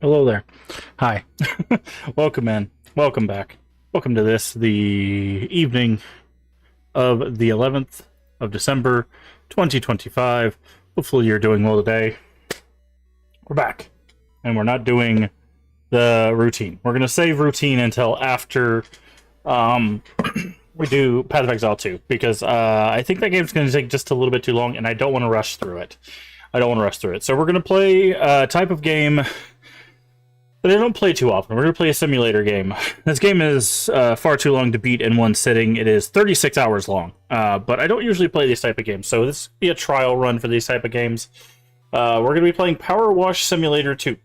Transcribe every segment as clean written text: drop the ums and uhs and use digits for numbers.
Hello there. Hi. Welcome in. Welcome back. Welcome to the evening of the 11th of December, 2025. Hopefully you're doing well today. We're back. And we're not doing the routine. We're going to save routine until after we do Path of Exile 2. Because I think that game's going to take just a little bit too long, and I don't want to rush through it. So we're going to play a type of game but I don't play too often. We're going to play a simulator game. This game is far too long to beat in one sitting. It is 36 hours long. But I don't usually play these type of games, so this will be a trial run for these type of games. We're going to be playing Power Wash Simulator 2.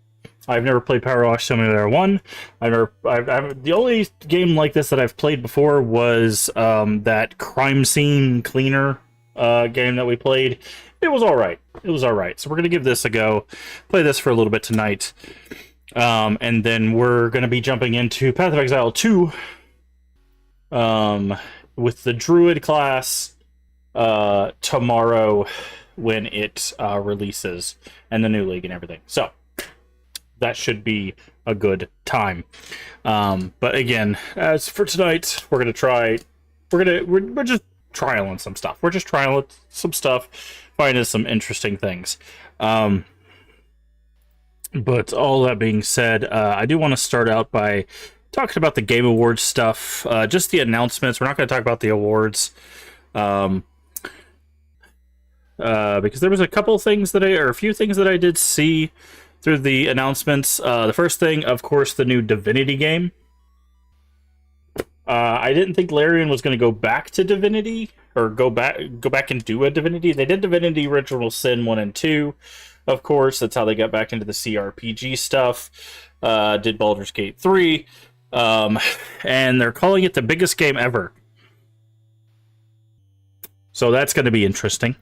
I've never played Power Wash Simulator 1. The only game like this that I've played before was that Crime Scene Cleaner game that we played. It was alright. So we're going to give this a go. Play this for a little bit tonight. And then we're going to be jumping into Path of Exile 2 with the Druid class tomorrow when it releases, and the new league and everything. So that should be a good time. But again, as for tonight, we're just trialing some stuff. We're just trialing some stuff, finding some interesting things. But all that being said, I do want to start out by talking about the Game Awards stuff, just the announcements. We're not going to talk about the awards, because there was a few things that I did see through the announcements. The first thing, of course, the new Divinity game. I didn't think Larian was going to go back to Divinity, or go back and do a Divinity. They did Divinity Original Sin 1 and 2. Of course, that's how they got back into the CRPG stuff. Did Baldur's Gate 3. And they're calling it the biggest game ever. So that's going to be interesting.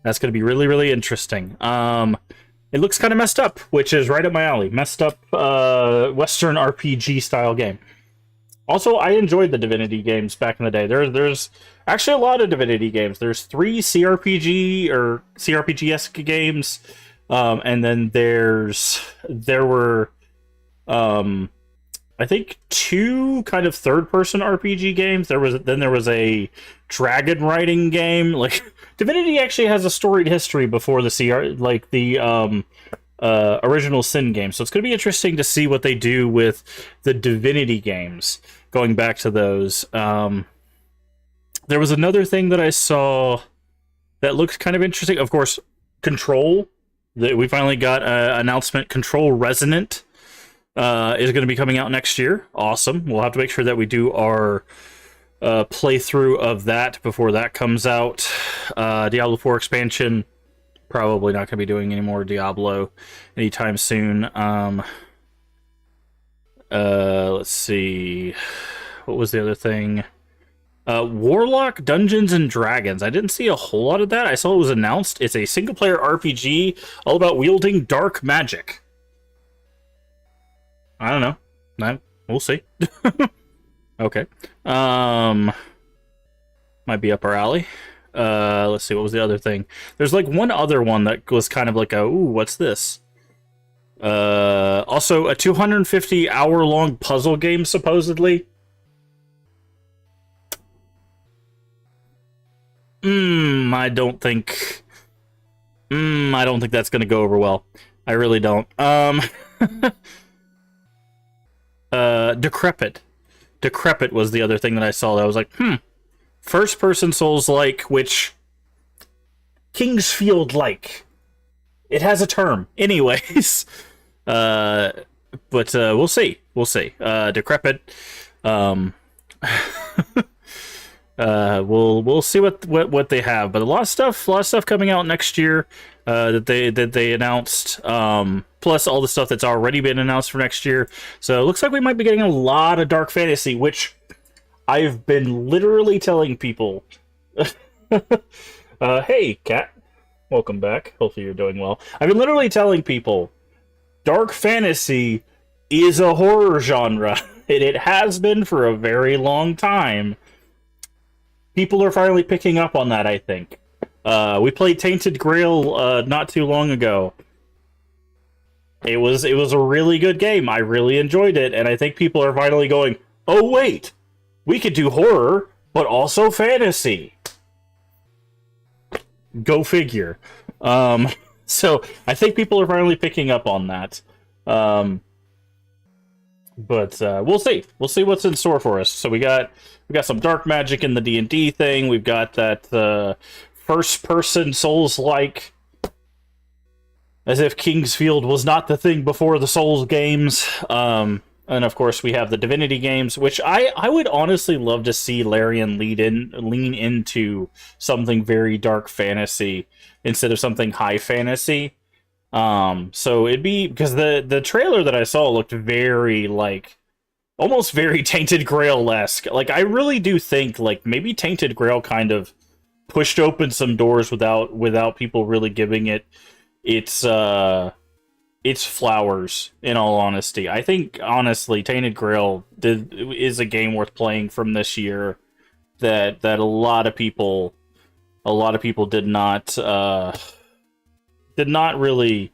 That's going to be really, really interesting. It looks kind of messed up, which is right up my alley. Messed up Western RPG style game. Also, I enjoyed the Divinity games back in the day. There's actually a lot of Divinity games. There's 3 CRPG or CRPG-esque games. And then there were, I think 2 kind of third-person RPG games. There was a dragon riding game. Like, Divinity actually has a storied history before the original Sin game. So it's going to be interesting to see what they do with the Divinity games, going back to those. There was another thing that I saw that looked kind of interesting. Of course, Control. We finally got an announcement. Control Resonant is going to be coming out next year. Awesome. We'll have to make sure that we do our playthrough of that before that comes out. Diablo 4 expansion. Probably not going to be doing any more Diablo anytime soon. Let's see. What was the other thing? Warlock Dungeons and Dragons. I didn't see a whole lot of that. I saw it was announced. It's a single-player RPG all about wielding dark magic. I don't know. We'll see. Okay. Might be up our alley. Let's see. What was the other thing? There's like one other one that was kind of like a, ooh, what's this? Also a 250-hour-long puzzle game, supposedly. I don't think that's gonna go over well. I really don't. Decrepit. Decrepit was the other thing that I saw that I was like, first-person Souls-like, which Kingsfield-like. It has a term. Anyways. But we'll see. Decrepit. We'll see what they have, but a lot of stuff coming out next year that they announced. Plus all the stuff that's already been announced for next year. So it looks like we might be getting a lot of dark fantasy, which I've been literally telling people. Hey, Kat, welcome back. Hopefully you're doing well. I've been literally telling people, dark fantasy is a horror genre. It has been for a very long time. People are finally picking up on that, I think. We played Tainted Grail not too long ago. it was a really good game. I really enjoyed it, and I think people are finally going, "Oh wait, we could do horror, but also fantasy." Go figure. So I think people are finally picking up on that. But we'll see. We'll see what's in store for us. So we got some dark magic in the D&D thing. We've got that first person Souls like, as if Kingsfield was not the thing before the Souls games. And of course we have the Divinity games, which I would honestly love to see Larian lean into something very dark fantasy instead of something high fantasy. So it'd be, because the trailer that I saw looked very, like, almost very Tainted Grail-esque. Like, I really do think, like, maybe Tainted Grail kind of pushed open some doors without people really giving it its flowers, in all honesty. I think, honestly, Tainted Grail is a game worth playing from this year that a lot of people did not really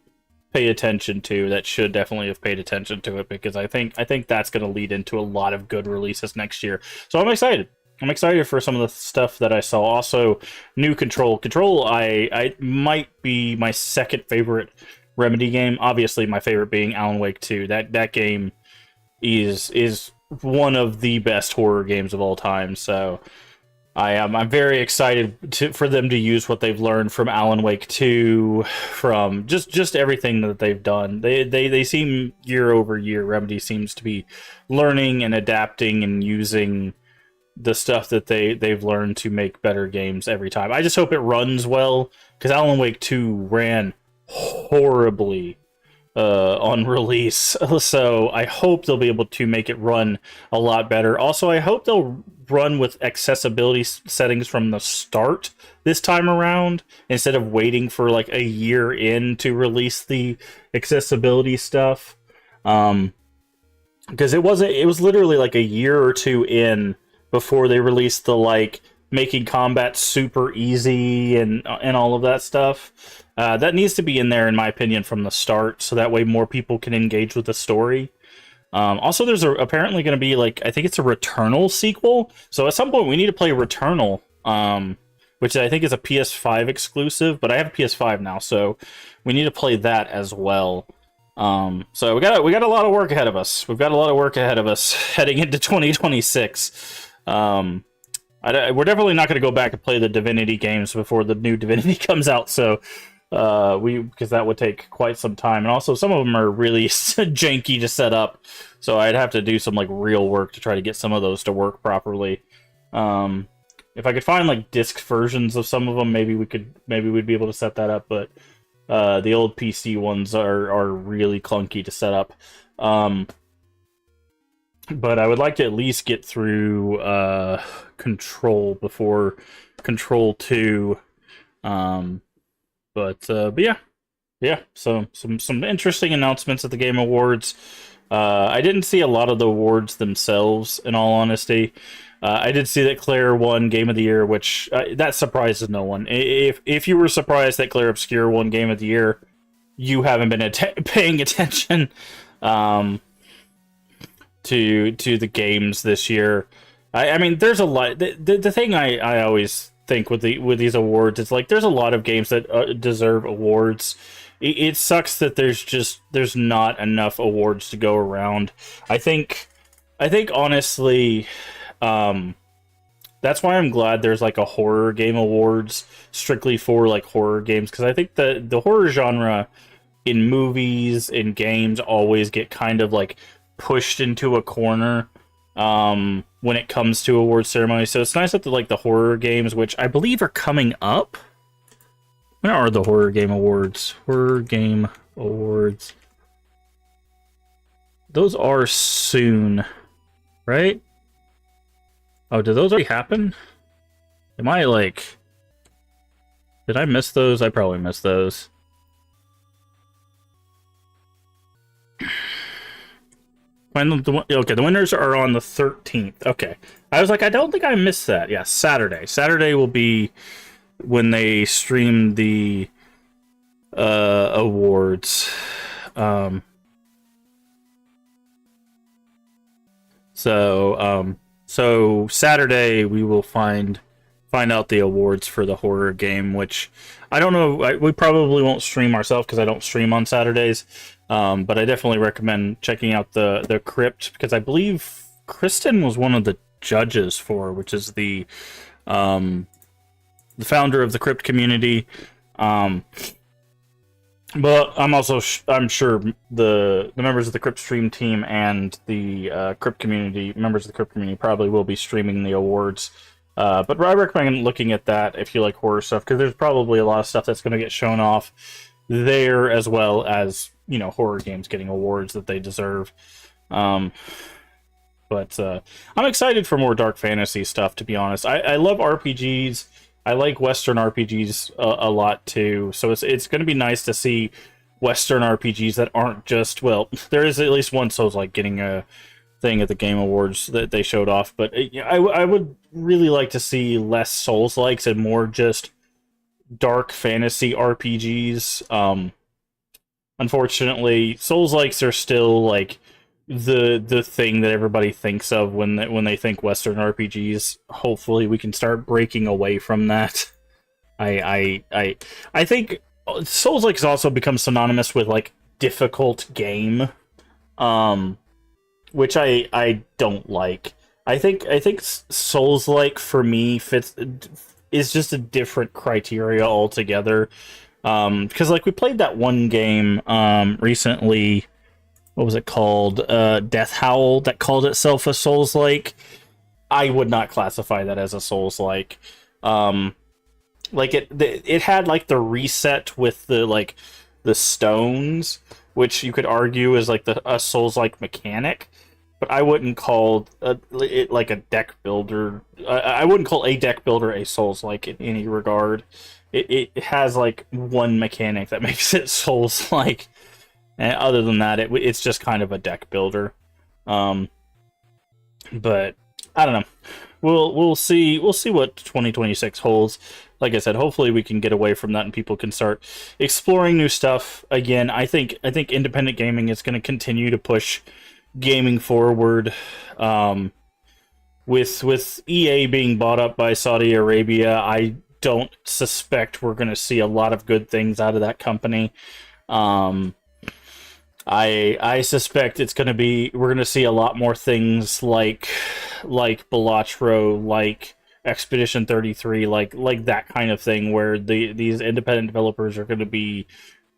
pay attention to, that should definitely have paid attention to it, because I think that's going to lead into a lot of good releases next year. So I'm excited. I'm excited for some of the stuff that I saw. Also, new Control. Control, I might be my second favorite Remedy game. Obviously, my favorite being Alan Wake 2. That game is one of the best horror games of all time. So I'm very excited for them to use what they've learned from Alan Wake 2, from just everything that they've done. They seem, year over year, Remedy seems to be learning and adapting and using the stuff that they've learned to make better games every time. I just hope it runs well, because Alan Wake 2 ran horribly on release. So I hope they'll be able to make it run a lot better. Also, I hope they'll run with accessibility settings from the start this time around, instead of waiting for like a year in to release the accessibility stuff. Because it was literally like a year or two in before they released the, like, making combat super easy and all of that stuff. That needs to be in there, in my opinion, from the start, so that way more people can engage with the story. Also, there's apparently going to be, like, I think it's a Returnal sequel. So at some point we need to play Returnal, which I think is a PS5 exclusive, but I have a PS5 now, so we need to play that as well. So we got a lot of work ahead of us. We've got a lot of work ahead of us heading into 2026. We're definitely not going to go back and play the Divinity games before the new Divinity comes out. So because that would take quite some time, and also some of them are really janky to set up, so I'd have to do some, like, real work to try to get some of those to work properly. If I could find, like, disc versions of some of them, maybe we'd be able to set that up, but the old PC ones are really clunky to set up. But I would like to at least get through Control before Control 2. But yeah. So some interesting announcements at the Game Awards. I didn't see a lot of the awards themselves, in all honesty. I did see that Claire won Game of the Year, which that surprises no one. If you were surprised that Claire Obscure won Game of the Year, you haven't been paying attention to the games this year. I mean, there's a lot. The thing I always think with these awards, it's like there's a lot of games that deserve awards. It sucks that there's not enough awards to go around. I think honestly, that's why I'm glad there's, like, a horror game awards strictly for, like, horror games, because I think the horror genre in movies and games always get kind of, like, pushed into a corner when it comes to award ceremonies. So it's nice that the horror games, which I believe are coming up. Where are the horror game awards? Horror game awards. Those are soon, right? Oh, did those already happen? Am I, like... Did I miss those? I probably missed those. Okay, the winners are on the 13th. Okay. I was like, I don't think I missed that. Yeah, Saturday. Saturday will be when they stream the awards. So Saturday we will find out the awards for the horror game, which I don't know. We probably won't stream ourselves because I don't stream on Saturdays. But I definitely recommend checking out the Crypt, because I believe Kristen was one of the judges for, which is the founder of the Crypt community. But I'm sure the members of the Crypt stream team and the Crypt community members of the Crypt community probably will be streaming the awards. But I recommend looking at that if you like horror stuff, because there's probably a lot of stuff that's going to get shown off there, as well as, you know, horror games getting awards that they deserve. But I'm excited for more dark fantasy stuff, to be honest. I love RPGs. I like Western RPGs a lot too. So it's going to be nice to see Western RPGs that aren't just, well, there is at least one Souls-like getting a thing at the Game Awards that they showed off. But I would really like to see less Souls-likes and more just dark fantasy RPGs. Unfortunately, Souls-likes are still like the thing that everybody thinks of when they think Western RPGs. Hopefully, we can start breaking away from that. I think Souls-like has also become synonymous with like difficult game, which I don't like. I think Souls-like for me is just a different criteria altogether. Because like we played that one game recently. What was it called? Death Howl, that called itself a Souls-like. I would not classify that as a Souls-like. Like it had like the reset with the stones, which you could argue is like a Souls-like mechanic, but I wouldn't call it like a deck builder. I wouldn't call a deck builder a Souls-like in any regard. It has like one mechanic that makes it Souls-like. And other than that, it's just kind of a deck builder. But I don't know. We'll see what 2026 holds. Like I said, hopefully we can get away from that and people can start exploring new stuff again. I think independent gaming is going to continue to push gaming forward. With EA being bought up by Saudi Arabia, I don't suspect we're going to see a lot of good things out of that company. I suspect we're going to see a lot more things like Balatro, like Expedition 33, like that kind of thing, where these independent developers are going to be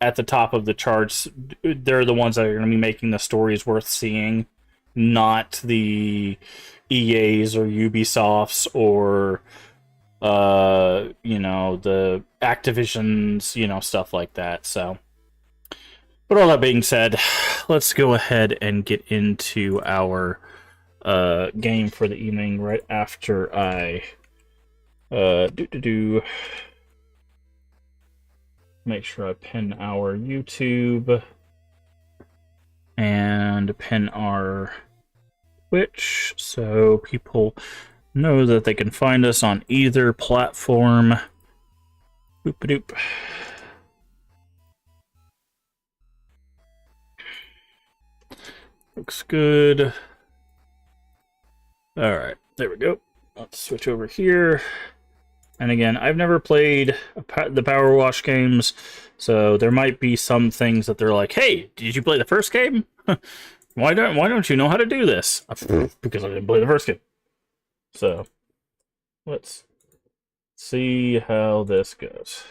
at the top of the charts. They're the ones that are going to be making the stories worth seeing, not the EAs or Ubisofts or the Activisions, stuff like that. So, but all that being said, let's go ahead and get into our game for the evening right after I make sure I pin our YouTube and pin our Twitch so people know that they can find us on either platform. Boop-a-doop. Looks good. Alright, there we go. Let's switch over here. And again, I've never played the Power Wash games, so there might be some things that they're like, hey, did you play the first game? Why don't you know how to do this? Because I didn't play the first game. So, let's see how this goes.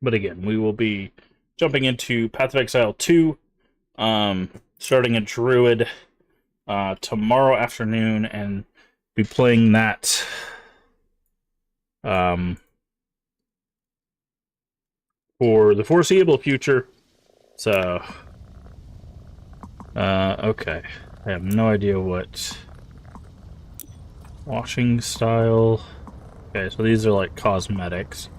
But again, we will be jumping into Path of Exile 2, starting a Druid tomorrow afternoon, and be playing that for the foreseeable future. So, okay. I have no idea what washing style. Okay, so these are like cosmetics.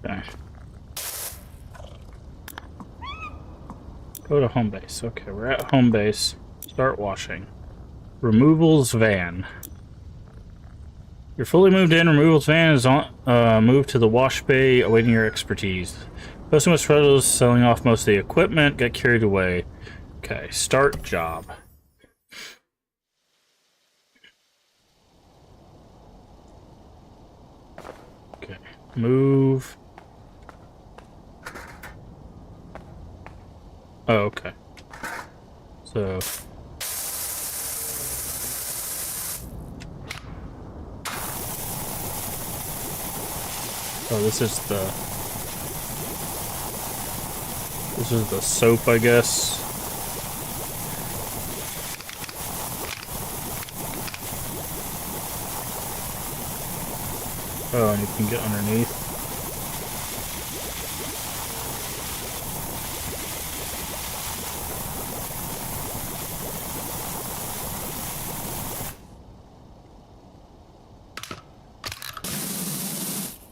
Okay. Go to home base. Okay, we're at home base. Start washing. Removals van. You're fully moved in. Removals van is on moved to the wash bay, awaiting your expertise. Posting with struggles, selling off most of the equipment, got carried away. Okay, start job. Okay, move. Oh, okay. So. Oh, this is the soap, I guess. Oh, and you can get underneath.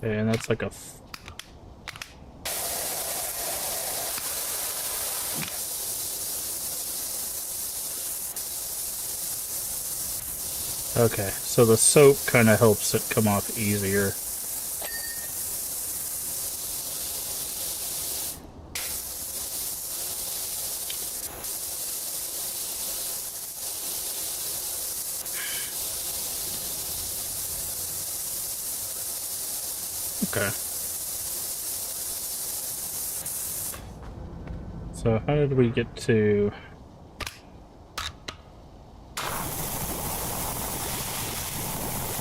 Okay, and that's like a... Okay, so the soap kind of helps it come off easier. Okay. So how did we get to...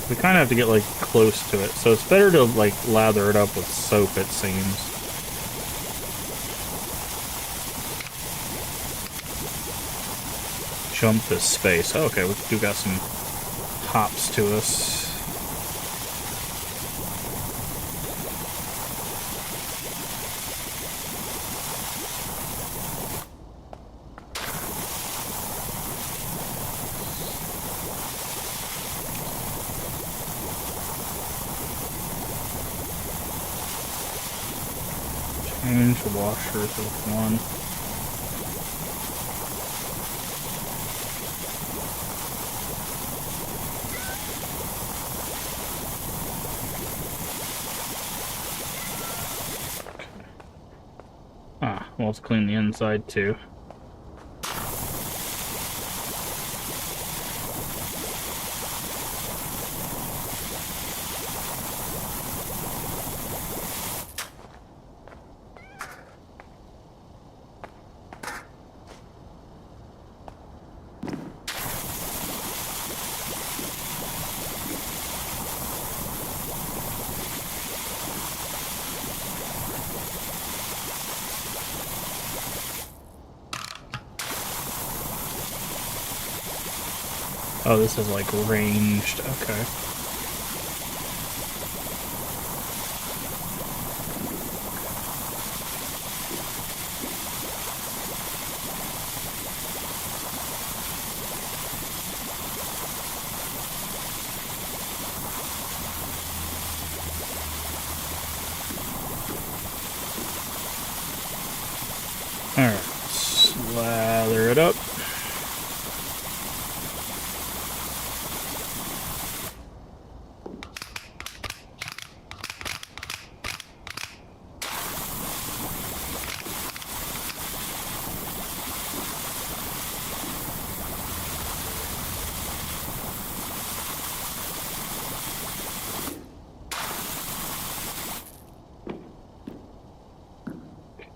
We kind of have to get, like, close to it. So it's better to, like, lather it up with soap, it seems. Jump this space. Oh, okay, we do got some hops to us. Change washers with one. Ah, well, let's clean the inside too. Oh, this is like ranged. Okay. Alright, slather it up.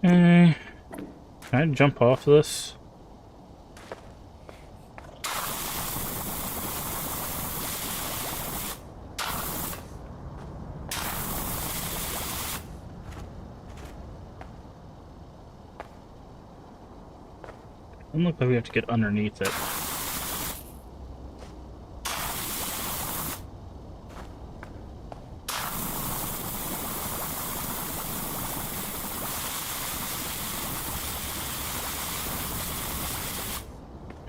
Okay. Can I jump off this? Doesn't look like we have to get underneath it.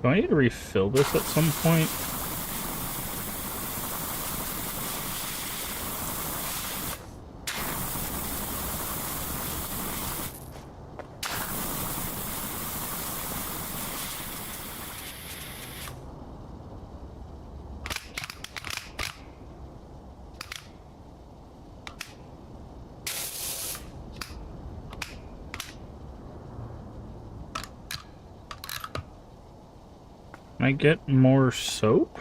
Do I need to refill this at some point? I get more soap?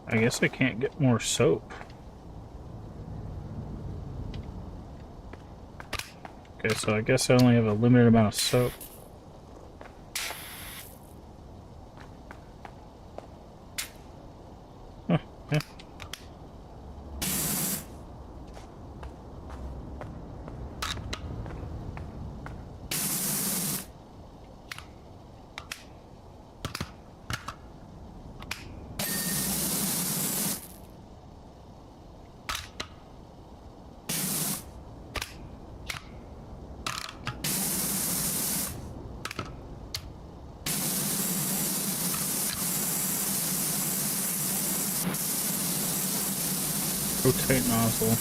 I guess I can't get more soap. Okay, so I guess I only have a limited amount of soap. Oh, yeah. Rotate nozzle.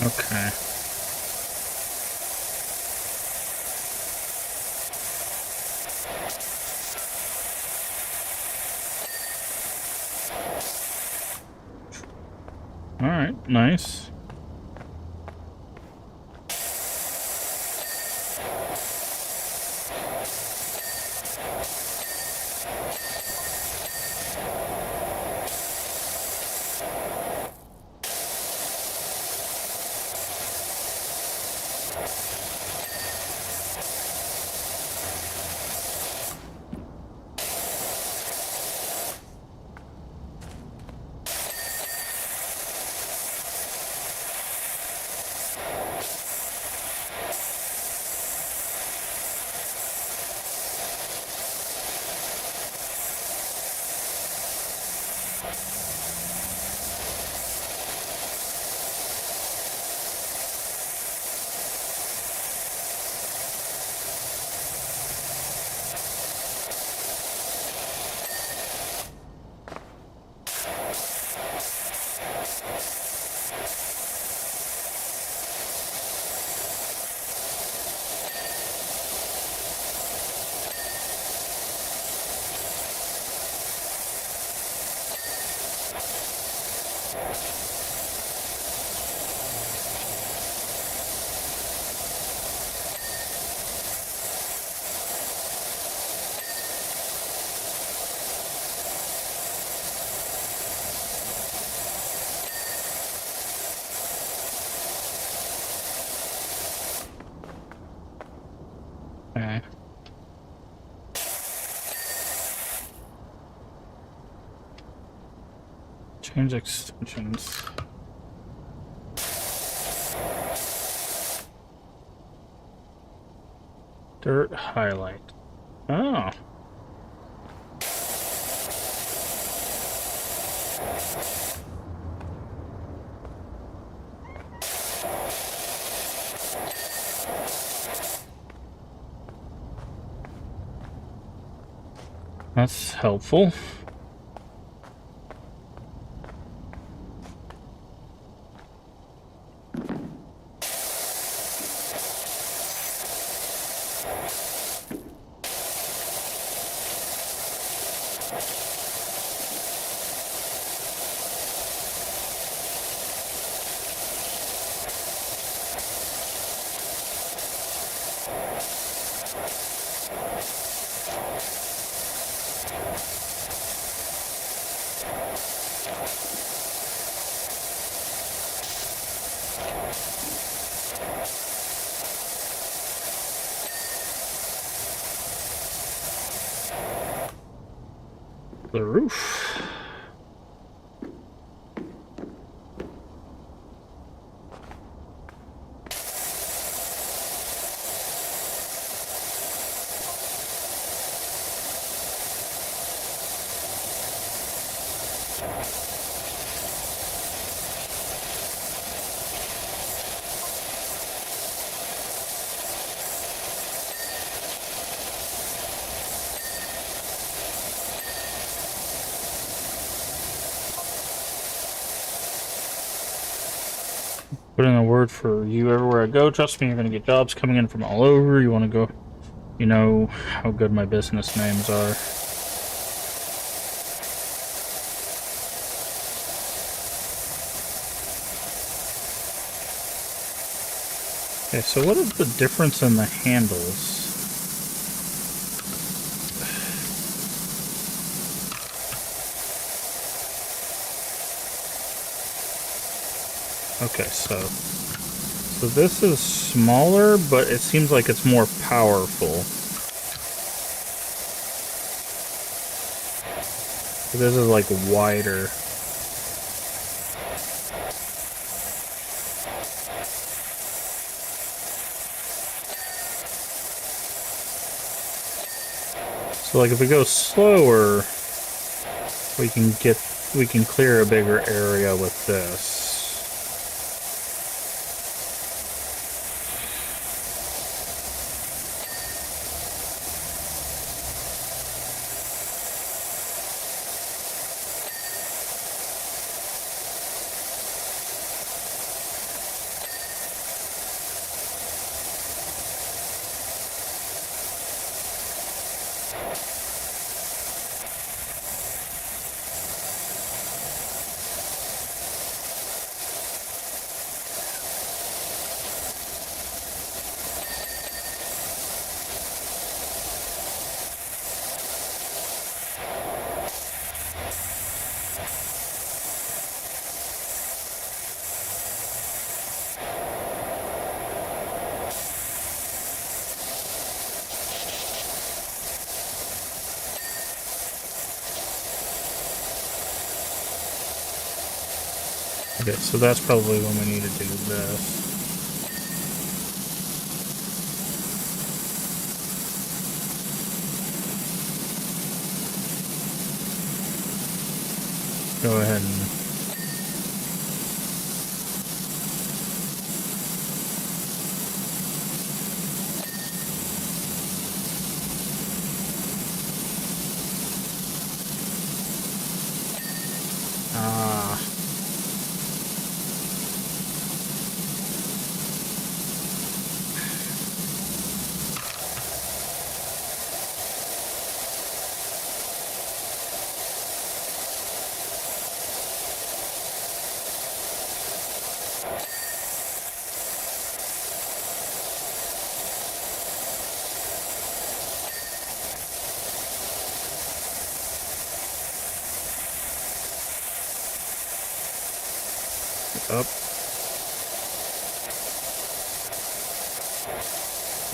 Okay. All right, nice. Okay. Change extensions. Dirt highlight. Oh. That's helpful. The roof. Put in a word for you everywhere I go. Trust me, you're going to get jobs coming in from all over. You want to go, you know how good my business names are. Okay, so what is the difference in the handles? Okay, so this is smaller, but it seems like it's more powerful. So this is like wider. So like if we go slower, we can clear a bigger area with this. Okay, so that's probably when we need to do this. Go ahead and... up.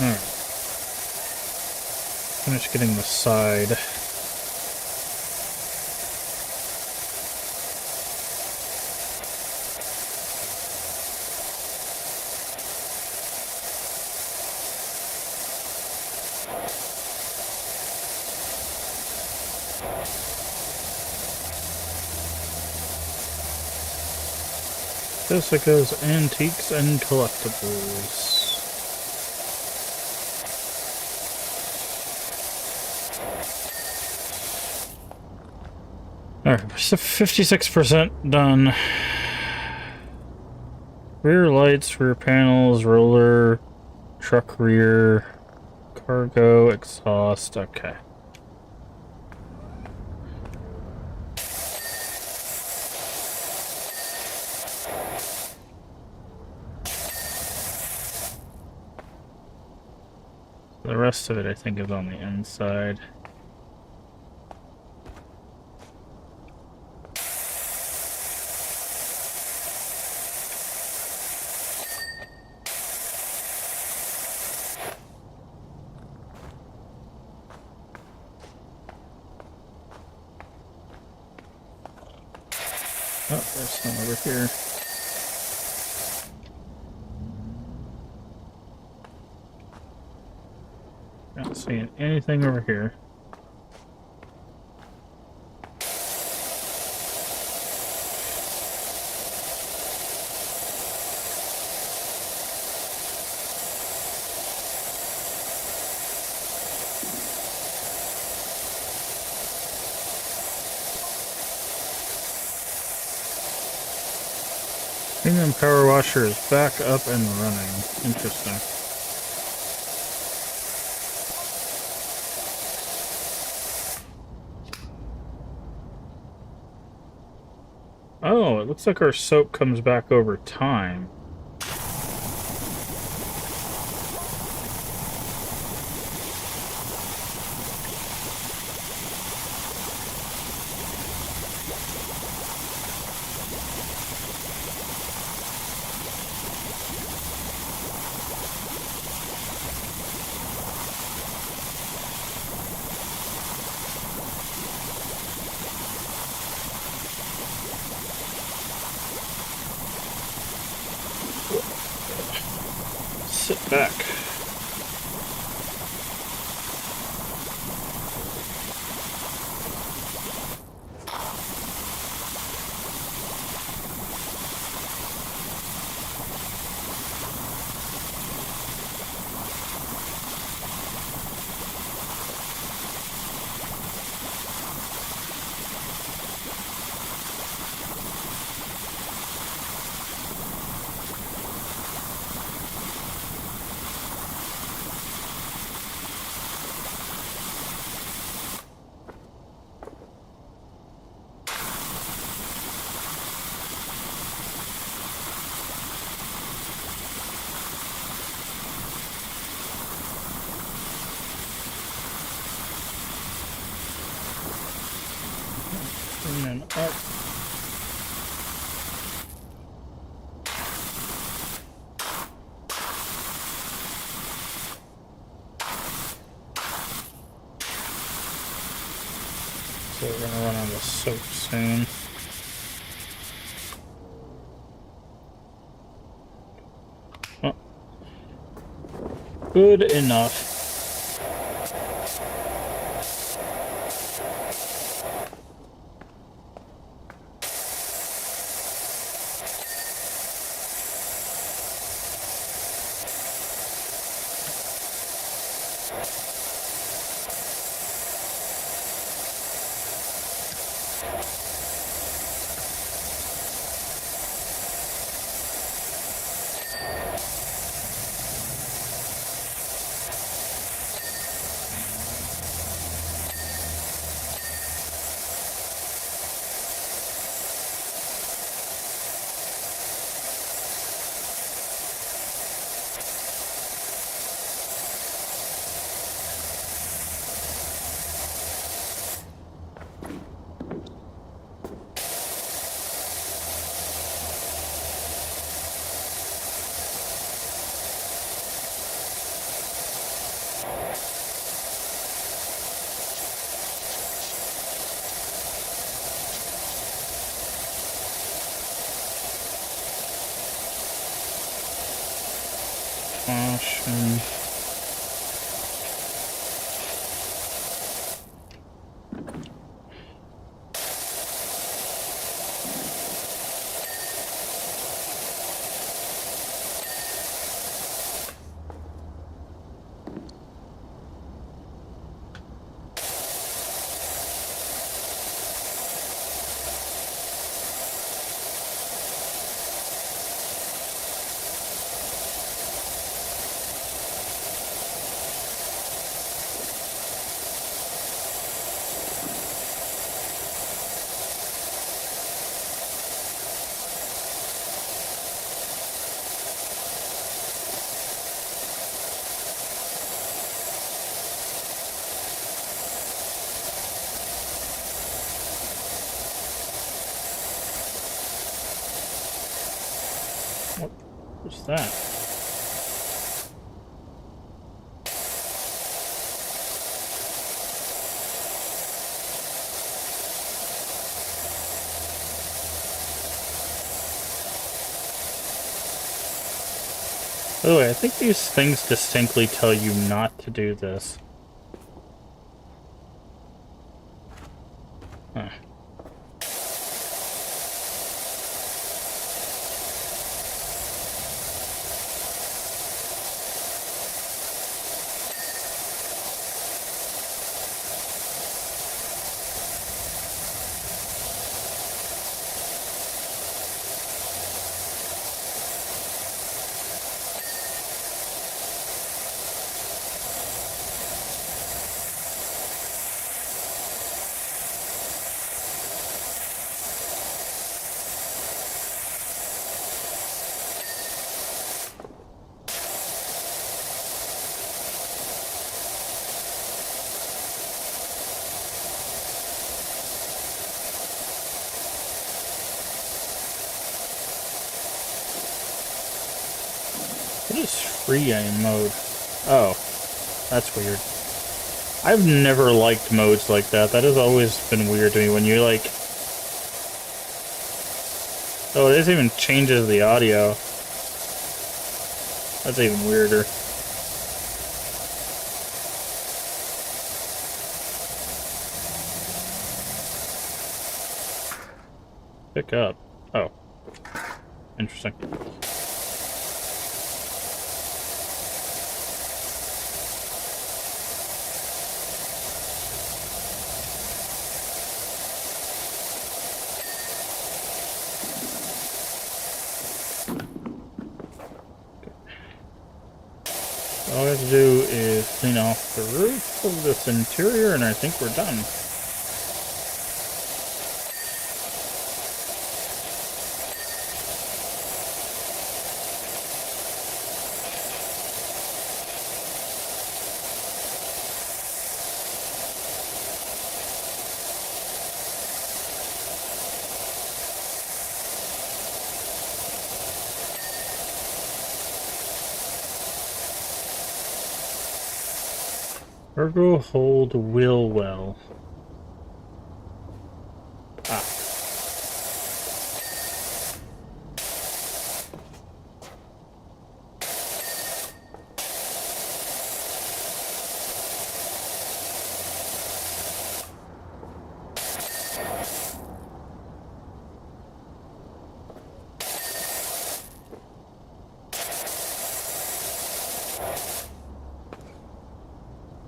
Alright. Finish getting the side. Jessica's Antiques and Collectibles. Alright, 56% done. Rear lights, rear panels, roller, truck rear, cargo, exhaust, okay. the rest of it, I think, is on the inside. Oh, there's some over here. Not seeing anything over here. Premium power washer is back up and running. Interesting. Oh, it looks like our soap comes back over time. Sit back. And then up. So we're gonna run out of soap soon. Well, good enough. Caution. What's that? By the way, I think these things distinctly tell you not to do this. Huh. What is free aim mode? Oh, that's weird. I've never liked modes like that. That has always been weird to me when you like... Oh, this even changes the audio. That's even weirder. Pick up. Oh. Interesting. All we have to do is clean off the roof of this interior, and I think we're done. Cargo hold will well. Ah.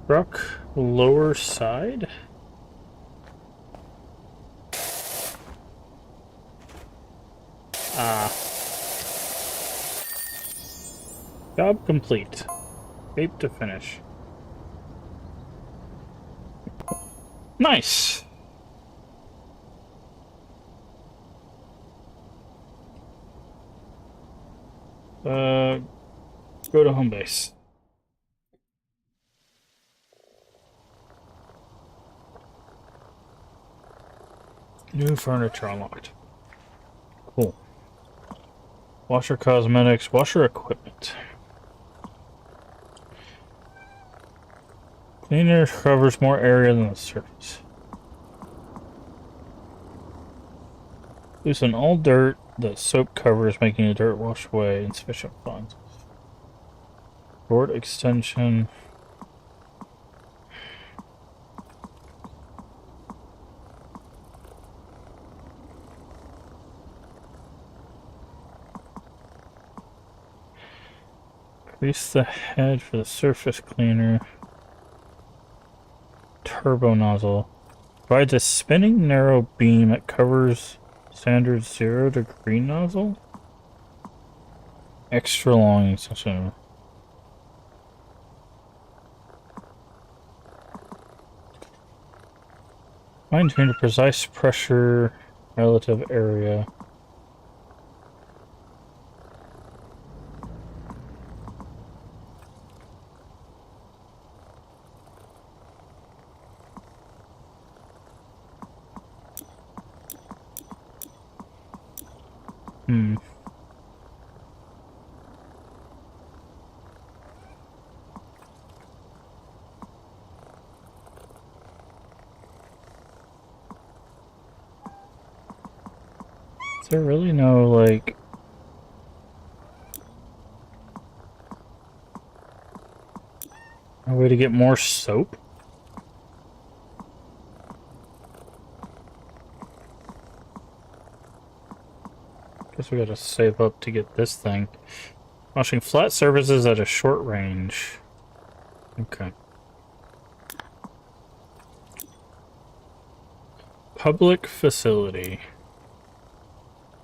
Truck lower side? Ah. Job complete. Shape to finish. Nice! Go to home base. New furniture unlocked. Cool. Washer cosmetics, washer equipment. Cleaner covers more area than the surface. Loosen all dirt that soap covers, making the dirt wash away in sufficient funds. Board extension. Increase the head for the surface cleaner. Turbo nozzle. Provides a spinning narrow beam that covers standard 0-degree nozzle. Extra long extension. Fine-tune a precise pressure relative area. Is there really no, like... a way to get more soap? Guess we gotta save up to get this thing. Washing flat surfaces at a short range. Okay. Public facility.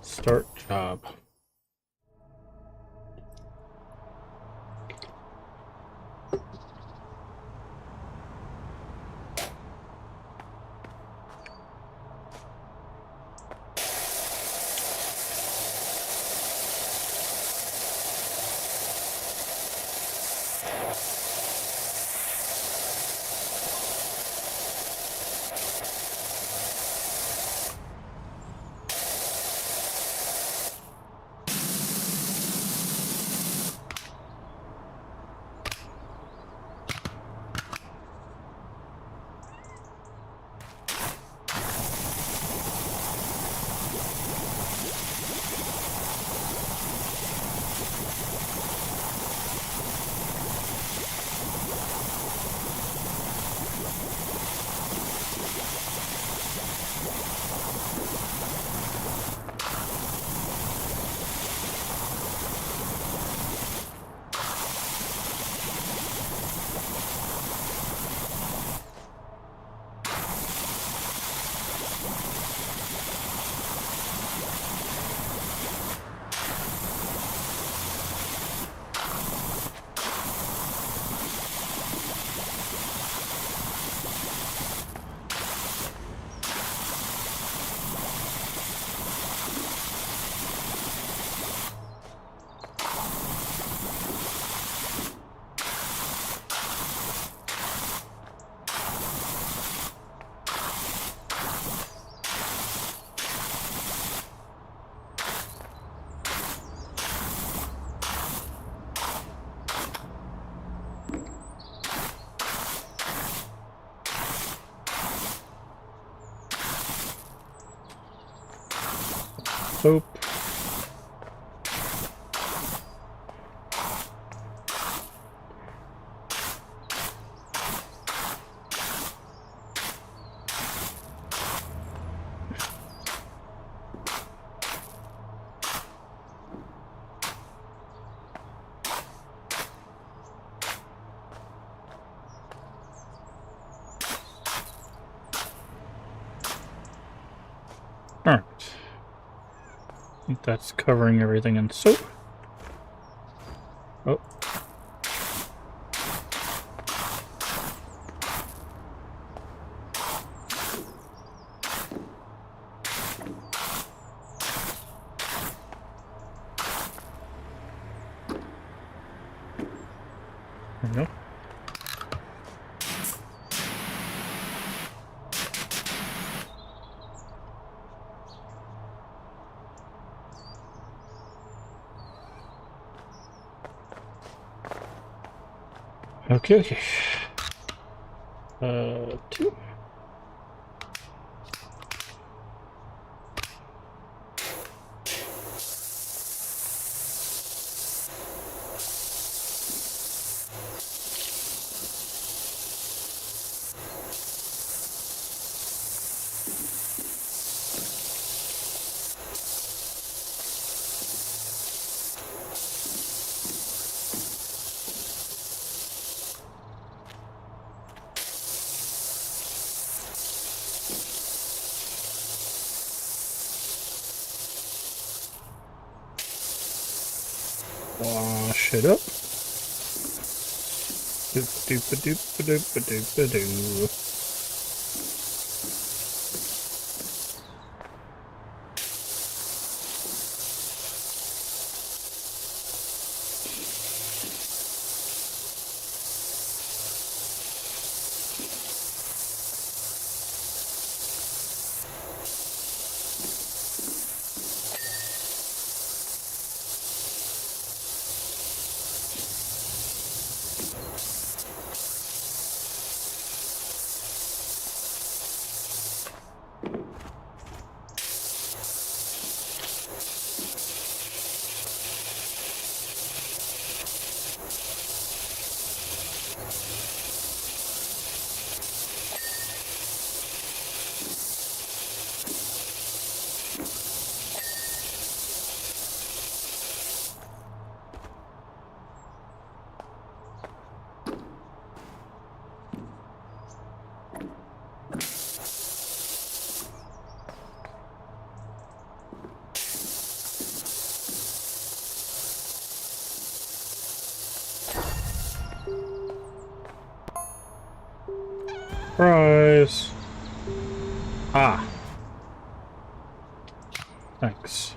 Start job. Soap. Alright. I think that's covering everything in soap. Oh. There we go. Okay. 2. Wash it up. Doop doop doop doop doop doop. Surprise! Ah. Thanks.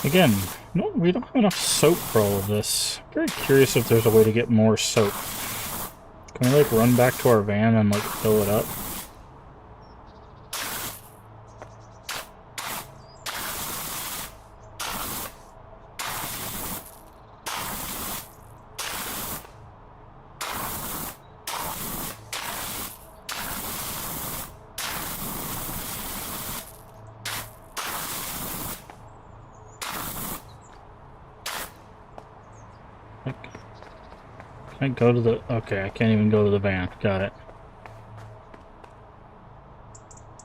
Again, no, we don't have enough soap for all of this. I'm very curious if there's a way to get more soap. Can we, like, run back to our van and, like, fill it up? Can I go to the... Okay, I can't even go to the van. Got it.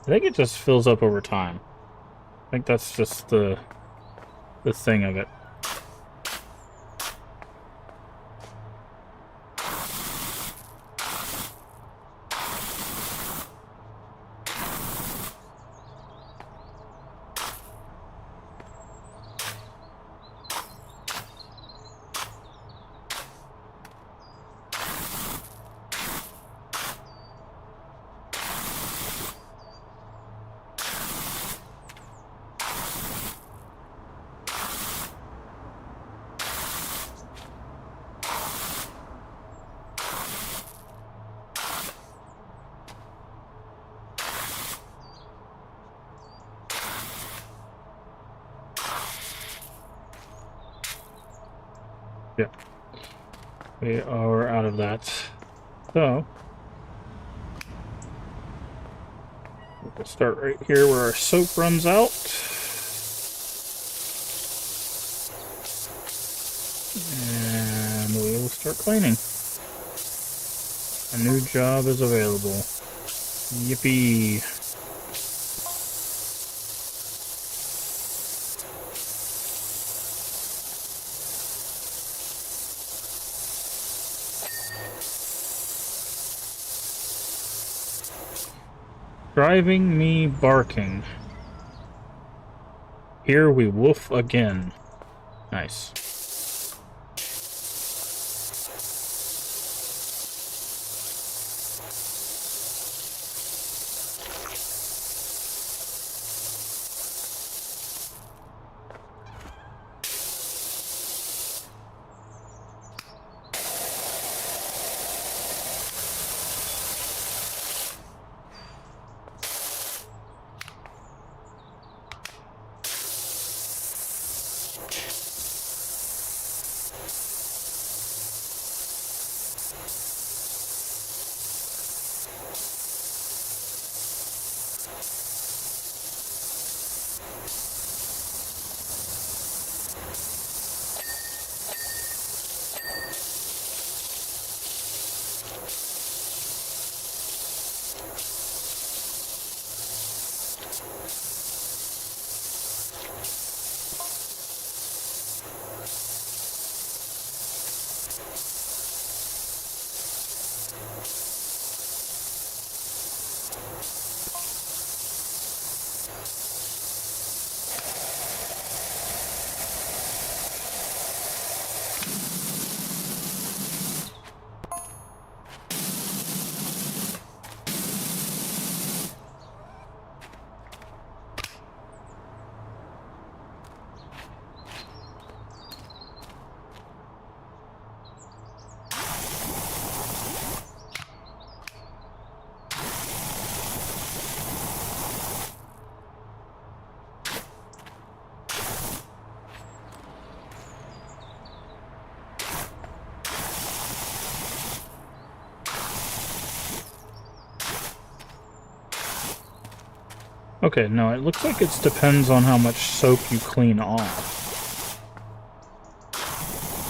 I think it just fills up over time. I think that's just the thing of it. Yeah. We are out of that. So, we'll start right here where our soap runs out. And we will start cleaning. A new job is available. Yippee! Driving me barking. Here we woof again. Nice. Okay, no, it looks like it depends on how much soap you clean off.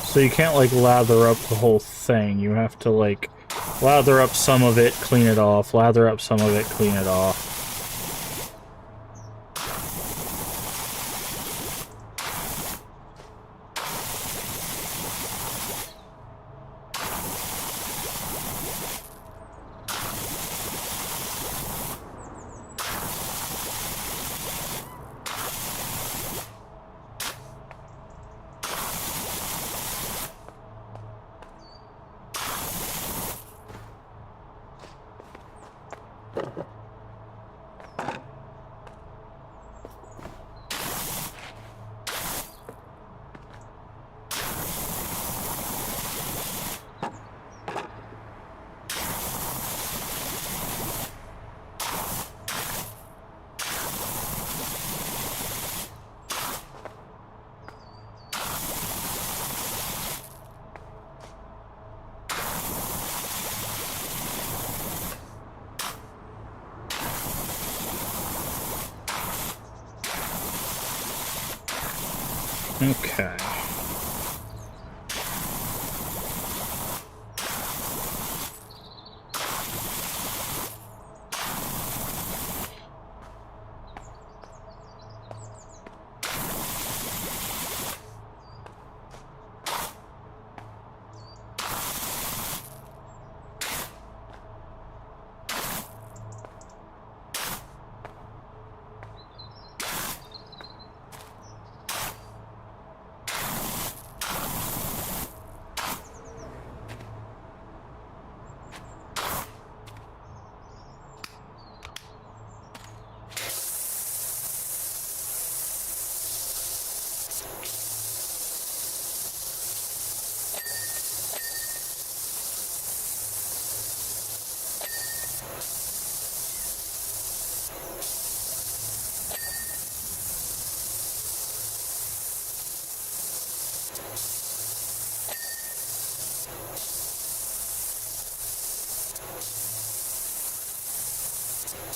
So you can't, like, lather up the whole thing. You have to, like, lather up some of it, clean it off, lather up some of it, clean it off. Okay.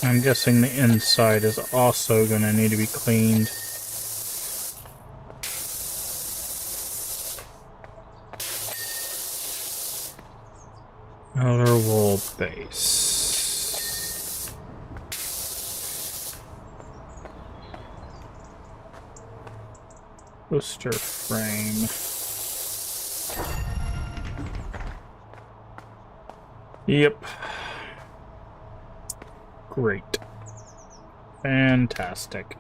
I'm guessing the inside is also going to need to be cleaned. Outer wall base. Poster frame. Yep. Great. Fantastic.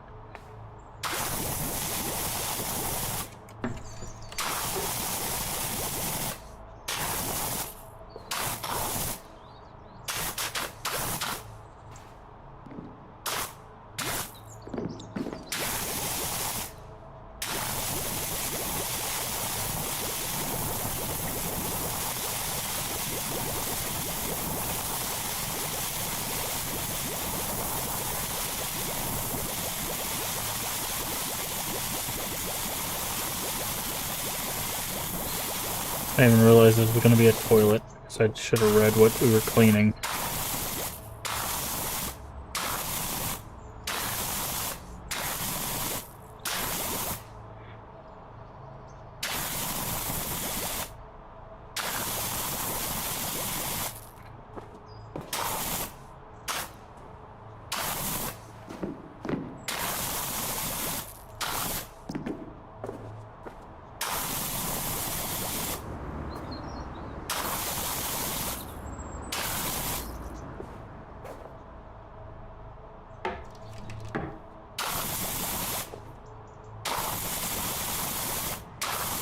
I didn't even realize this was going to be a toilet, so I should have read what we were cleaning.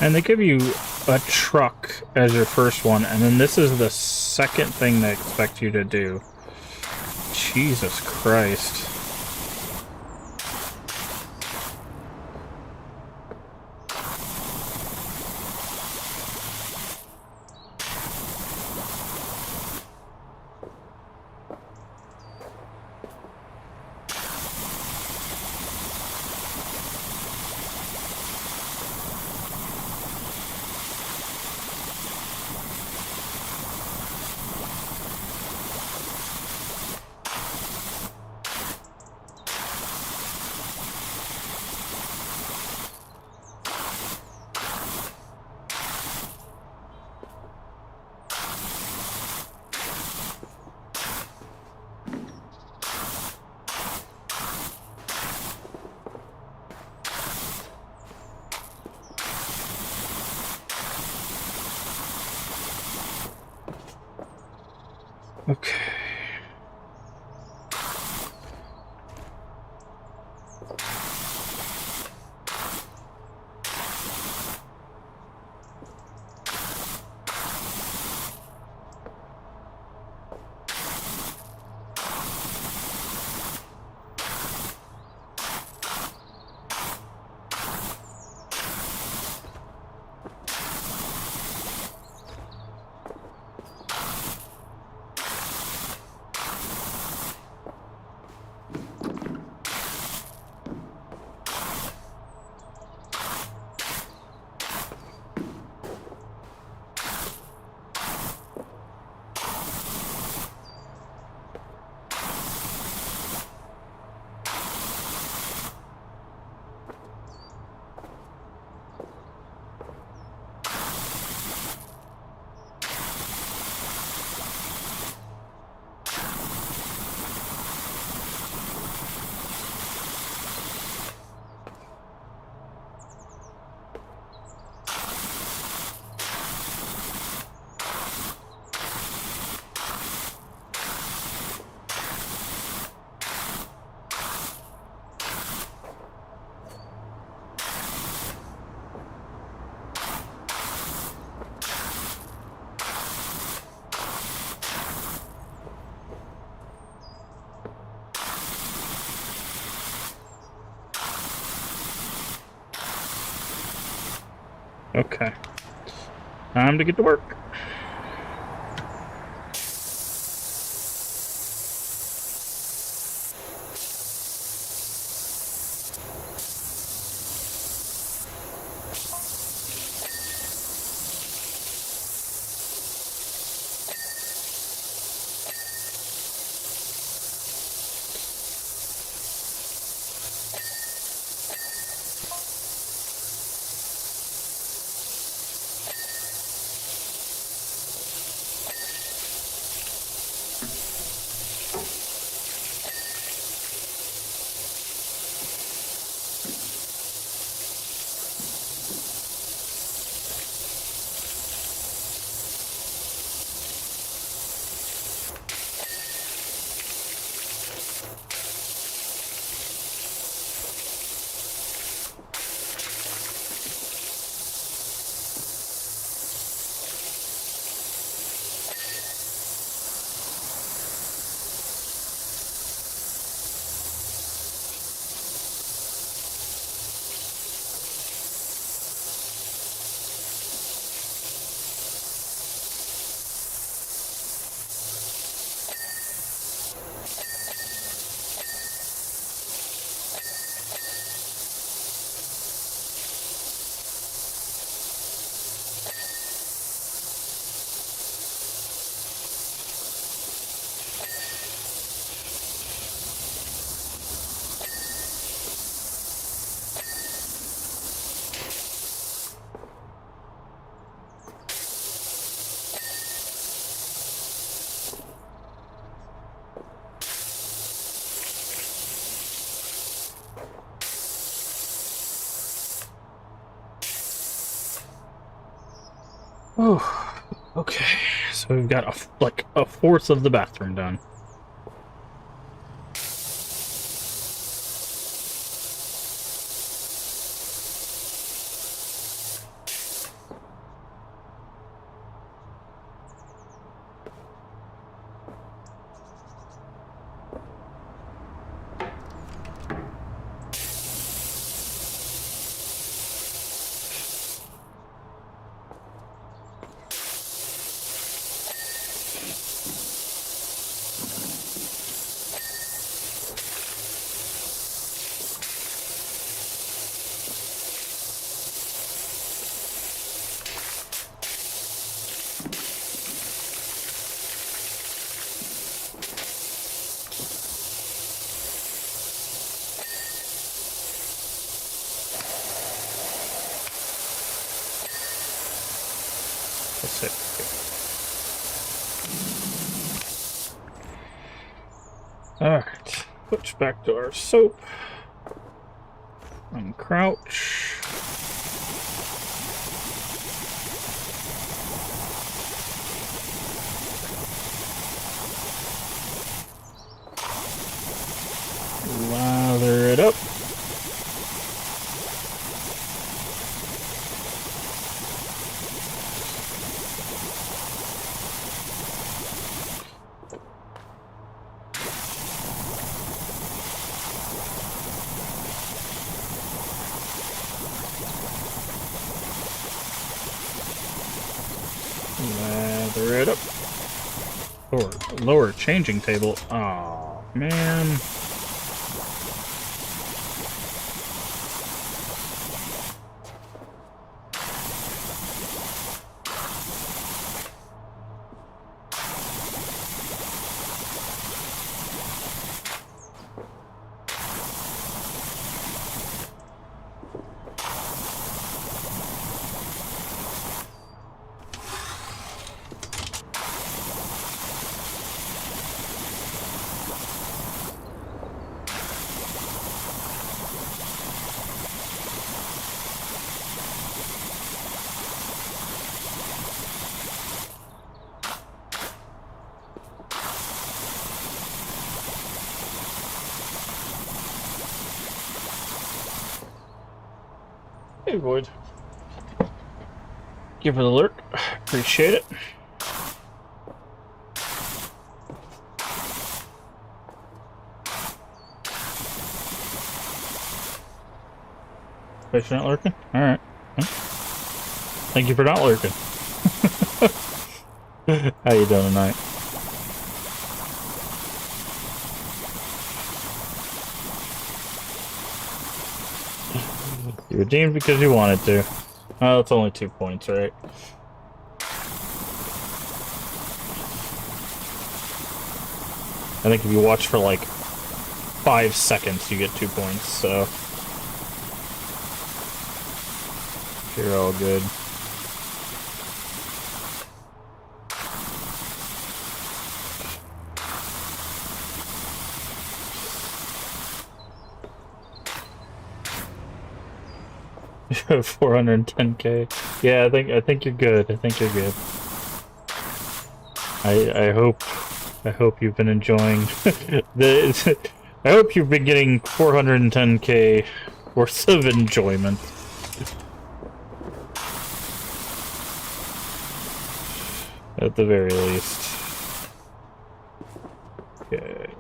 And they give you a truck as your first one, and then this is the second thing they expect you to do. Jesus Christ. Okay. Time to get to work. Oh, okay. So we've got like a fourth of the bathroom done. Let's see. Alright. Switch back to our soap. Uncrouch. Lather it up. Gather it up. Lower changing table. Oh man. Hey, Void. Give it a lurk. Appreciate it. Fish not lurking? Alright. Thank you for not lurking. How you doing tonight? You redeemed because you wanted to. Oh, it's only 2 points, right? I think if you watch for like 5 seconds, you get 2 points, so you're all good. You have 410k. Yeah, I think you're good. I think you're good. I hope you've been enjoying the. I hope you've been getting 410k worth of enjoyment. At the very least. Okay.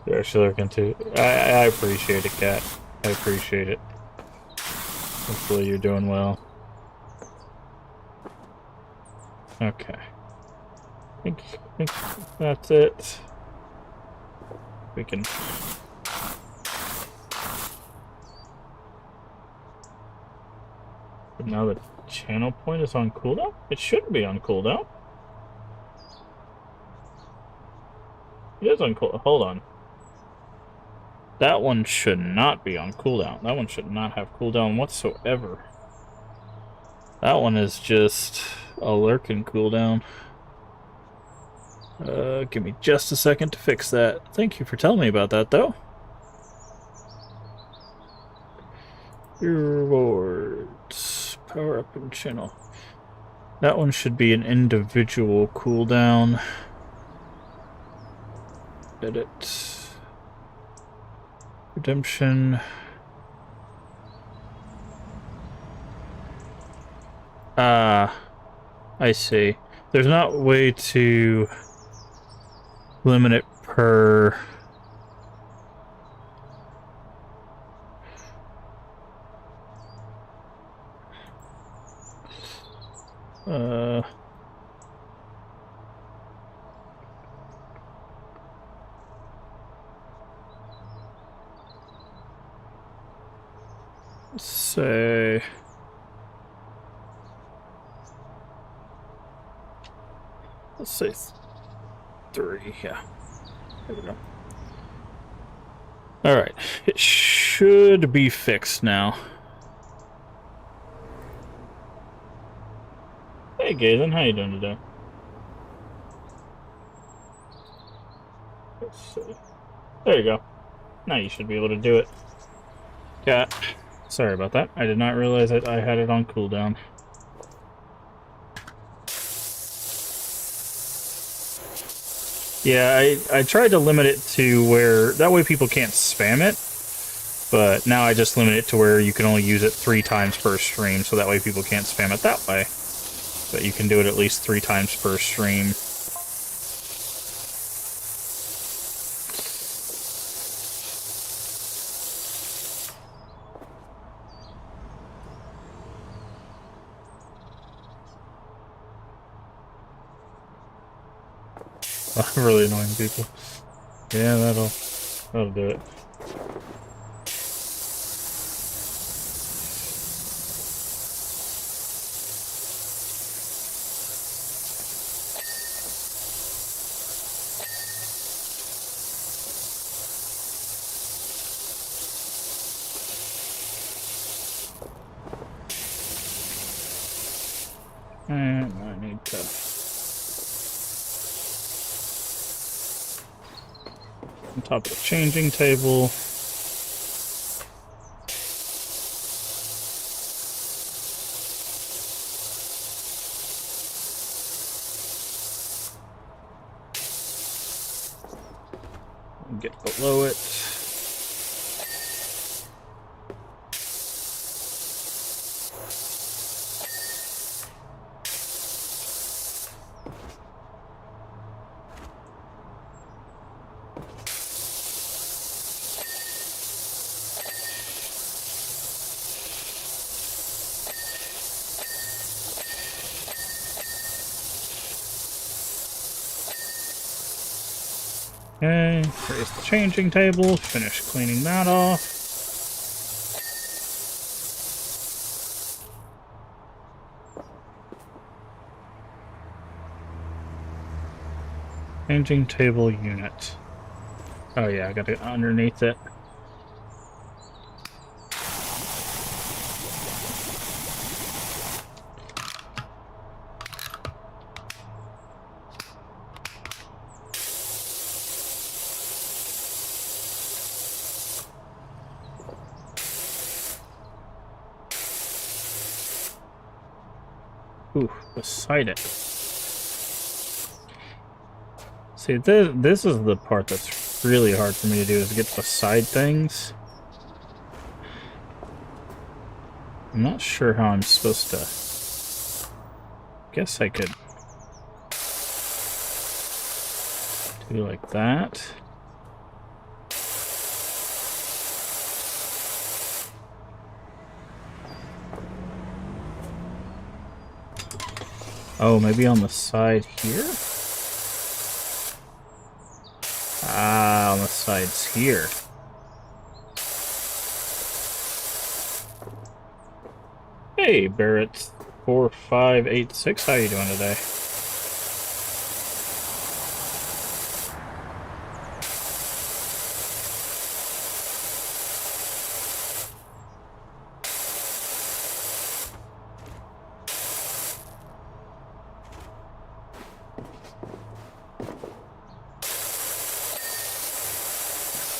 You're actually looking too. I appreciate it, Cat. I appreciate it. Hopefully you're doing well. Okay. I think that's it. We can... But now the channel point is on cooldown? It shouldn't be on cooldown. It is on cooldown. Hold on. That one should not be on cooldown. That one should not have cooldown whatsoever. That one is just a lurking cooldown. Give me just a second to fix that. Thank you for telling me about that, though. Your rewards. Power up and channel. That one should be an individual cooldown. Edit. Redemption. I see. There's not a way to limit it per... say... Let's say 3, yeah. There we go. Alright, it should be fixed now. Hey Gazen, how you doing today? Let's see. There you go. Now you should be able to do it. Yeah, sorry about that. I did not realize that I had it on cooldown. Yeah, I tried to limit it to where, that way people can't spam it, but now I just limit it to where you can only use it 3 times per stream, so that way people can't spam it that way. But you can do it at least 3 times per stream. Really annoying people. Yeah, that'll do it. And I need to on top of the changing table. Get below it. Okay, raise the changing table, finish cleaning that off. Changing table unit. Oh yeah, I got it underneath it. Ooh, beside it. See, this is the part that's really hard for me to do, is get beside things. I'm not sure how I'm supposed to... Guess I could do like that. Oh, maybe on the side here? Ah, on the sides here. Hey, Barrett4586, how you doing today?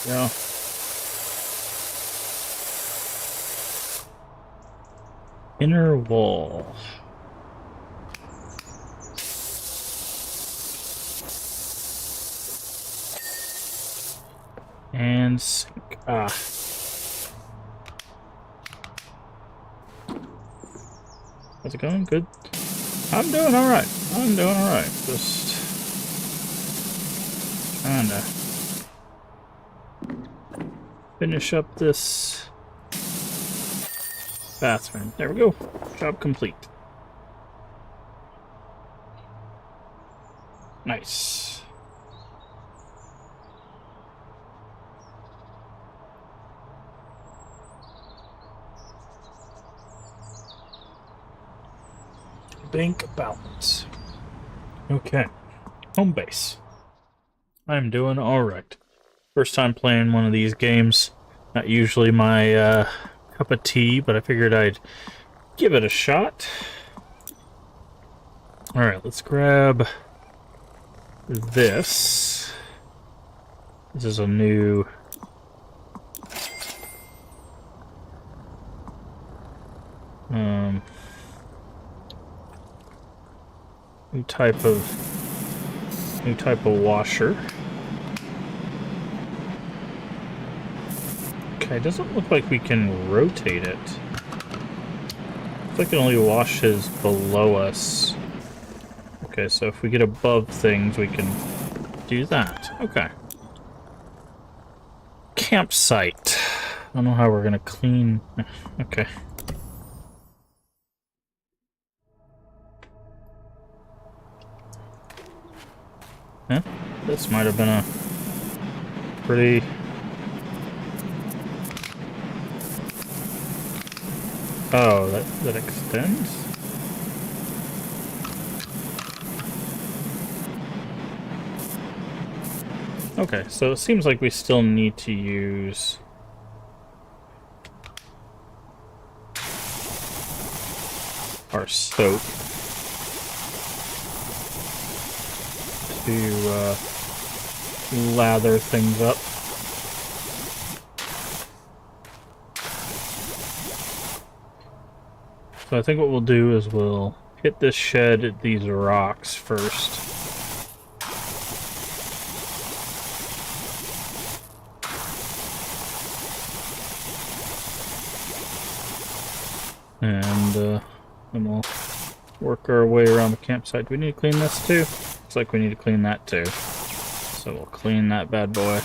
Yeah. Inner wall. And sink. Ah. How's it going? Good? I'm doing alright. I'm doing alright. Just trying to finish up this bathroom. There we go. Job complete. Nice. Bank balance. Okay. Home base. I'm doing alright. First time playing one of these games. Not usually my cup of tea, but I figured I'd give it a shot. Alright, let's grab this. This is a new... new type of washer. Okay, it doesn't look like we can rotate it. Looks like it only washes below us. Okay, so if we get above things, we can do that. Okay. Campsite. I don't know how we're gonna clean... Okay. Yeah, this might have been a pretty... Oh, that extends? Okay, so it seems like we still need to use... our soap to lather things up. So I think what we'll do is we'll hit this shed at these rocks first. And then we'll work our way around the campsite. Do we need to clean this too? Looks like we need to clean that too. So we'll clean that bad boy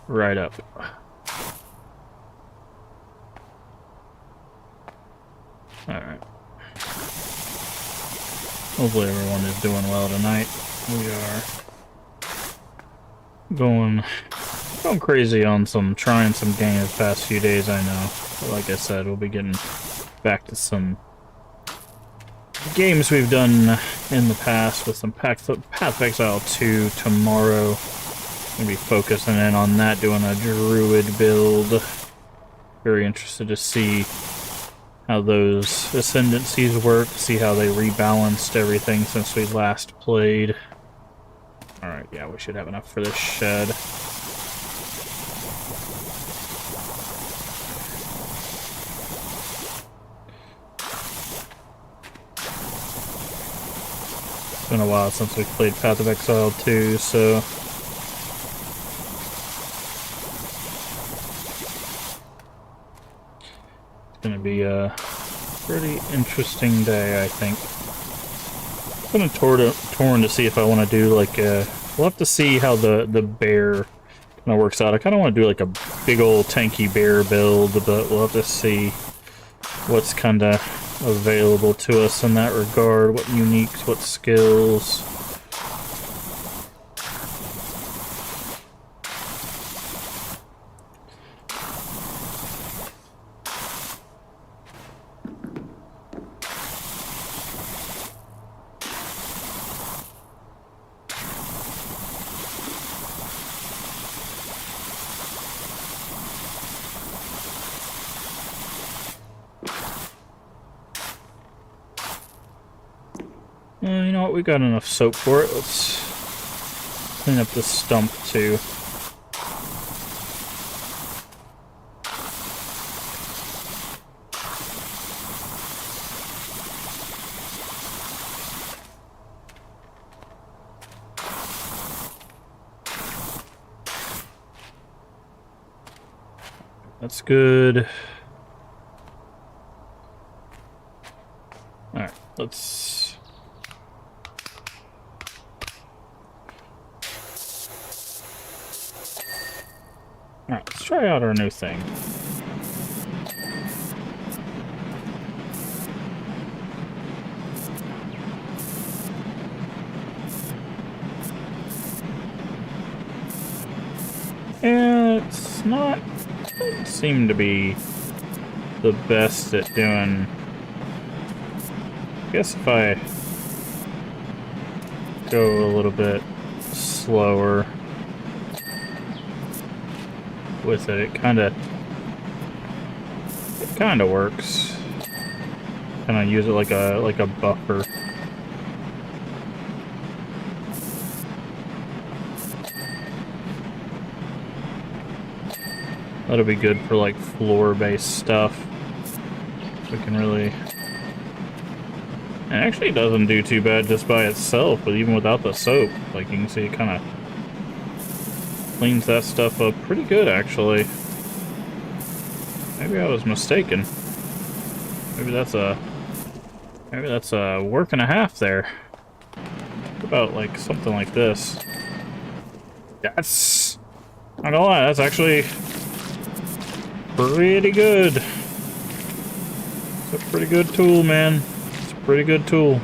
right up. Alright. Hopefully everyone is doing well tonight. We are going crazy on trying some games the past few days, I know. But like I said, we'll be getting back to some games we've done in the past with some Path of Exile 2 tomorrow. Gonna be focusing in on that, doing a druid build. Very interested to see how those ascendancies work, see how they rebalanced everything since we last played. Alright, yeah, we should have enough for this shed. It's been a while since we played Path of Exile 2, so... it's gonna be a pretty interesting day, I think. I'm gonna torn to see if I want to do like a... we'll have to see how the bear kind of works out. I kind of want to do like a big old tanky bear build, but we'll have to see what's kind of available to us in that regard, what uniques, what skills. You know what, we got enough soap for it. Let's clean up this stump too. That's good. Alright, let's... Alright, let's try out our new thing. And it's not... doesn't seem to be the best at doing... I guess if I go a little bit slower with it, it kind of works. Kind of use it like a buffer. That'll be good for like floor-based stuff. We can really... It actually doesn't do too bad just by itself, but even without the soap, like you can see it kind of cleans that stuff up pretty good, actually. Maybe I was mistaken. Maybe that's a work and a half there. What about like something like this? That's not gonna lie, that's actually pretty good. It's a pretty good tool, man. It's a pretty good tool.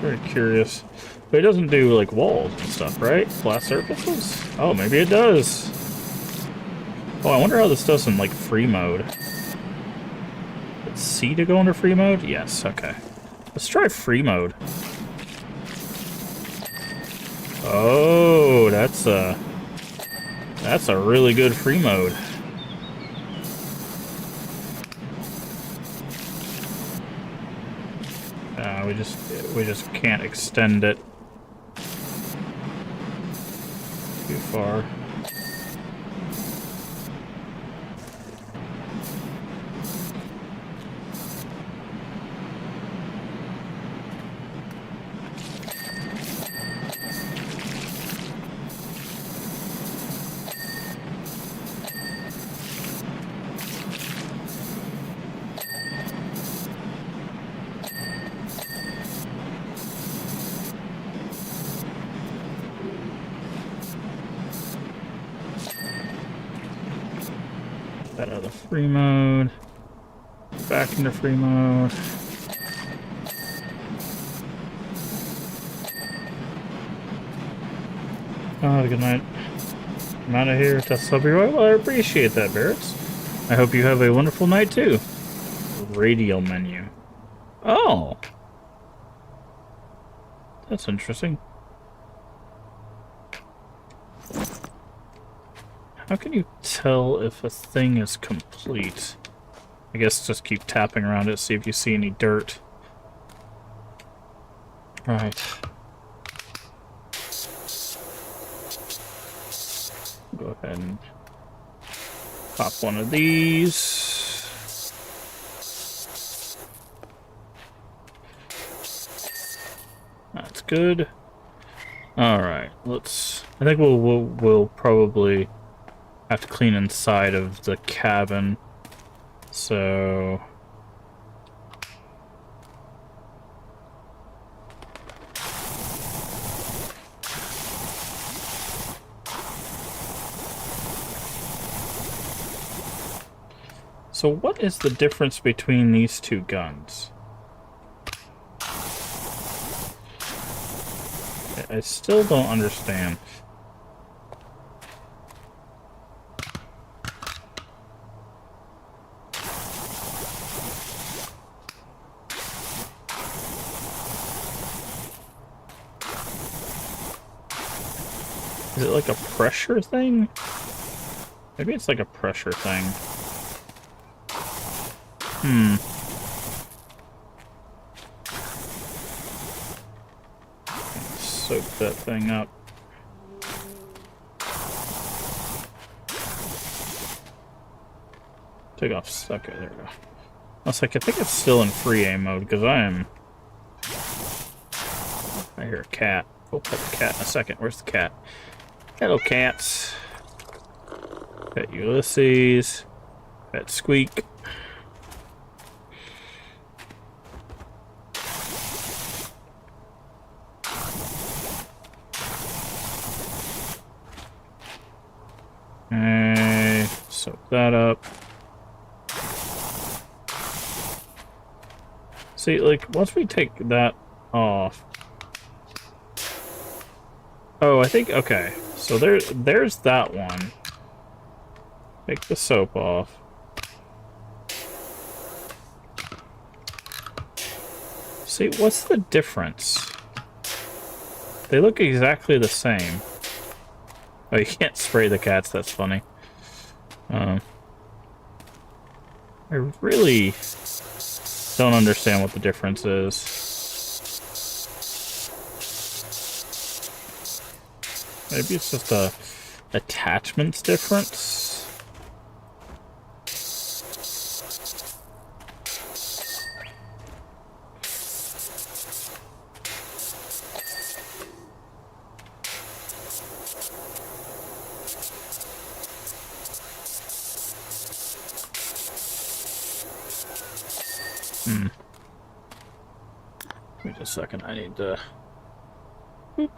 Very curious. But it doesn't do, like, walls and stuff, right? Flat surfaces? Oh, maybe it does. Oh, I wonder how this does in, like, free mode. Let's C to go into free mode? Yes, okay. Let's try free mode. Oh, that's a really good free mode. We just can't extend it too far. That out of free mode. Back into free mode. Oh, good night. I'm out of here. That's Roy. Well, I appreciate that, Barretts. I hope you have a wonderful night too. Radial menu. Oh, that's interesting. How can you tell if a thing is complete? I guess just keep tapping around it, see if you see any dirt. Right. Go ahead and pop one of these. That's good. All right, let's. I think we'll probably have to clean inside of the cabin. So. So what is the difference between these two guns? I still don't understand. Is it like a pressure thing? Maybe it's like a pressure thing. Soak that thing up. Take off. Okay, there we go. I was like, I think it's still in free aim mode because I hear a cat. We'll pet the cat in a second. Where's the cat? Hello, cats. Pet Ulysses. Pet Squeak. Soak that up. See, like, once we take that off... Oh, I think... Okay. So there's that one. Take the soap off. See, what's the difference? They look exactly the same. Oh, you can't spray the cats, that's funny. I really don't understand what the difference is. Maybe it's just a attachments difference. Wait a second, I need to... Boop.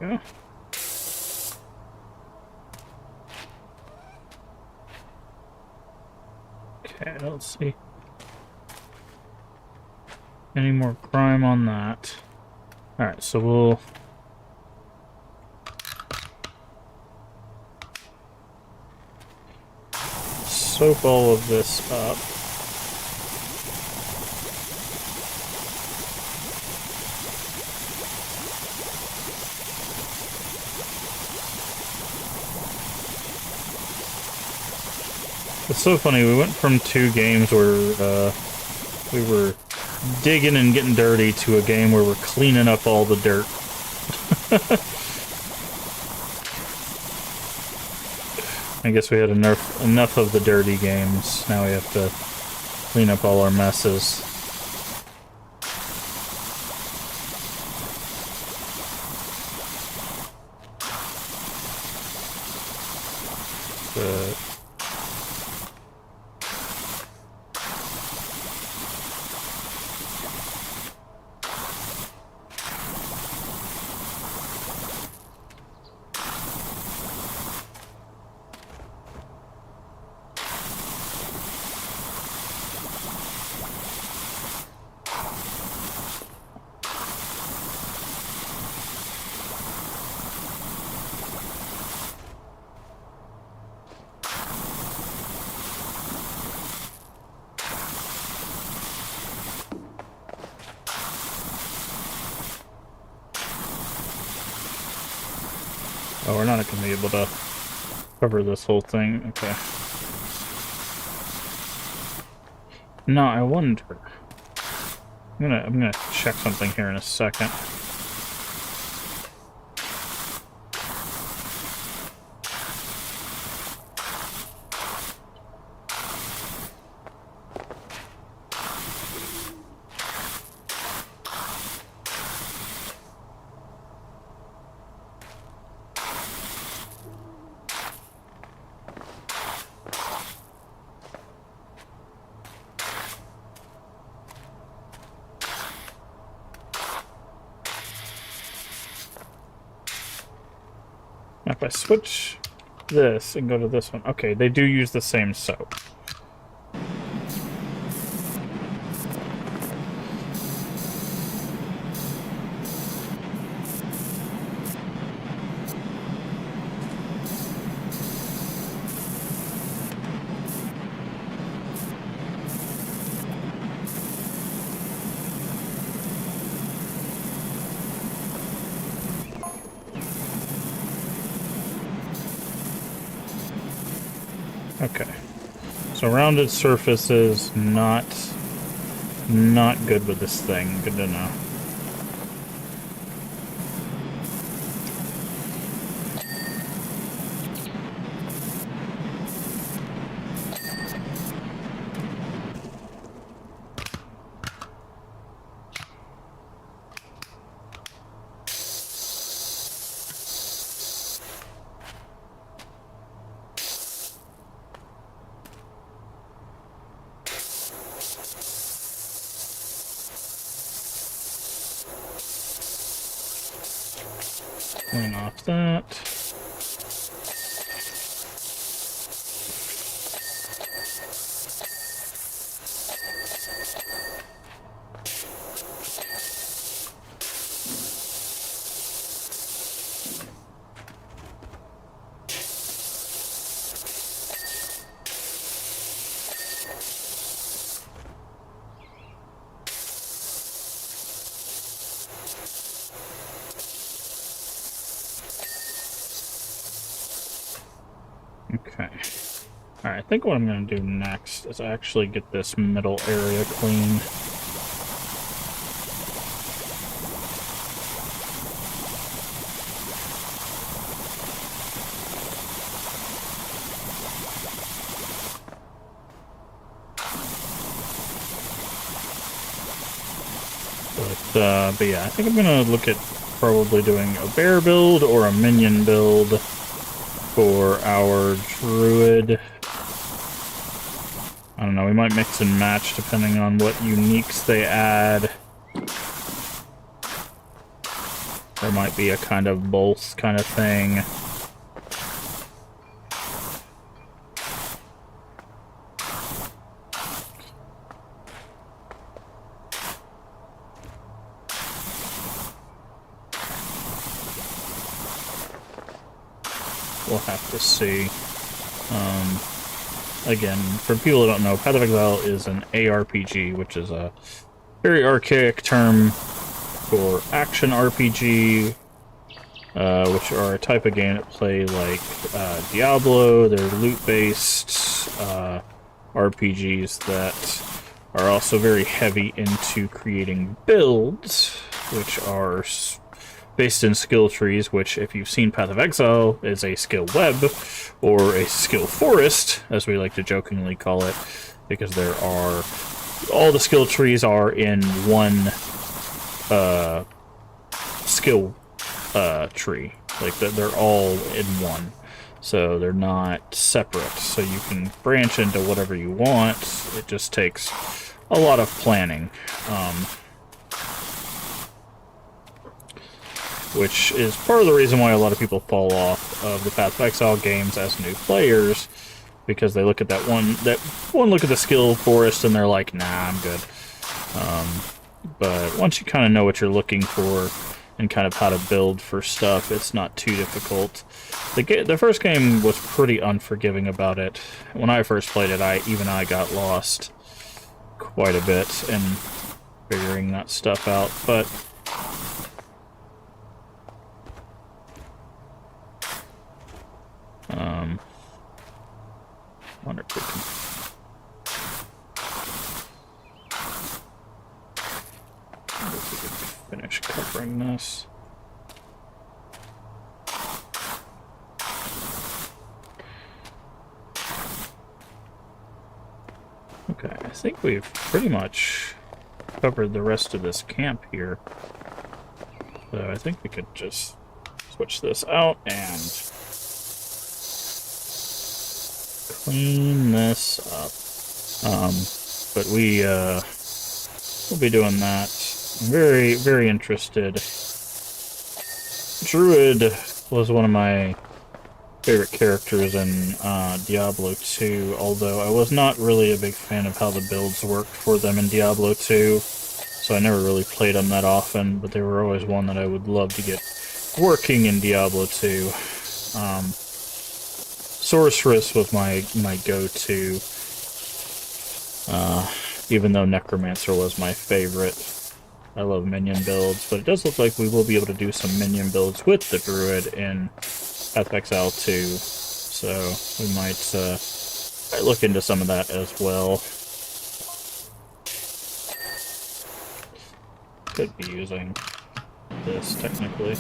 Yeah. Okay, let's see. Any more crime on that? Alright, so we'll... soak all of this up. It's so funny, we went from 2 games where we were digging and getting dirty to a game where we're cleaning up all the dirt. I guess we had enough of the dirty games. Now we have to clean up all our messes. But oh, we're not going to be able to cover this whole thing. Okay. No, I wonder. I'm gonna check something here in a second. If I switch this and go to this one, okay, they do use the same soap. Okay, so rounded surfaces, not good with this thing. Good to know. Clean off that. Okay. Alright, I think what I'm going to do next is actually get this middle area clean. But yeah, I think I'm going to look at probably doing a bear build or a minion build for our druid. I don't know, we might mix and match depending on what uniques they add. There might be a kind of both kind of thing. We'll have to see. Again, for people who don't know, Path of Exile is an ARPG, which is a very archaic term for action RPG, which are a type of game that play like Diablo. They're loot-based RPGs that are also very heavy into creating builds, which are based in skill trees, which, if you've seen Path of Exile, is a skill web, or a skill forest, as we like to jokingly call it, because there are... all the skill trees are in one skill tree. Like, they're all in one. So they're not separate. So you can branch into whatever you want. It just takes a lot of planning. Which is part of the reason why a lot of people fall off of the Path of Exile games as new players, because they look at that one look at the skill forest and they're like, nah, I'm good. But once you kind of know what you're looking for and kind of how to build for stuff, it's not too difficult. The first game was pretty unforgiving about it. When I first played it, I got lost quite a bit in figuring that stuff out, but wonder if we can finish covering this. Okay, I think we've pretty much covered the rest of this camp here. So I think we could just switch this out and clean this up. But we'll be doing that. I'm very, very interested. Druid was one of my favorite characters in Diablo 2, although I was not really a big fan of how the builds worked for them in Diablo 2, so I never really played them that often, but they were always one that I would love to get working in Diablo 2. Sorceress was my go-to, even though Necromancer was my favorite. I love minion builds, but it does look like we will be able to do some minion builds with the Druid in Path of Exile 2, so we might look into some of that as well. Could be using this, technically.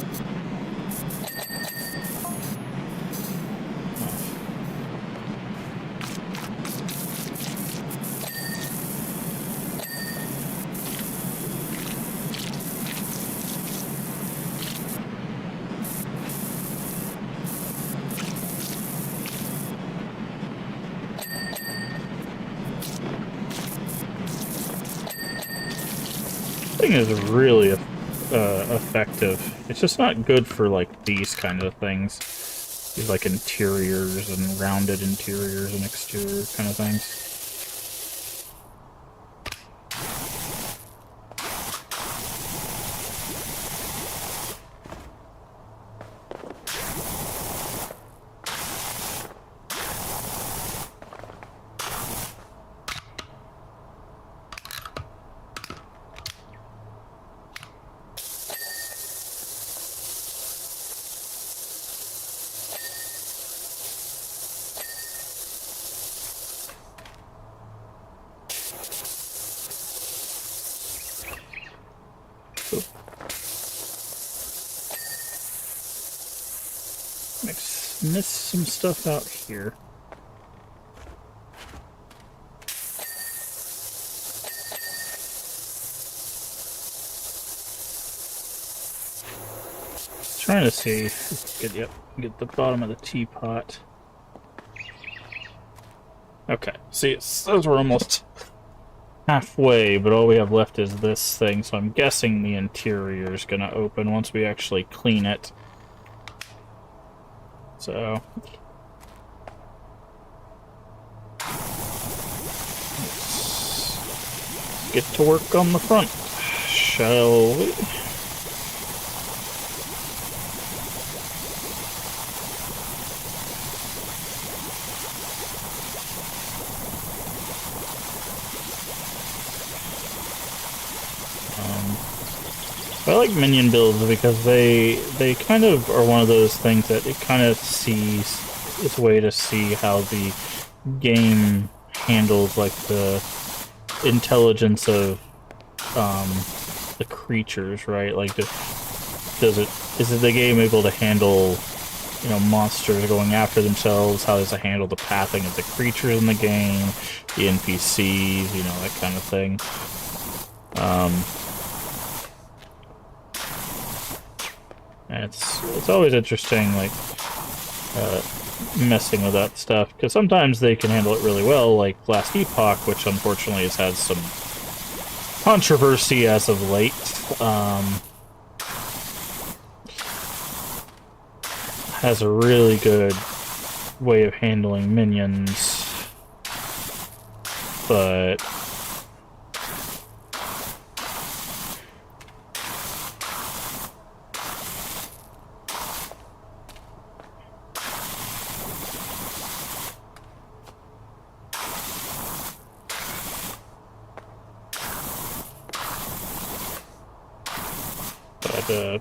Thing is really effective. It's just not good for like these kind of things. These like interiors and rounded interiors and exterior kind of things. Miss some stuff out here. Trying to see, get the bottom of the teapot. Okay, see, those were almost halfway, but all we have left is this thing, so I'm guessing the interior is going to open once we actually clean it. So... let's get to work on the front, shall we? I like minion builds because they kind of are one of those things that it kind of sees its way to see how the game handles like the intelligence of the creatures, right? Like, is it the game able to handle, you know, monsters going after themselves? How does it handle the pathing of the creatures in the game, the NPCs, you know, that kind of thing. And it's always interesting, like, messing with that stuff, because sometimes they can handle it really well, like Last Epoch, which unfortunately has had some controversy as of late. Has a really good way of handling minions, but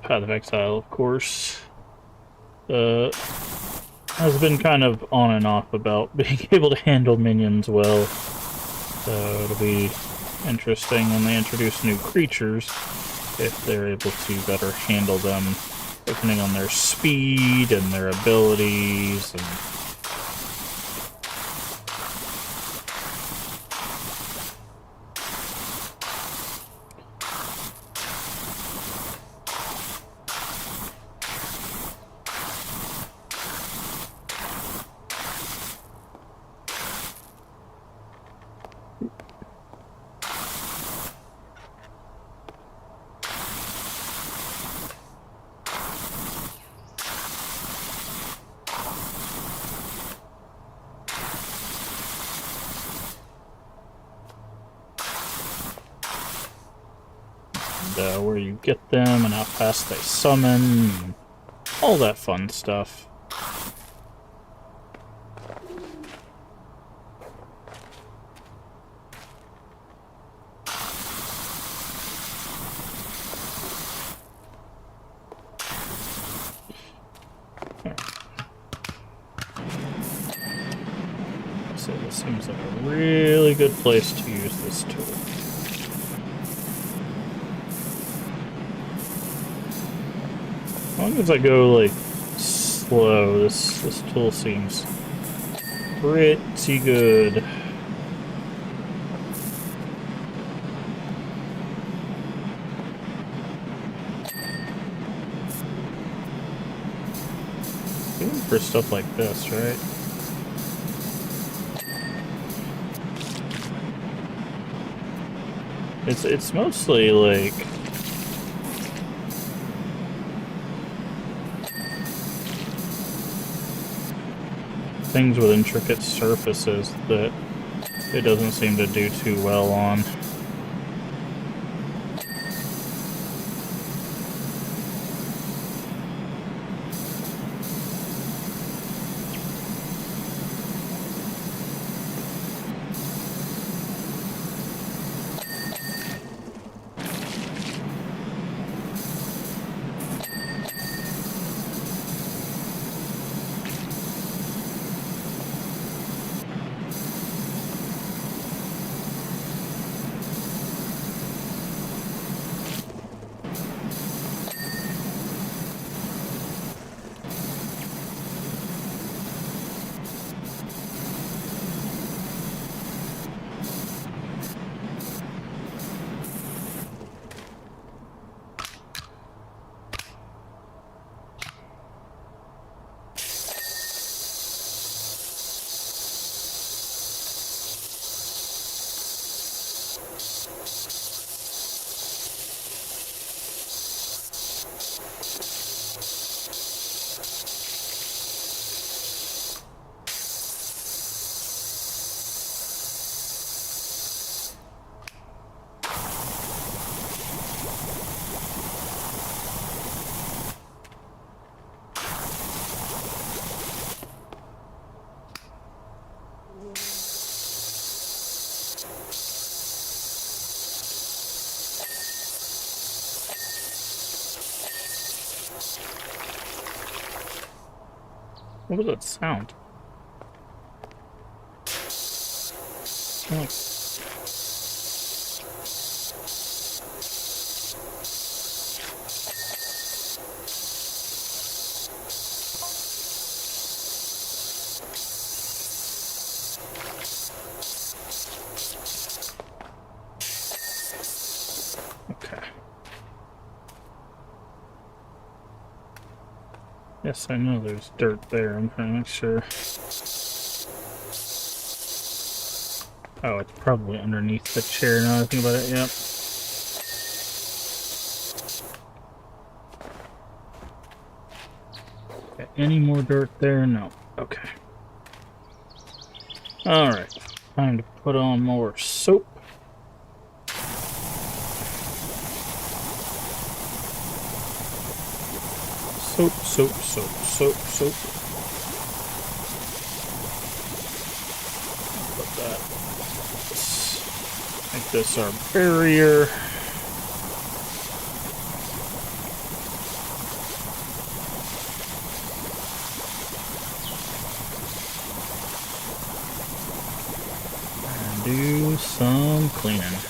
Path of Exile, of course, has been kind of on and off about being able to handle minions well. So it'll be interesting when they introduce new creatures, if they're able to better handle them, depending on their speed and their abilities and... where you get them and how fast they summon, and all that fun stuff. So this seems like a really good place to use this tool. As long as I go, like, slow, this tool seems pretty good. Even for stuff like this, right? It's mostly, like... things with intricate surfaces that it doesn't seem to do too well on. What was that sound? Oh. Okay. Yes, I know there's dirt there. I'm trying to make sure. Oh, it's probably underneath the chair now I think about it. Yep. Okay, any more dirt there? No. Okay. Alright. Time to put on more soap. Soap, soap, soap, soap, soap. Put that. Make this our barrier. And do some cleaning.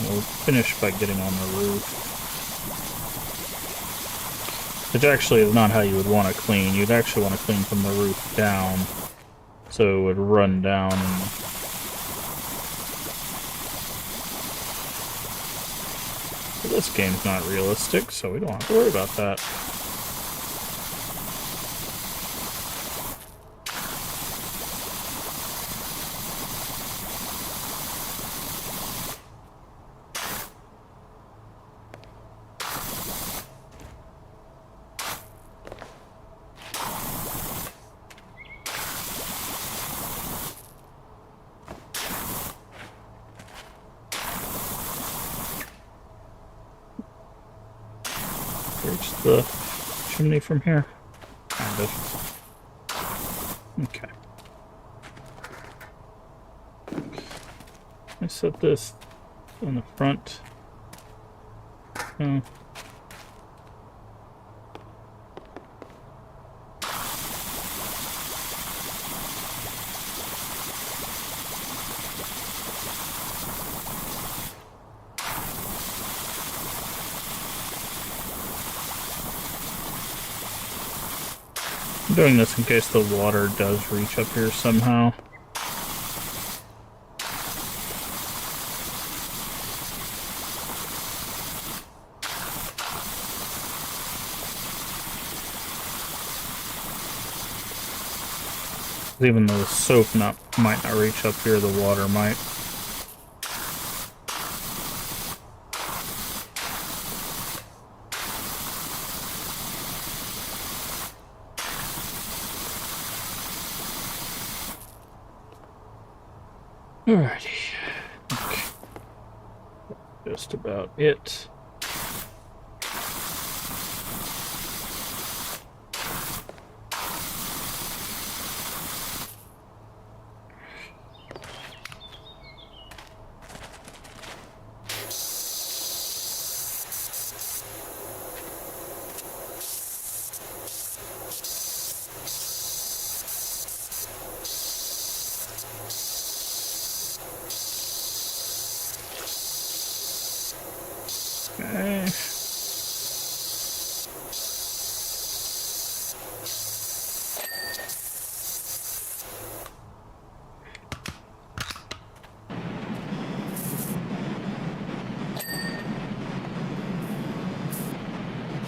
We'll finish by getting on the roof. Which actually is not how you would want to clean. You'd actually want to clean from the roof down. So it would run down. But this game's not realistic, so we don't have to worry about that. Reach the chimney from here? Kind of. Okay. I set this in the front. Oh. I'm doing this in case the water does reach up here somehow. Even though the soap might not reach up here, the water might. Alrighty. Okay. Just about it.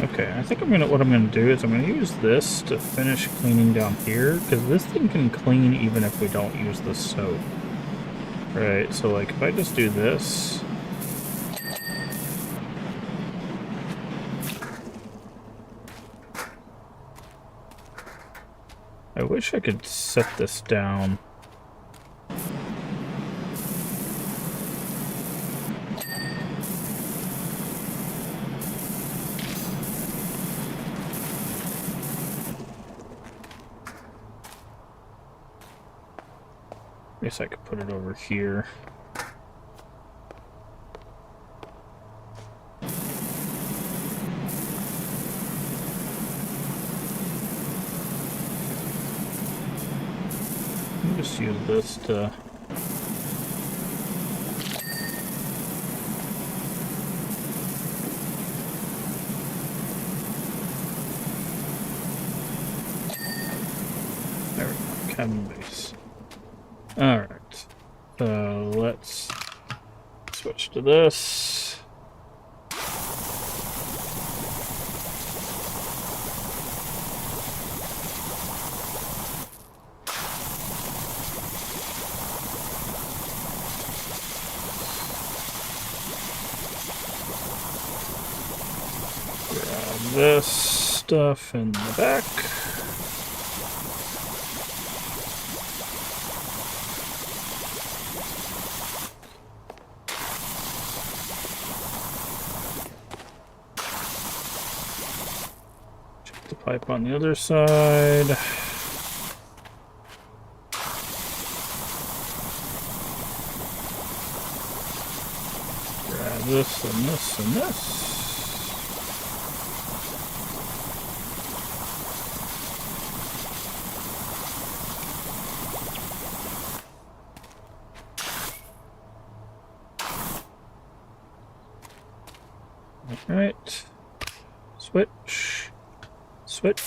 Okay, I think what I'm gonna do is I'm gonna use this to finish cleaning down here, because this thing can clean even if we don't use the soap. Right, so like if I just do this. I wish I could set this down. I guess I could put it over here. Just use this to... There we go, cabin base. Alright, so let's switch to this. Grab this stuff in the back. Check the pipe on the other side. Grab this and this and this. Alright, switch, switch.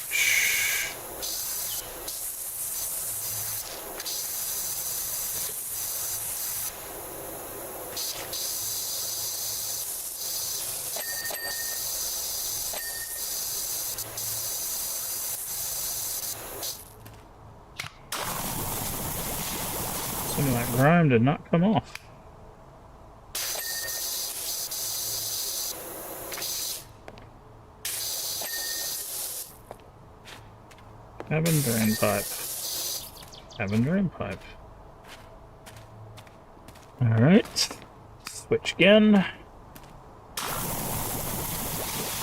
Some of that grime did not come off. Cabin drain pipe. Cabin drain pipe. Alright. Switch again.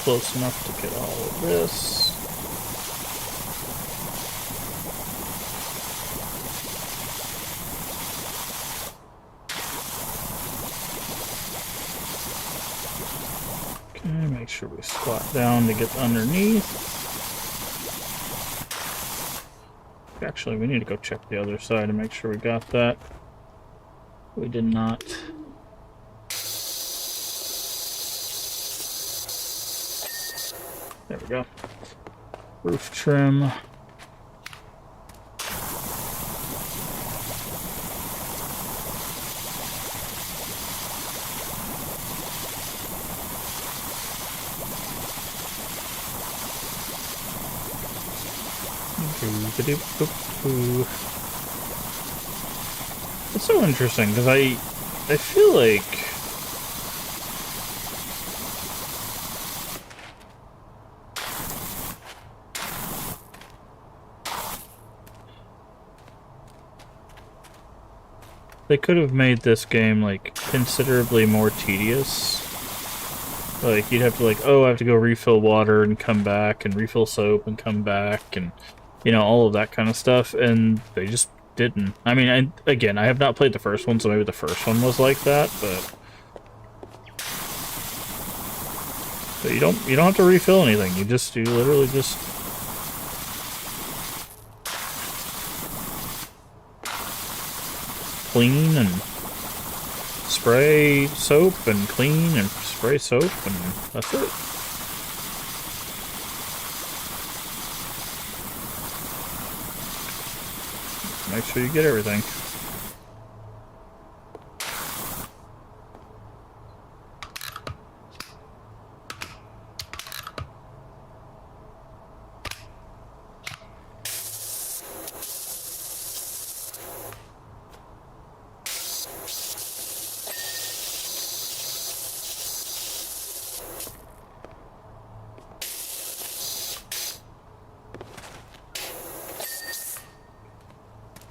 Close enough to get all of this. Okay, make sure we squat down to get underneath. Actually, we need to go check the other side to make sure we got that. We did not. There we go. Roof trim. It's so interesting because I feel like they could have made this game like considerably more tedious. Like you'd have to like, oh, I have to go refill water and come back and refill soap and come back and you know, all of that kind of stuff, and they just didn't. I mean, again, I have not played the first one, so maybe the first one was like that, but you don't have to refill anything. You literally just clean and spray soap and clean and spray soap, and that's it. Make sure you get everything.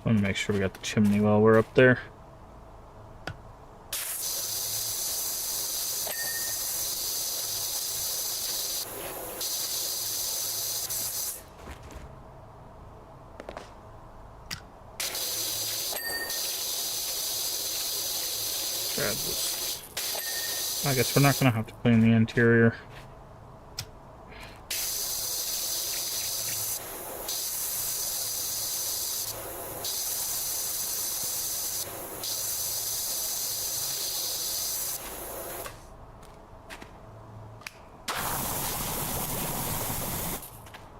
want to make sure we got the chimney while we're up there. Grab this. I guess we're not going to have to clean the interior.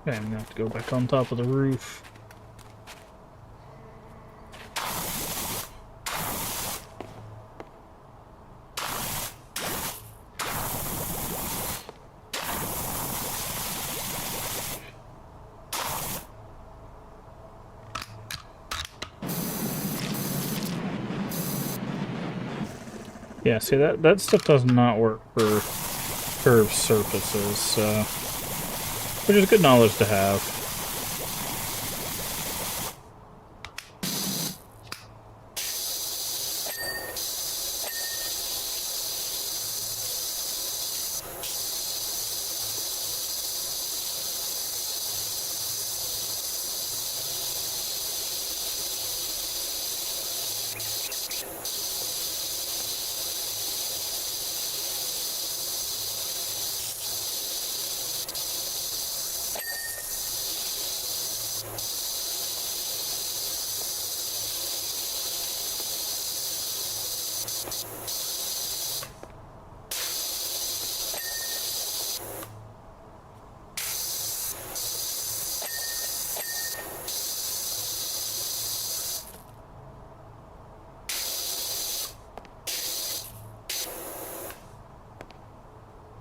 Okay, I'm gonna have to go back on top of the roof. Yeah, see that stuff does not work for curved surfaces, which is good knowledge to have.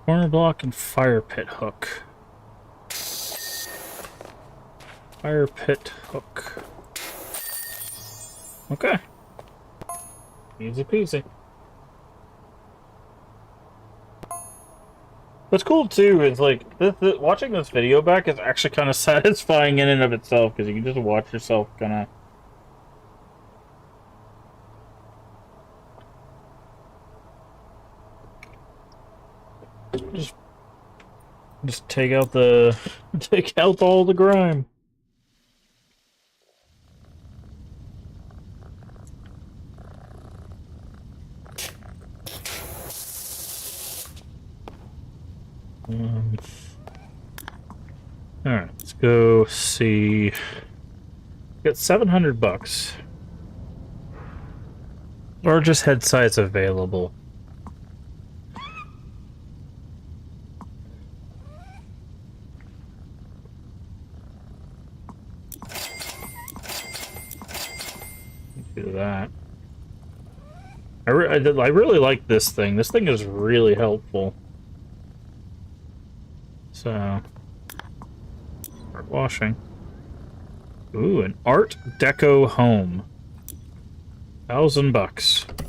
Corner block and fire pit hook. Fire pit hook. Okay. Easy peasy. What's cool too is like watching this video back is actually kind of satisfying in and of itself because you can just watch yourself kind of just take out all the grime. Alright, let's go see. Got $700. Largest head size available. Do that. I really like this thing. This thing is really helpful. So, start washing. Ooh, an Art Deco home. $1,000.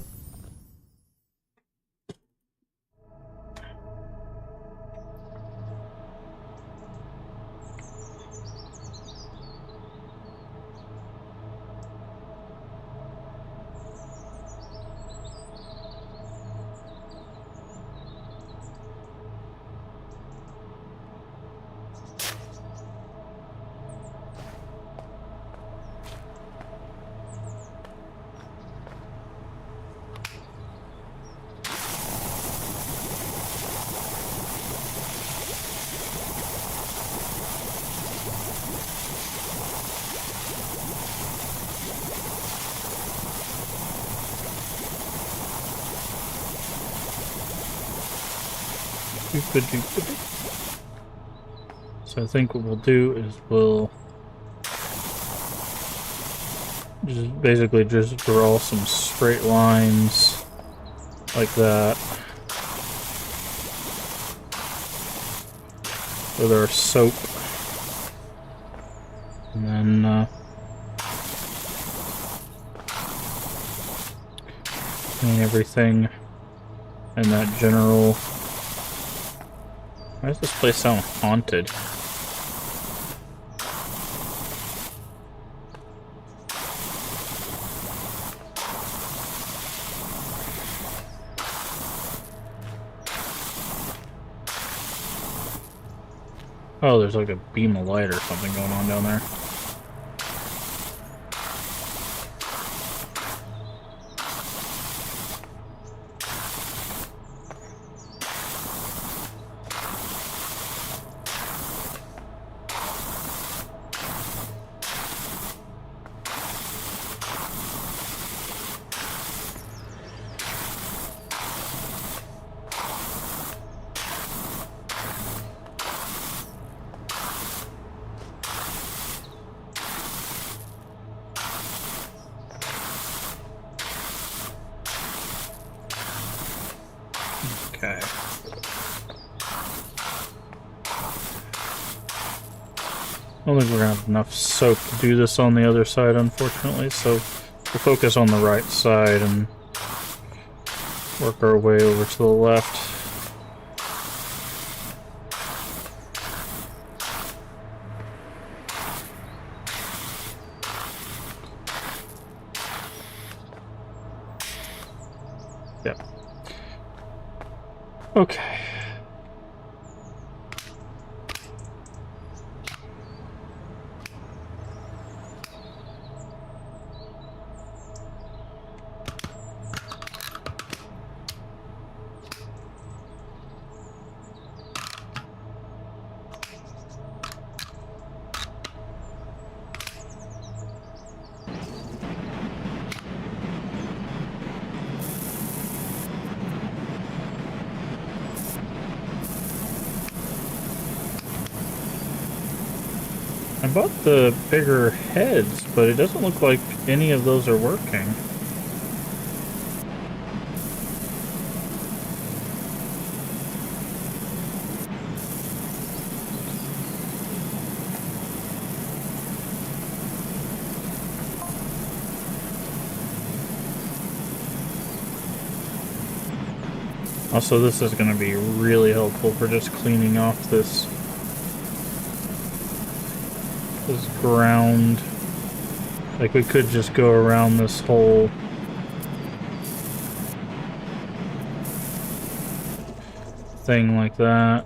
So I think what we'll do is we'll just basically just draw some straight lines like that with our soap, and then clean everything in that general. Why does this place sound haunted? Oh, there's like a beam of light or something going on down there. Okay. I don't think we're gonna have enough soap to do this on the other side, unfortunately, so we'll focus on the right side and work our way over to the left. Yep. Okay. I bought the bigger heads, but it doesn't look like any of those are working. Also, this is going to be really helpful for just cleaning off this ground. Like, we could just go around this whole thing like that.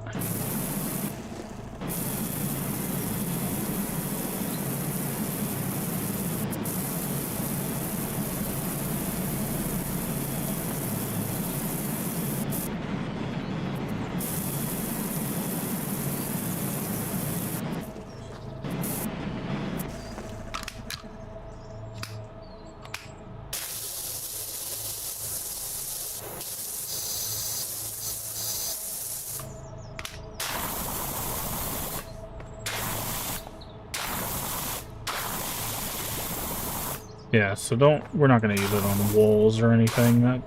Yeah, so we're not going to use it on walls or anything. That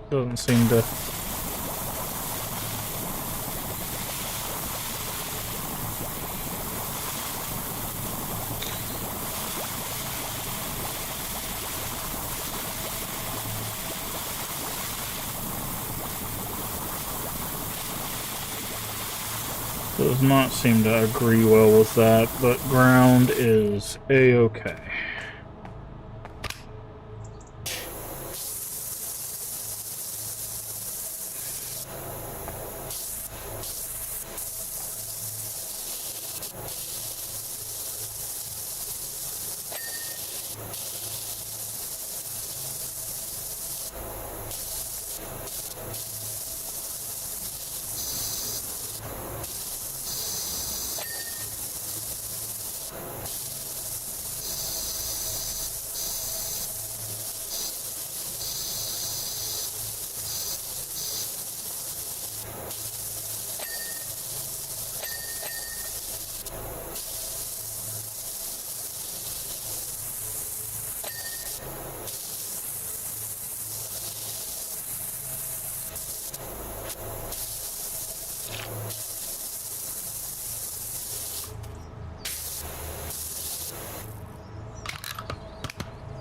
doesn't seem to... does not seem to agree well with that, but ground is a-okay.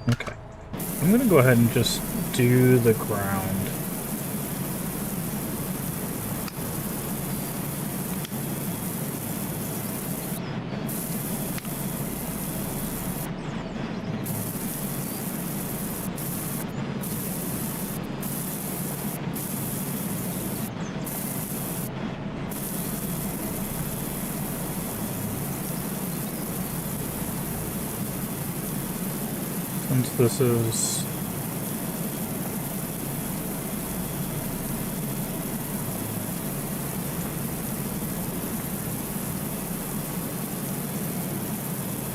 Okay. I'm gonna go ahead and just do the ground. Since this is...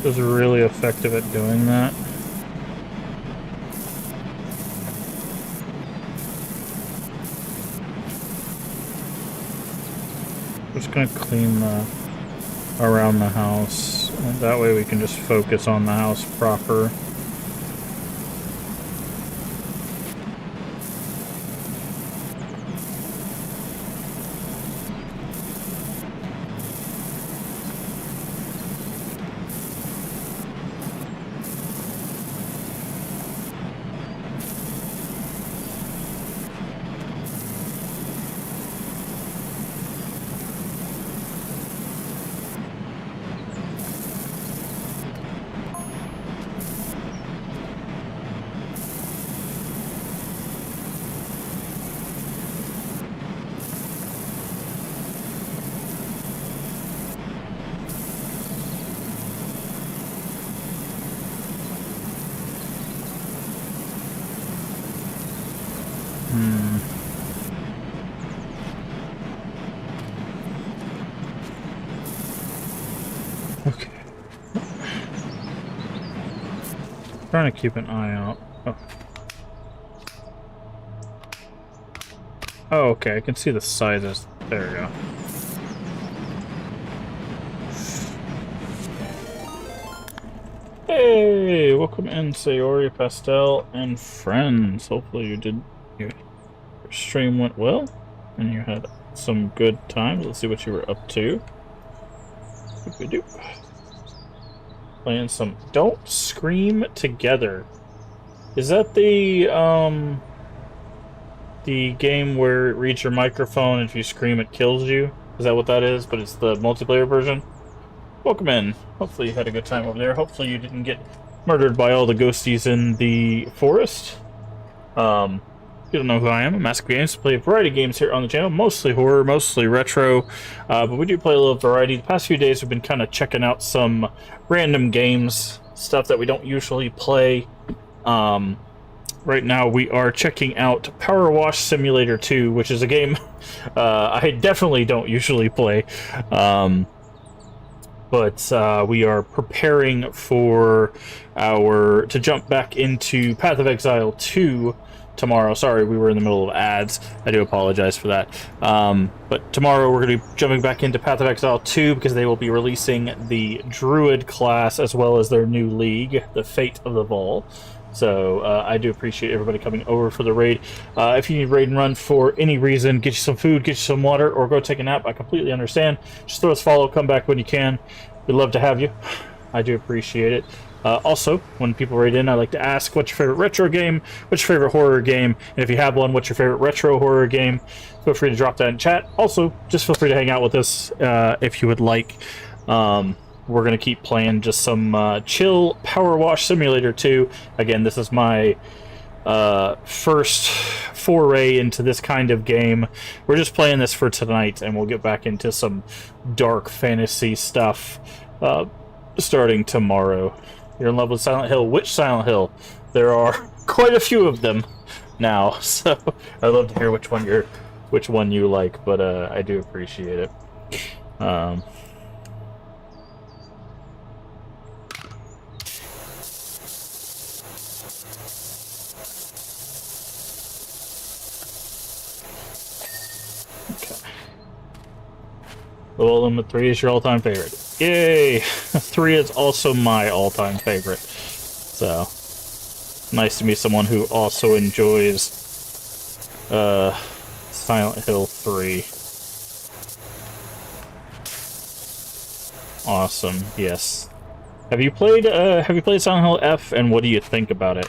is really effective at doing that. Just gonna clean the around the house, and that way we can just focus on the house proper. Okay. Trying to keep an eye out. Oh. Oh, okay, I can see the sizes. There we go. Hey, welcome in, Sayori, Pastel, and friends. Hopefully your stream went well, and you had some good times. Let's see what you were up to. Doop-a-doop. Playing some Don't Scream Together. Is that the game where it reads your microphone and if you scream it kills you? Is that what that is? But it's the multiplayer version? Welcome in. Hopefully you had a good time over there. Hopefully you didn't get murdered by all the ghosties in the forest. You don't know who I am. I'm Mask Games. Play a variety of games here on the channel, mostly horror, mostly retro, but we do play a little variety. The past few days we've been kind of checking out some random games, stuff that we don't usually play. Right now we are checking out Power Wash Simulator 2, which is a game I definitely don't usually play. But we are preparing for to jump back into Path of Exile 2 tomorrow. Sorry, we were in the middle of ads. I do apologize for that. But tomorrow we're going to be jumping back into Path of Exile 2 because they will be releasing the Druid class as well as their new league, the Fate of the Vol. So I do appreciate everybody coming over for the raid. If you need raid and run for any reason, get you some food, get you some water, or go take a nap, I completely understand. Just throw us a follow, come back when you can. We'd love to have you. I do appreciate it. Also, when people raid in, I like to ask, what's your favorite retro game? What's your favorite horror game? And if you have one, what's your favorite retro horror game? Feel free to drop that in chat. Also, just feel free to hang out with us if you would like. We're going to keep playing just some chill Power Wash Simulator 2. Again, this is my first foray into this kind of game. We're just playing this for tonight, and we'll get back into some dark fantasy stuff starting tomorrow. You're in love with Silent Hill. Which Silent Hill? There are quite a few of them now, so I'd love to hear which one you like, but I do appreciate it. Little Limit 3 is your all-time favorite. Yay! 3 is also my all-time favorite. So, nice to meet someone who also enjoys Silent Hill 3. Awesome, yes. Have you played Silent Hill F, and what do you think about it?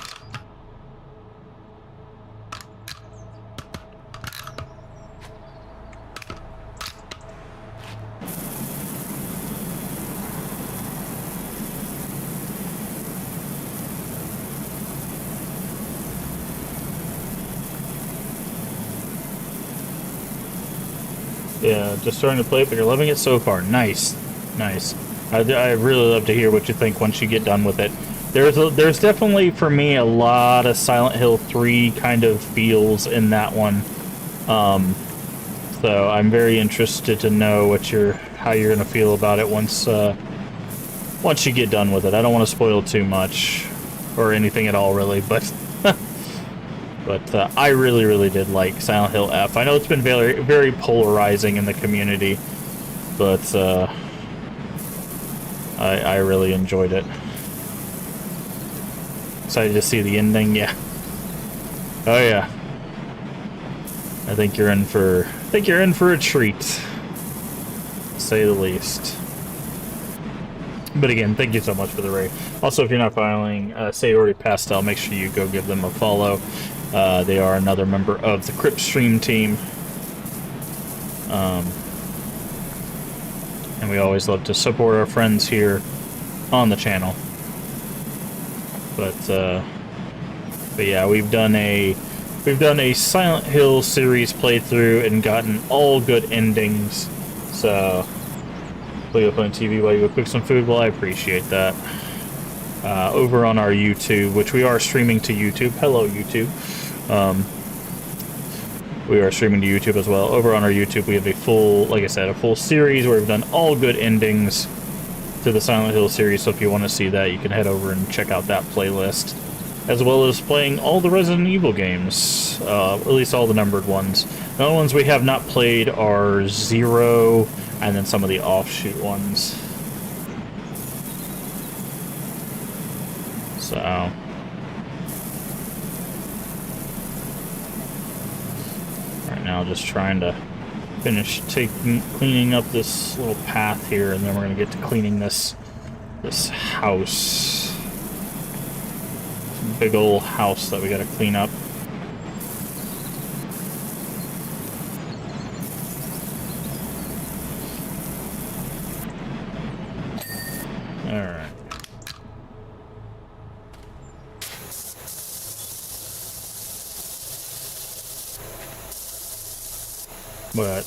Yeah, just starting to play it, but you're loving it so far. Nice. Nice. I really love to hear what you think once you get done with it. there's definitely for me a lot of Silent Hill 3 kind of feels in that one. So I'm very interested to know how you're gonna feel about it once you get done with it. I don't want to spoil too much or anything at all, really, but I really did like Silent Hill F. I know it's been very polarizing in the community, but I really enjoyed it. Excited to see the ending, yeah. Oh yeah. I think you're in for a treat, to say the least. But again, thank you so much for the raid. Also, if you're not following Sayori Pastel, make sure you go give them a follow. They are another member of the Crypt Stream team. And we always love to support our friends here on the channel. But yeah, we've done a Silent Hill series playthrough and gotten all good endings. So play up on TV while you go cook some food. Well, I appreciate that. Over on our YouTube, which we are streaming to YouTube. Hello, YouTube. We are streaming to YouTube as well. Over on our YouTube, we have a full, like I said, a full series where we've done all good endings to the Silent Hill series. So if you want to see that, you can head over and check out that playlist, as well as playing all the Resident Evil games, at least all the numbered ones. The only ones we have not played are 0, and then some of the offshoot ones. So right now, just trying to finish cleaning up this little path here, and then we're gonna get to cleaning this house. Big old house that we gotta clean up. Alright. But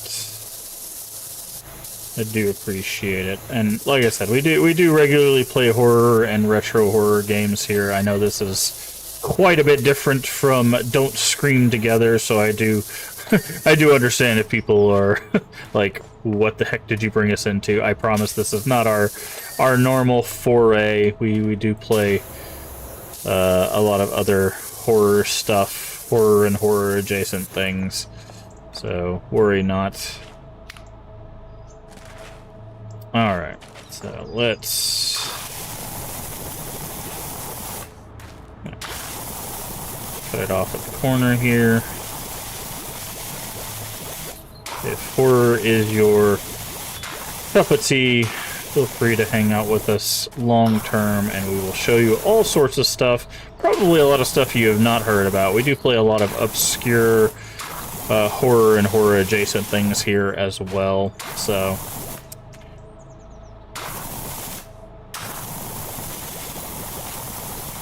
I do appreciate it, and like I said, we do regularly play horror and retro horror games here. I know this is quite a bit different from Don't Scream Together, so I do I do understand if people are like, what the heck did you bring us into? I promise this is not our normal foray. We do play a lot of other horror stuff, horror and horror adjacent things. So, worry not. Alright, so let's... cut it off at the corner here. If horror is your cup of tea, feel free to hang out with us long term, and we will show you all sorts of stuff. Probably a lot of stuff you have not heard about. We do play a lot of obscure horror and horror adjacent things here as well, so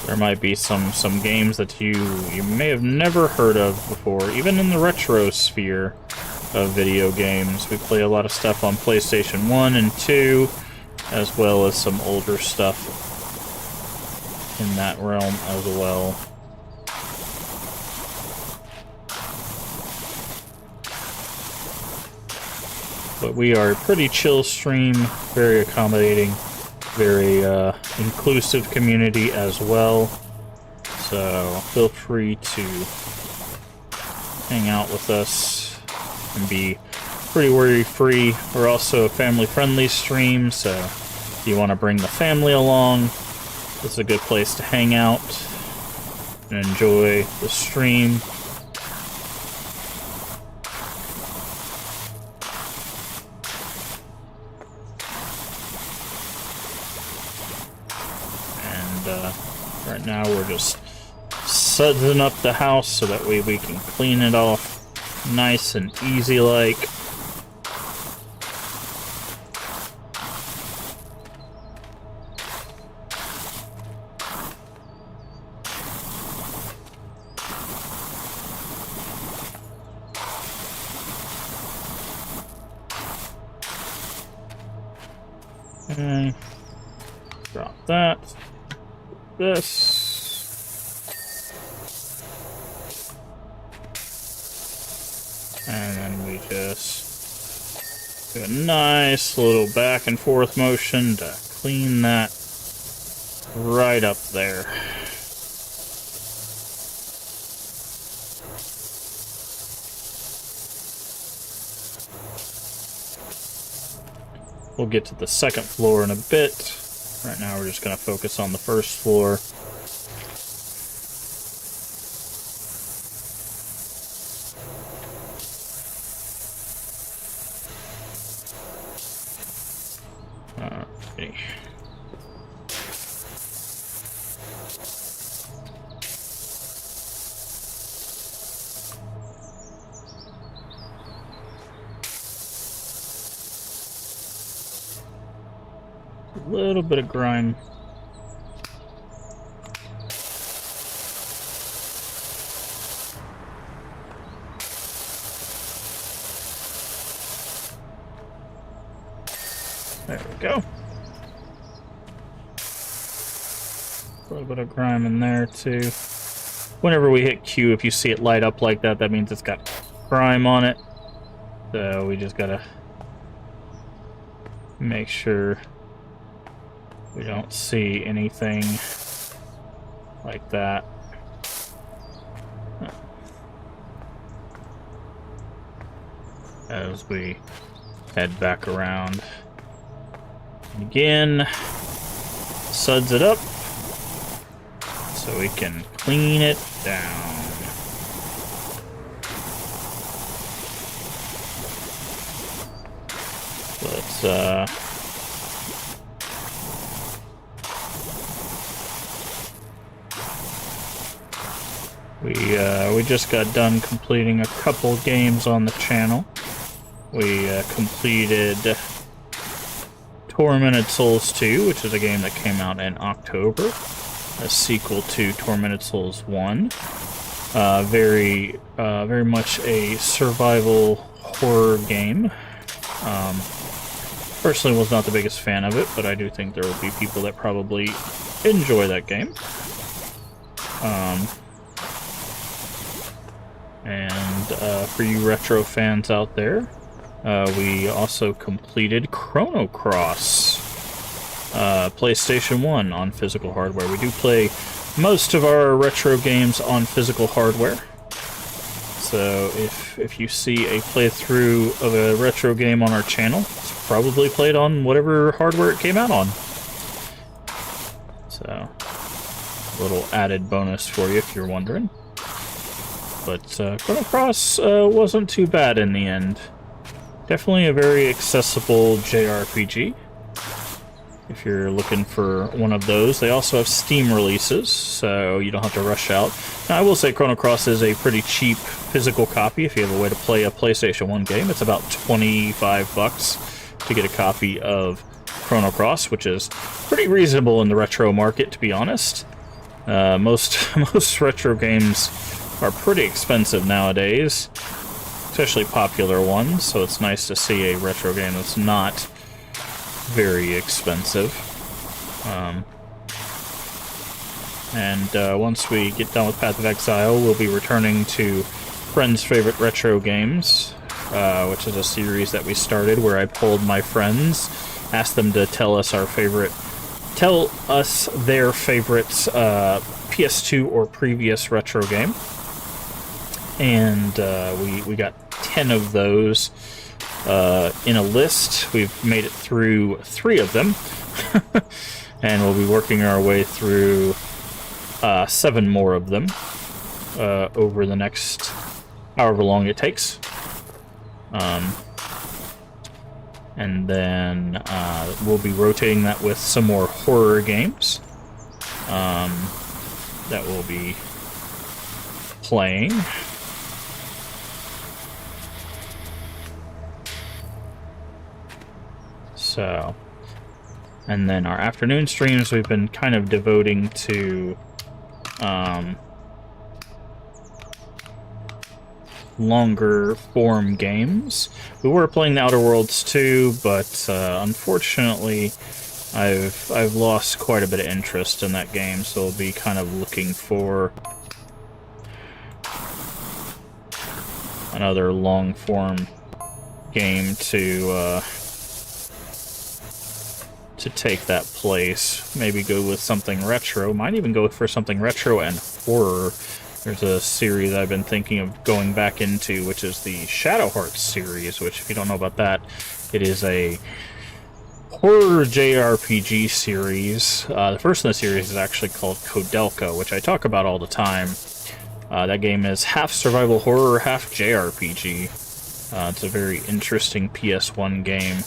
there might be some games that you may have never heard of before, even in the retro sphere of video games. We play a lot of stuff on PlayStation 1 and 2, as well as some older stuff in that realm as well. But we are a pretty chill stream, very accommodating, very inclusive community as well. So feel free to hang out with us and be pretty worry-free. We're also a family-friendly stream, so if you want to bring the family along, this is a good place to hang out and enjoy the stream. Right now we're just sudsing up the house so that way we can clean it off nice and easy like. Okay. Drop that. this. And then we just do a nice little back and forth motion to clean that right up there. We'll get to the second floor in a bit. Right now we're just going to focus on the first floor. Alrighty. A little bit of grime. There we go. A little bit of grime in there too. Whenever we hit Q, if you see it light up like that, that means it's got grime on it. So we just gotta make sure we don't see anything like that. As we head back around. Again, suds it up so we can clean it down. Let's we just got done completing a couple games on the channel. We completed Tormented Souls 2, which is a game that came out in October, a sequel to Tormented Souls 1. Very much a survival horror game. Personally was not the biggest fan of it, but I do think there will be people that probably enjoy that game. For you retro fans out there, we also completed Chrono Cross, PlayStation 1 on physical hardware. We do play most of our retro games on physical hardware. So if you see a playthrough of a retro game on our channel, it's probably played on whatever hardware it came out on. So, a little added bonus for you if you're wondering. But Chrono Cross wasn't too bad in the end. Definitely a very accessible JRPG. If you're looking for one of those. They also have Steam releases, so you don't have to rush out. Now, I will say Chrono Cross is a pretty cheap physical copy if you have a way to play a PlayStation 1 game. It's about $25 to get a copy of Chrono Cross, which is pretty reasonable in the retro market, to be honest. Most retro games are pretty expensive nowadays, especially popular ones, so it's nice to see a retro game that's not very expensive. Once we get done with Path of Exile, we'll be returning to Friends' Favorite Retro Games, which is a series that we started where I polled my friends, asked them to tell us their favorite PS2 or previous retro game. And we got 10 of those in a list. We've made it through 3 of them. And we'll be working our way through 7 more of them over the next however long it takes. And then we'll be rotating that with some more horror games that we'll be playing. So, and then our afternoon streams we've been kind of devoting to longer form games. We were playing the Outer Worlds too, but unfortunately I've lost quite a bit of interest in that game, so I'll be kind of looking for another long-form game to take that place. Maybe go with something retro. Might even go for something retro and horror. There's a series I've been thinking of going back into, which is the Shadow Hearts series, which, if you don't know about that, it is a horror JRPG series. The first in the series is actually called Koudelka, which I talk about all the time. That game is half survival horror, half JRPG. It's a very interesting PS1 game.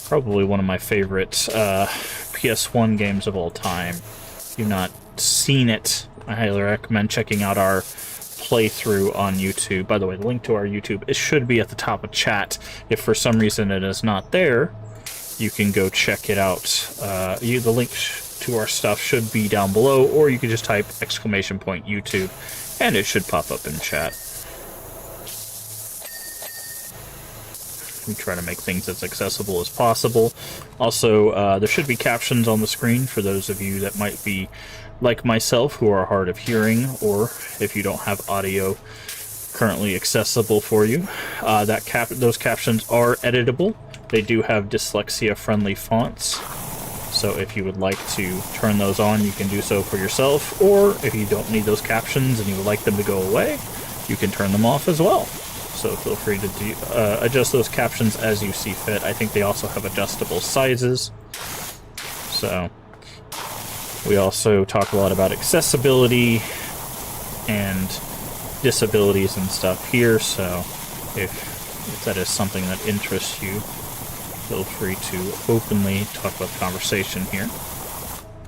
Probably one of my favorite PS1 games of all time. If you've not seen it, I highly recommend checking out our playthrough on YouTube. By the way, the link to our YouTube, it should be at the top of chat. If for some reason it is not there, you can go check it out. The link to our stuff should be down below, or you can just type !YouTube, and it should pop up in chat. We try to make things as accessible as possible. Also, there should be captions on the screen for those of you that might be like myself, who are hard of hearing, or if you don't have audio currently accessible for you. Those captions are editable. They do have dyslexia-friendly fonts, so if you would like to turn those on, you can do so for yourself, or if you don't need those captions and you would like them to go away, you can turn them off as well. So feel free to adjust those captions as you see fit. I think they also have adjustable sizes. So we also talk a lot about accessibility and disabilities and stuff here, so if that is something that interests you, feel free to openly talk about the conversation here.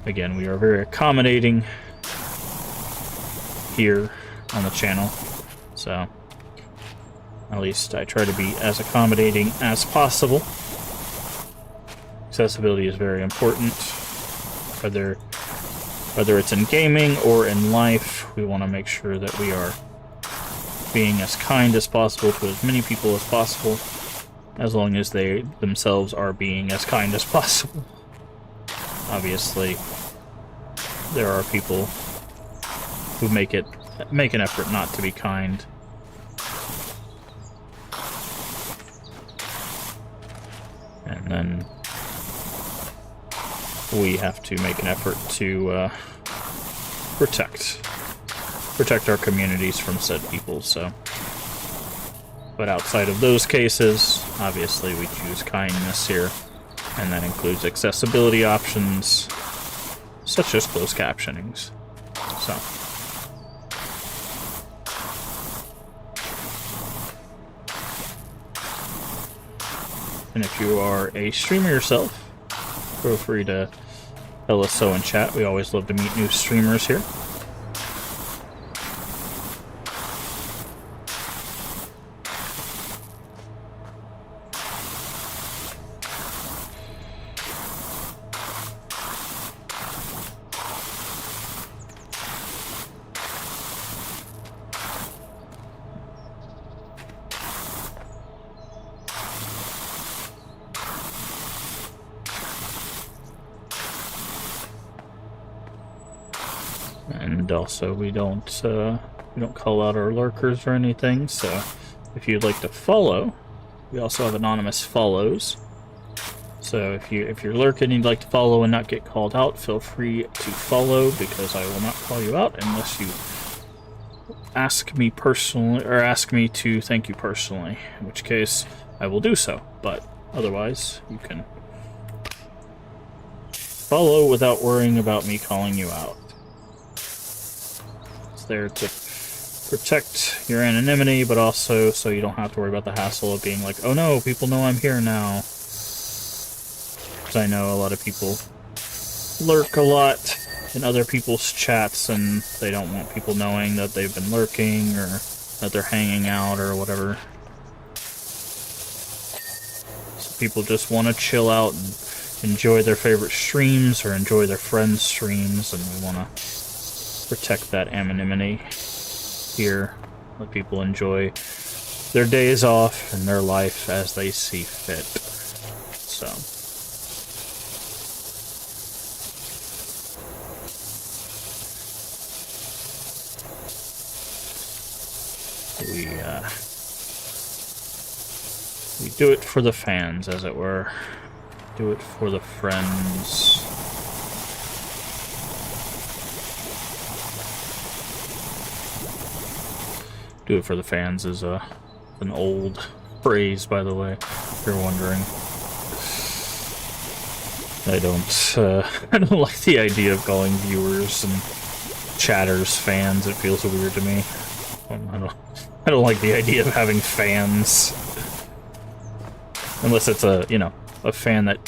Again, we are very accommodating here on the channel, so at least I try to be as accommodating as possible. Accessibility is very important, whether it's in gaming or in life. We want to make sure that we are being as kind as possible to as many people as possible, as long as they themselves are being as kind as possible. Obviously, there are people who make an effort not to be kind. And then we have to make an effort to protect our communities from said people, so. But outside of those cases, obviously we choose kindness here, and that includes accessibility options, such as closed captionings. So. And if you are a streamer yourself, feel free to tell us so in chat. We always love to meet new streamers here. And also, we don't call out our lurkers or anything. So, if you'd like to follow, we also have anonymous follows. So, if you're lurking and you'd like to follow and not get called out, feel free to follow, because I will not call you out unless you ask me personally, or ask me to thank you personally. In which case, I will do so. But otherwise, you can follow without worrying about me calling you out. There to protect your anonymity, but also so you don't have to worry about the hassle of being like, oh no, people know I'm here now. Because I know a lot of people lurk a lot in other people's chats, and they don't want people knowing that they've been lurking, or that they're hanging out, or whatever. So people just want to chill out and enjoy their favorite streams, or enjoy their friends' streams, and we want to protect that anonymity here. Let people enjoy their days off and their life as they see fit. So, we do it for the fans, as it were. Do it for the friends. Do it for the fans is an old phrase, by the way, if you're wondering. I don't like the idea of calling viewers and chatters fans. It feels weird to me. I don't like the idea of having fans. Unless it's a fan that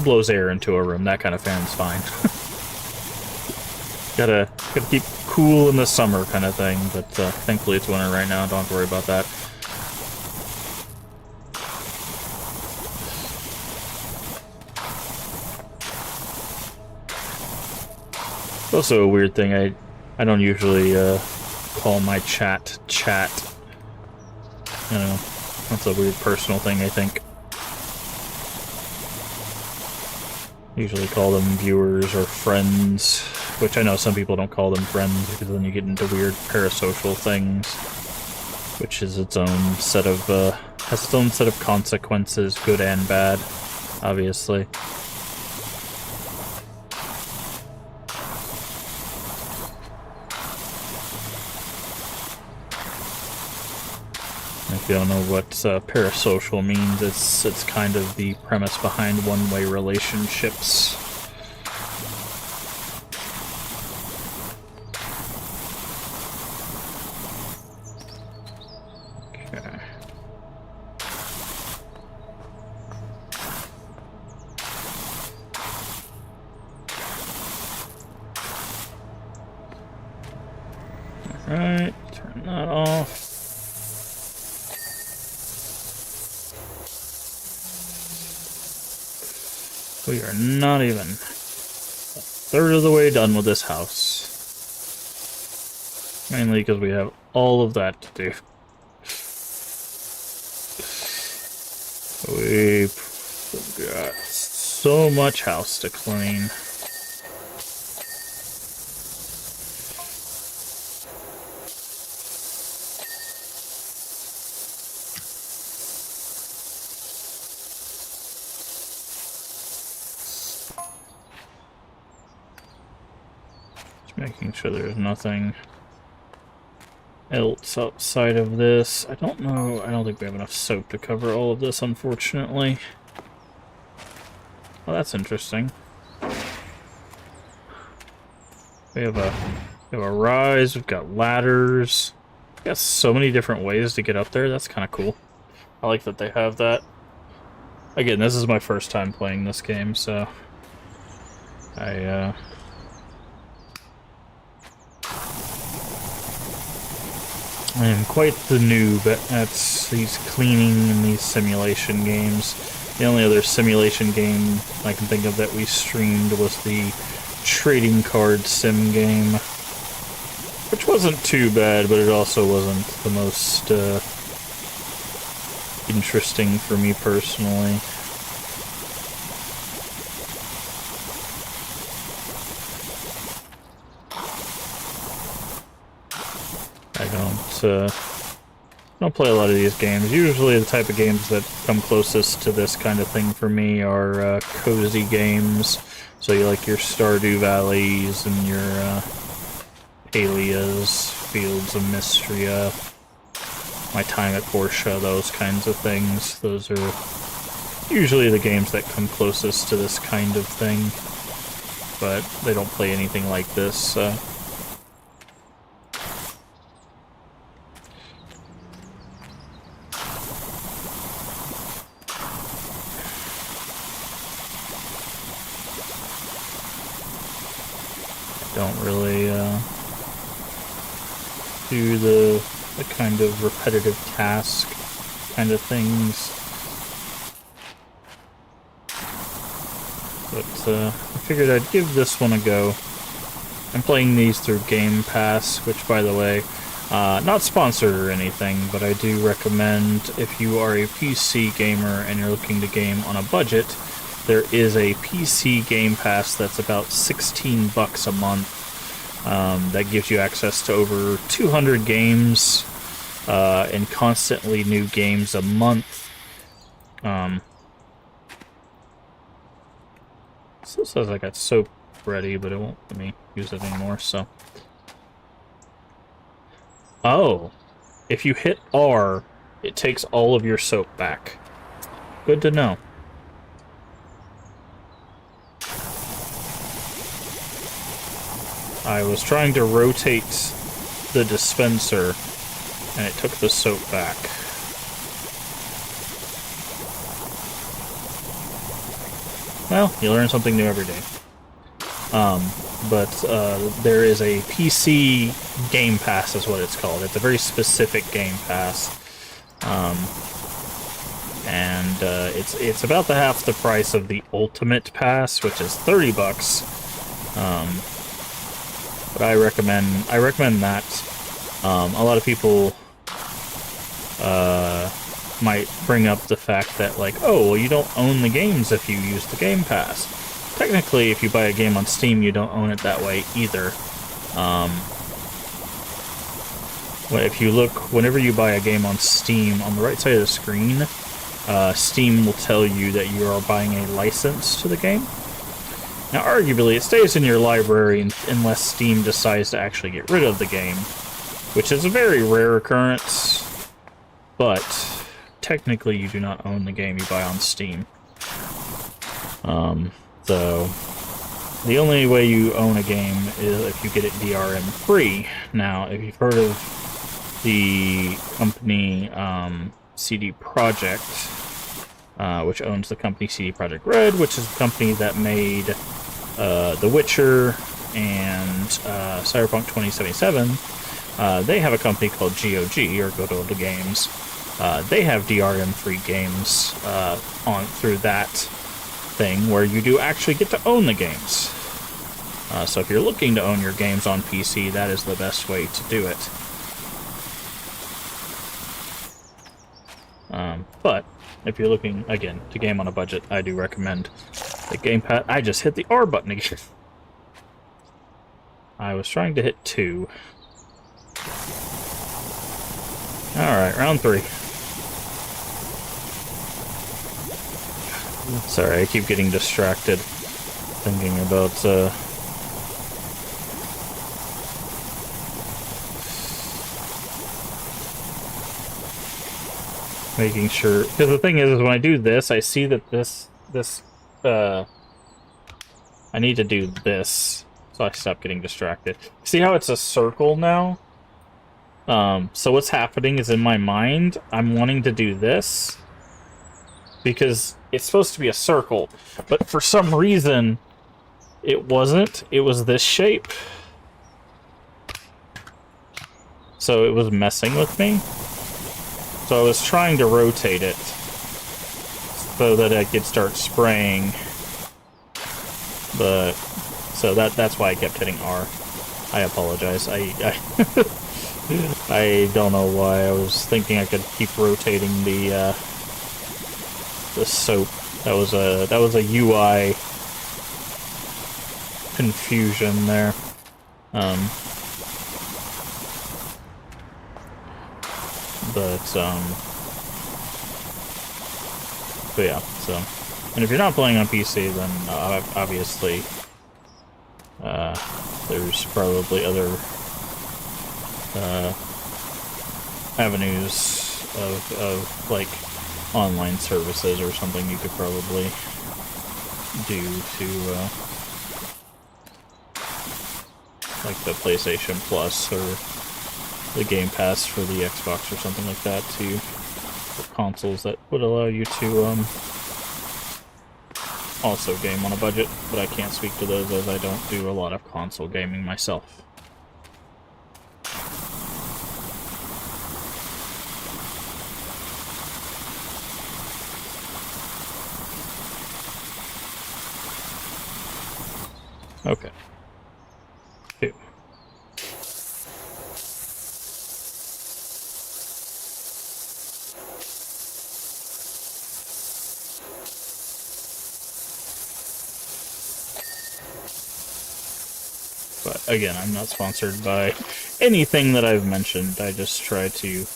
blows air into a room. That kind of fan's fine. Gotta keep cool in the summer kind of thing, but thankfully it's winter right now. Don't have to worry about that. It's also a weird thing. I don't usually call my chat. You know, that's a weird personal thing, I think. Usually call them viewers or friends, which I know some people don't call them friends because then you get into weird parasocial things, which is its own set of has its own set of consequences, good and bad, obviously. If you don't know what parasocial means, it's kind of the premise behind one-way relationships. Okay. Alright, turn that off. We are not even a third of the way done with this house. Mainly because we have all of that to do. We've got so much house to clean. Making sure there's nothing else outside of this. I don't think we have enough soap to cover all of this, unfortunately. Well, that's interesting. We have a rise, we've got ladders. We've got so many different ways to get up there. That's kind of cool. I like that they have that. Again, this is my first time playing this game, so I am quite the noob at these cleaning and these simulation games. The only other simulation game I can think of that we streamed was the trading card sim game, which wasn't too bad, but it also wasn't the most interesting for me personally. I don't play a lot of these games. Usually the type of games that come closest to this kind of thing for me are cozy games. So you like your Stardew Valleys and your Palias, Fields of Mystria, My Time at Portia, those kinds of things. Those are usually the games that come closest to this kind of thing. But they don't play anything like this, so... don't really do the kind of repetitive task kind of things. But I figured I'd give this one a go. I'm playing these through Game Pass, which, by the way, not sponsored or anything, but I do recommend if you are a PC gamer and you're looking to game on a budget, there is a PC Game Pass that's about $16 a month. That gives you access to over 200 games, and constantly new games a month. Still says I got soap ready, but it won't let me use it anymore, so. Oh, if you hit R, it takes all of your soap back. Good to know. I was trying to rotate the dispenser, and it took the soap back. Well, you learn something new every day. But there is a PC Game Pass, is what it's called. It's a very specific Game Pass. It's about the half the price of the Ultimate Pass, which is $30. But I recommend that. A lot of people might bring up the fact that, like, oh, well, you don't own the games if you use the Game Pass. Technically, if you buy a game on Steam, you don't own it that way either. If you look, whenever you buy a game on Steam, on the right side of the screen, Steam will tell you that you are buying a license to the game. Now, arguably, it stays in your library unless Steam decides to actually get rid of the game, which is a very rare occurrence, but technically you do not own the game you buy on Steam. So, the only way you own a game is if you get it DRM free. Now, if you've heard of the company CD Projekt, which owns the company CD Projekt Red, which is the company that made The Witcher and Cyberpunk 2077, they have a company called GOG, or Good Old Games. They have DRM-free games through that thing where you do actually get to own the games. So if you're looking to own your games on PC, that is the best way to do it. But if you're looking, again, to game on a budget, I do recommend the Game Pass. I just hit the R button again. I was trying to hit 2. Alright, round 3. Sorry, I keep getting distracted thinking about, making sure, because the thing is when I do this, I see that I need to do this, so I stop getting distracted. See how it's a circle now? So what's happening is in my mind, I'm wanting to do this, because it's supposed to be a circle, but for some reason, it wasn't. It was this shape. So it was messing with me. So I was trying to rotate it so that I could start spraying. But so that's why I kept hitting R. I apologize. I I don't know why. I was thinking I could keep rotating the soap. That was a UI confusion there. But yeah, so, and if you're not playing on PC, then obviously there's probably other avenues of like online services or something you could probably do to like the PlayStation Plus or the Game Pass for the Xbox or something like that for consoles that would allow you to also game on a budget, but I can't speak to those as I don't do a lot of console gaming myself. Okay. 2. But again, I'm not sponsored by anything that I've mentioned. I just try to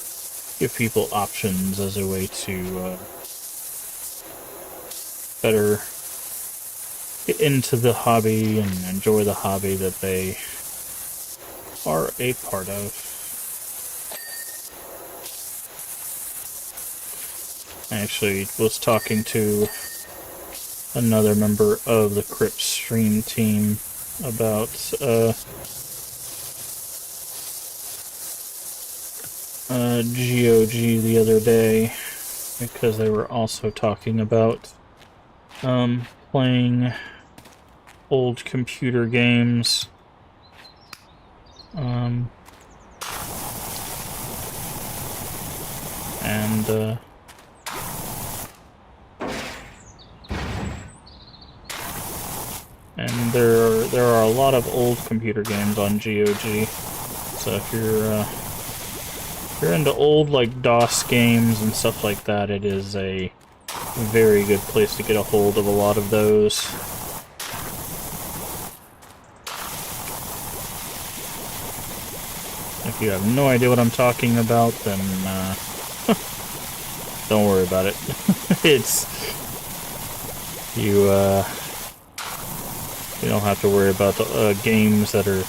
give people options as a way to better get into the hobby and enjoy the hobby that they are a part of. I actually was talking to another member of the Crypt stream team about GOG the other day, because they were also talking about playing old computer games. And there are a lot of old computer games on GOG. So if you're into old like DOS games and stuff like that, it is a very good place to get a hold of a lot of those. If you have no idea what I'm talking about, then don't worry about it. You don't have to worry about the games that are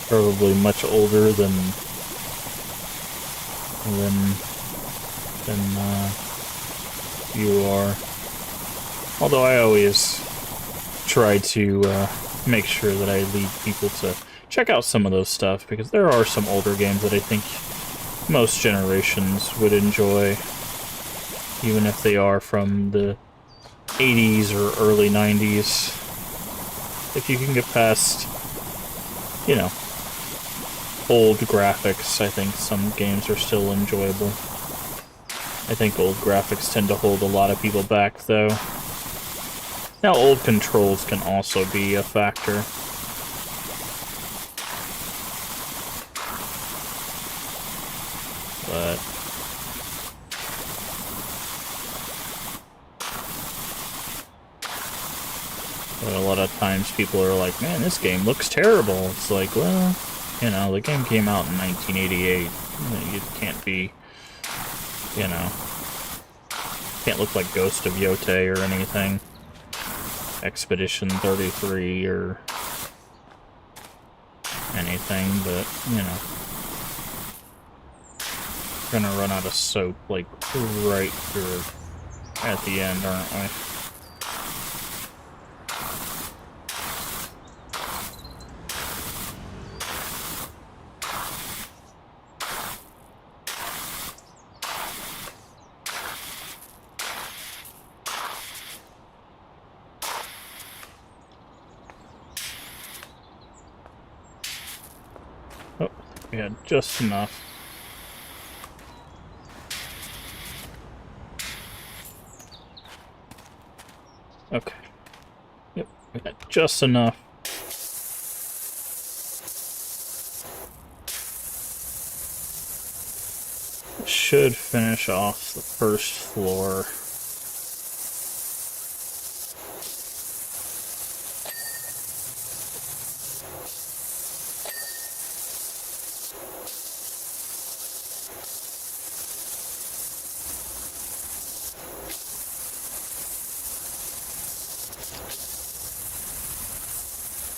probably much older than you are. Although I always try to make sure that I lead people to check out some of those stuff, because there are some older games that I think most generations would enjoy, even if they are from the 80s or early 90s. If you can get past, you know, old graphics, I think some games are still enjoyable. I think old graphics tend to hold a lot of people back, though. Now, old controls can also be a factor. But a lot of times people are like, man, this game looks terrible. It's like, well, you know, the game came out in 1988. You can't be, you know, can't look like Ghost of Yotei or anything. Expedition 33 or anything, but, you know, we're gonna run out of soap, like, right here at the end, aren't we? Oh, we had just enough. Okay. Yep, we got just enough. Should finish off the first floor.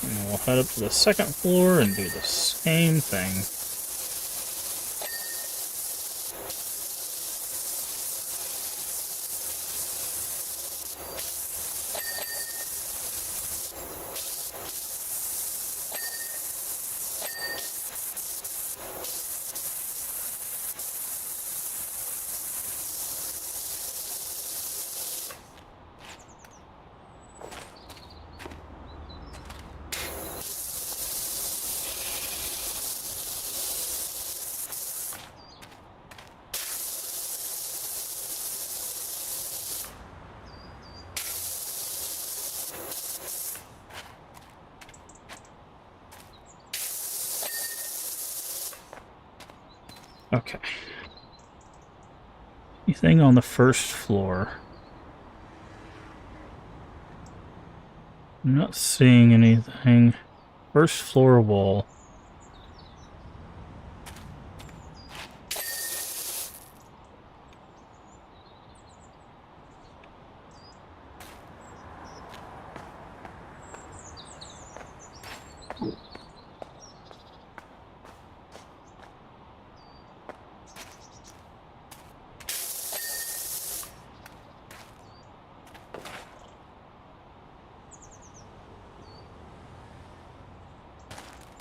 And we'll head up to the second floor and do the same thing. Okay. Anything on the first floor? I'm not seeing anything. First floor wall.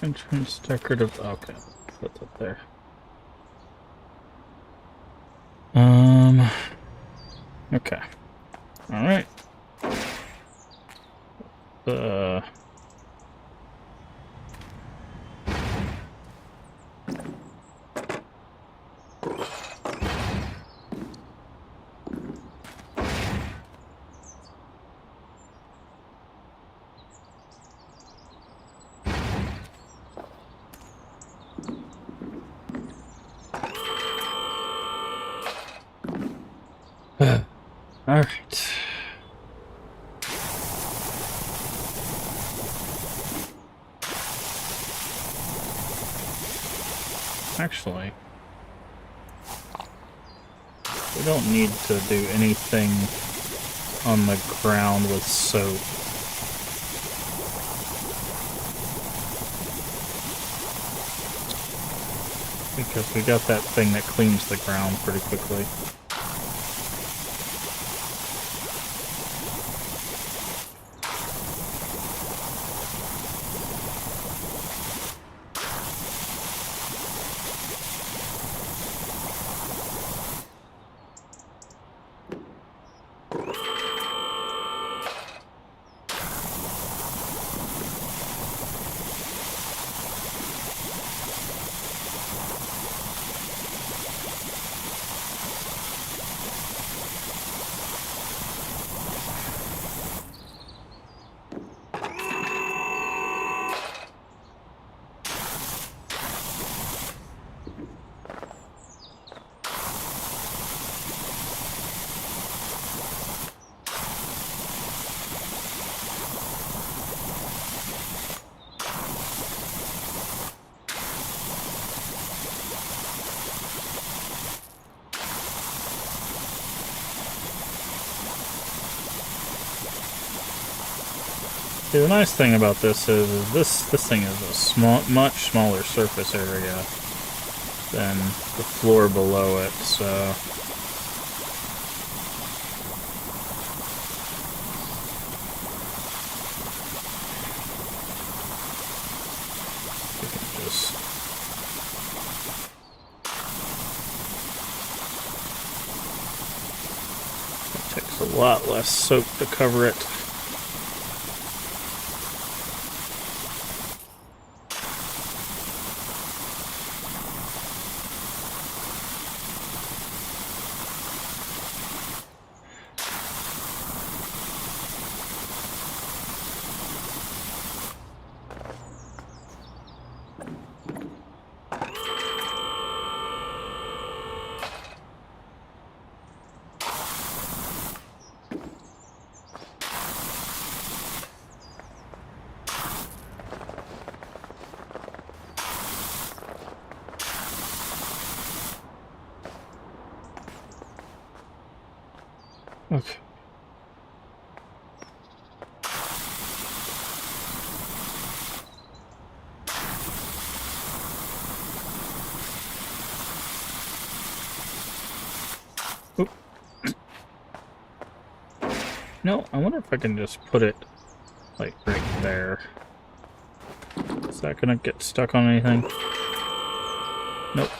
Entrance decorative. Okay, that's up there. Okay. All right. All right. Actually, we don't need to do anything on the ground with soap. Because we got that thing that cleans the ground pretty quickly. See, the nice thing about this is this thing is a much smaller surface area than the floor below it, so you can just it takes a lot less soap to cover it. Okay. Oop. No, I wonder if I can just put it like right there. Is that gonna get stuck on anything? Nope.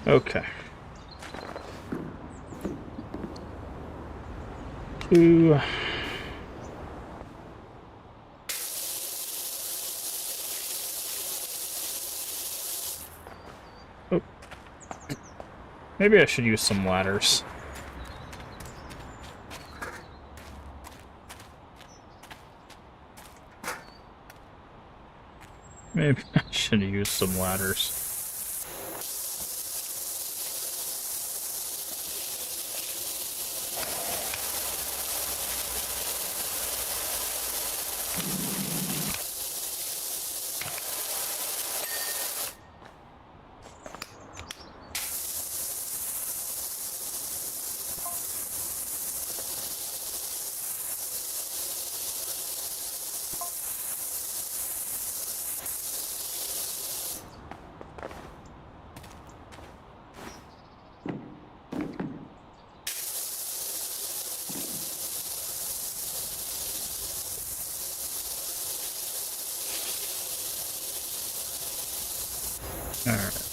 Okay. Two. Oh. Maybe I should use some ladders. Maybe I should use some ladders. Alright.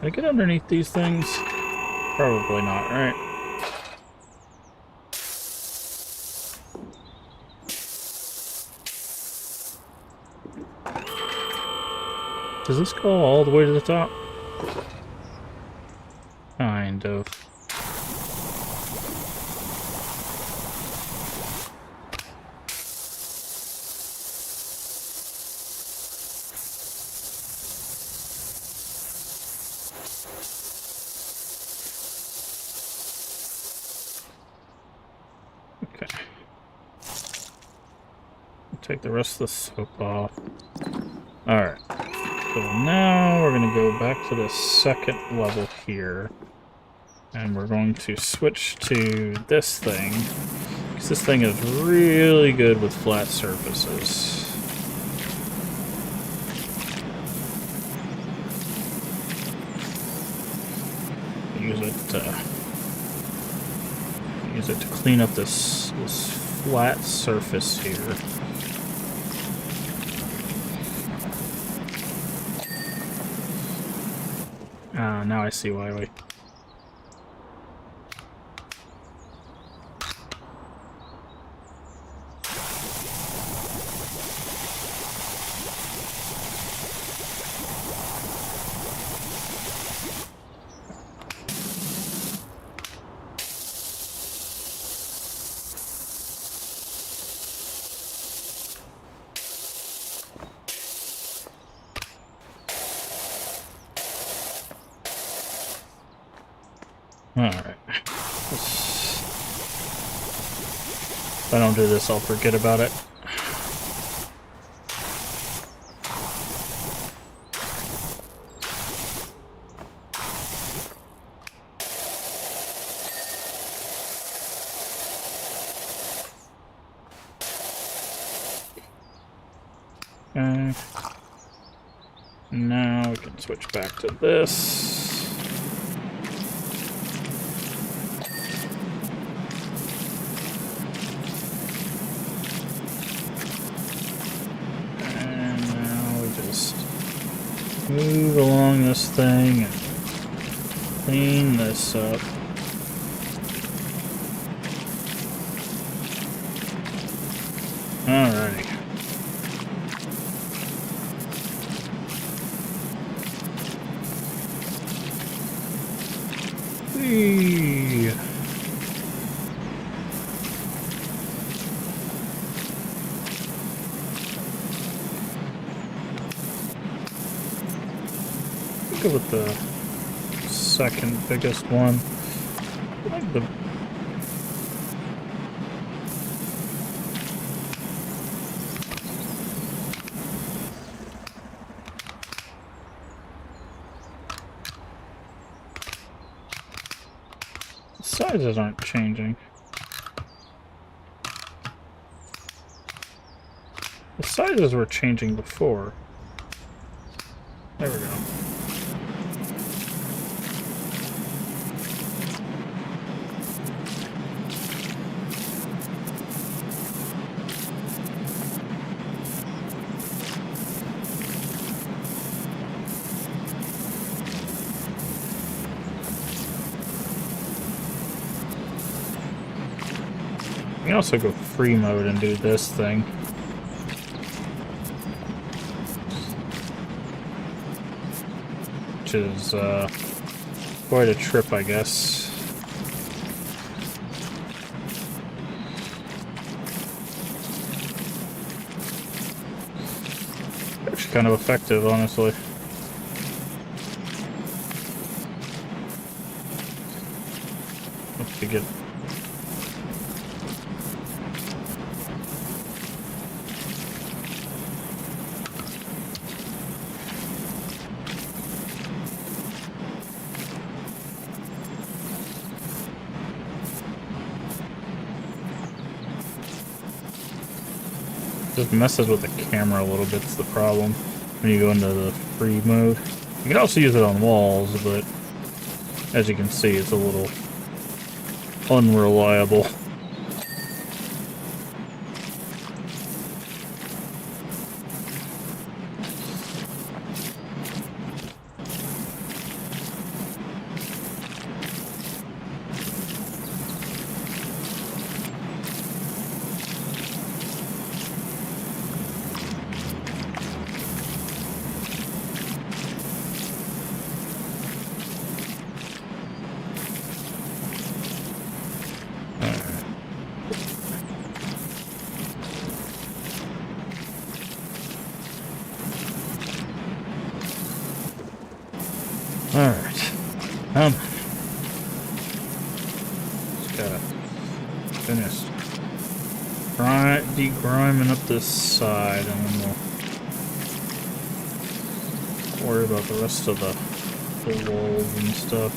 Can I get underneath these things? Probably not, right? Does this go all the way to the top? Kind of. Okay. Take the rest of the soap off. Alright. So now we're going to go back to the second level here. And we're going to switch to this thing. Because this thing is really good with flat surfaces. Use it to clean up this flat surface here. Ah, now I see why we... Alright. If I don't do this, I'll forget about it. Okay. Now we can switch back to this. Move along this thing and clean this up. Alrighty. Whee! Go with the second biggest one. I like the sizes aren't changing. The sizes were changing before. There we go. You can also go free mode and do this thing. which is quite a trip, I guess. Actually kind of effective, honestly. Hope to get... Just messes with the camera a little bit's the problem when you go into the free mode. You can also use it on walls, but as you can see, it's a little unreliable. Alright. Just gotta finish degriming up this side, and then we'll worry about the rest of the walls and stuff.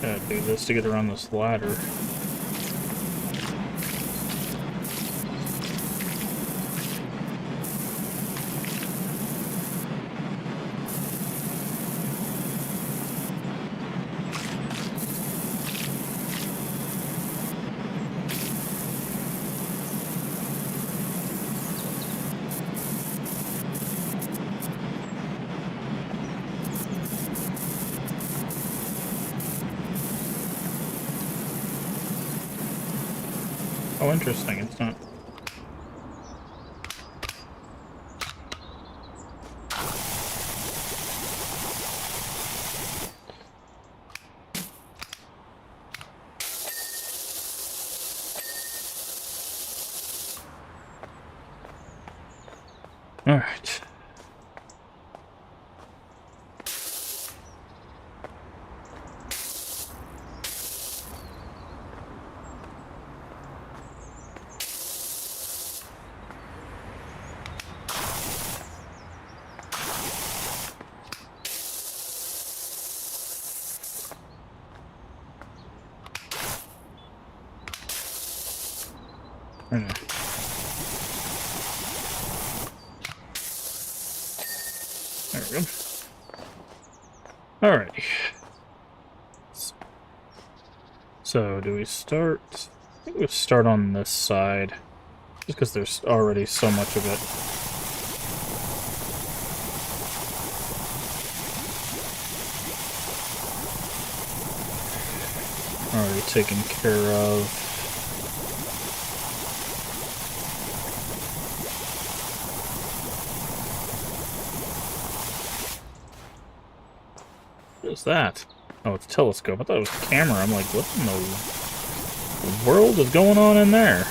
Gotta do this to get around this ladder. Oh, interesting, it's not. All right. There we go. Alrighty. So, do we start? I think we start on this side, just because there's already so much of it. Already taken care of. What is that? Oh, it's a telescope. I thought it was a camera. I'm like, what in the world is going on in there?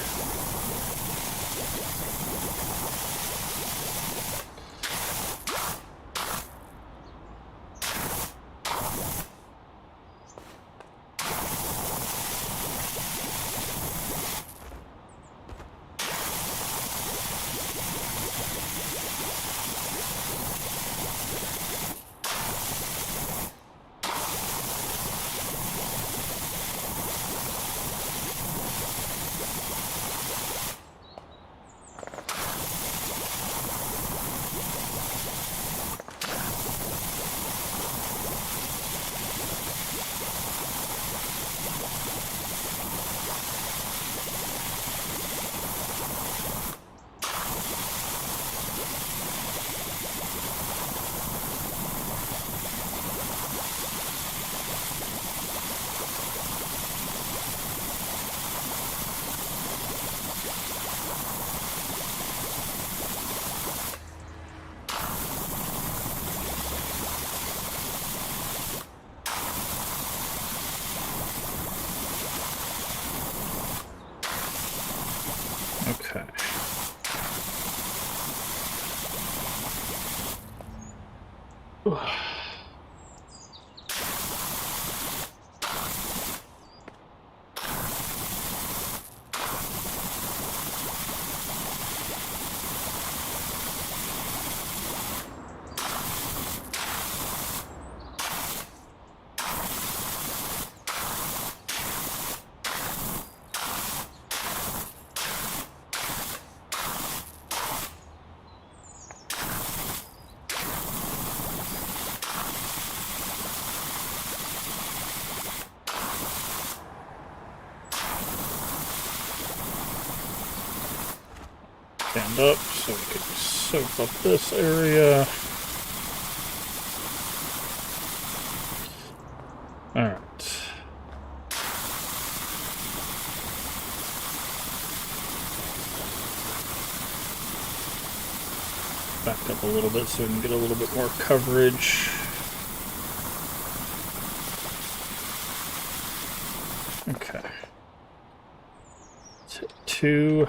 Stand up so we can soak up this area. Alright. Back up a little bit so we can get a little bit more coverage. Okay. Let's hit 2.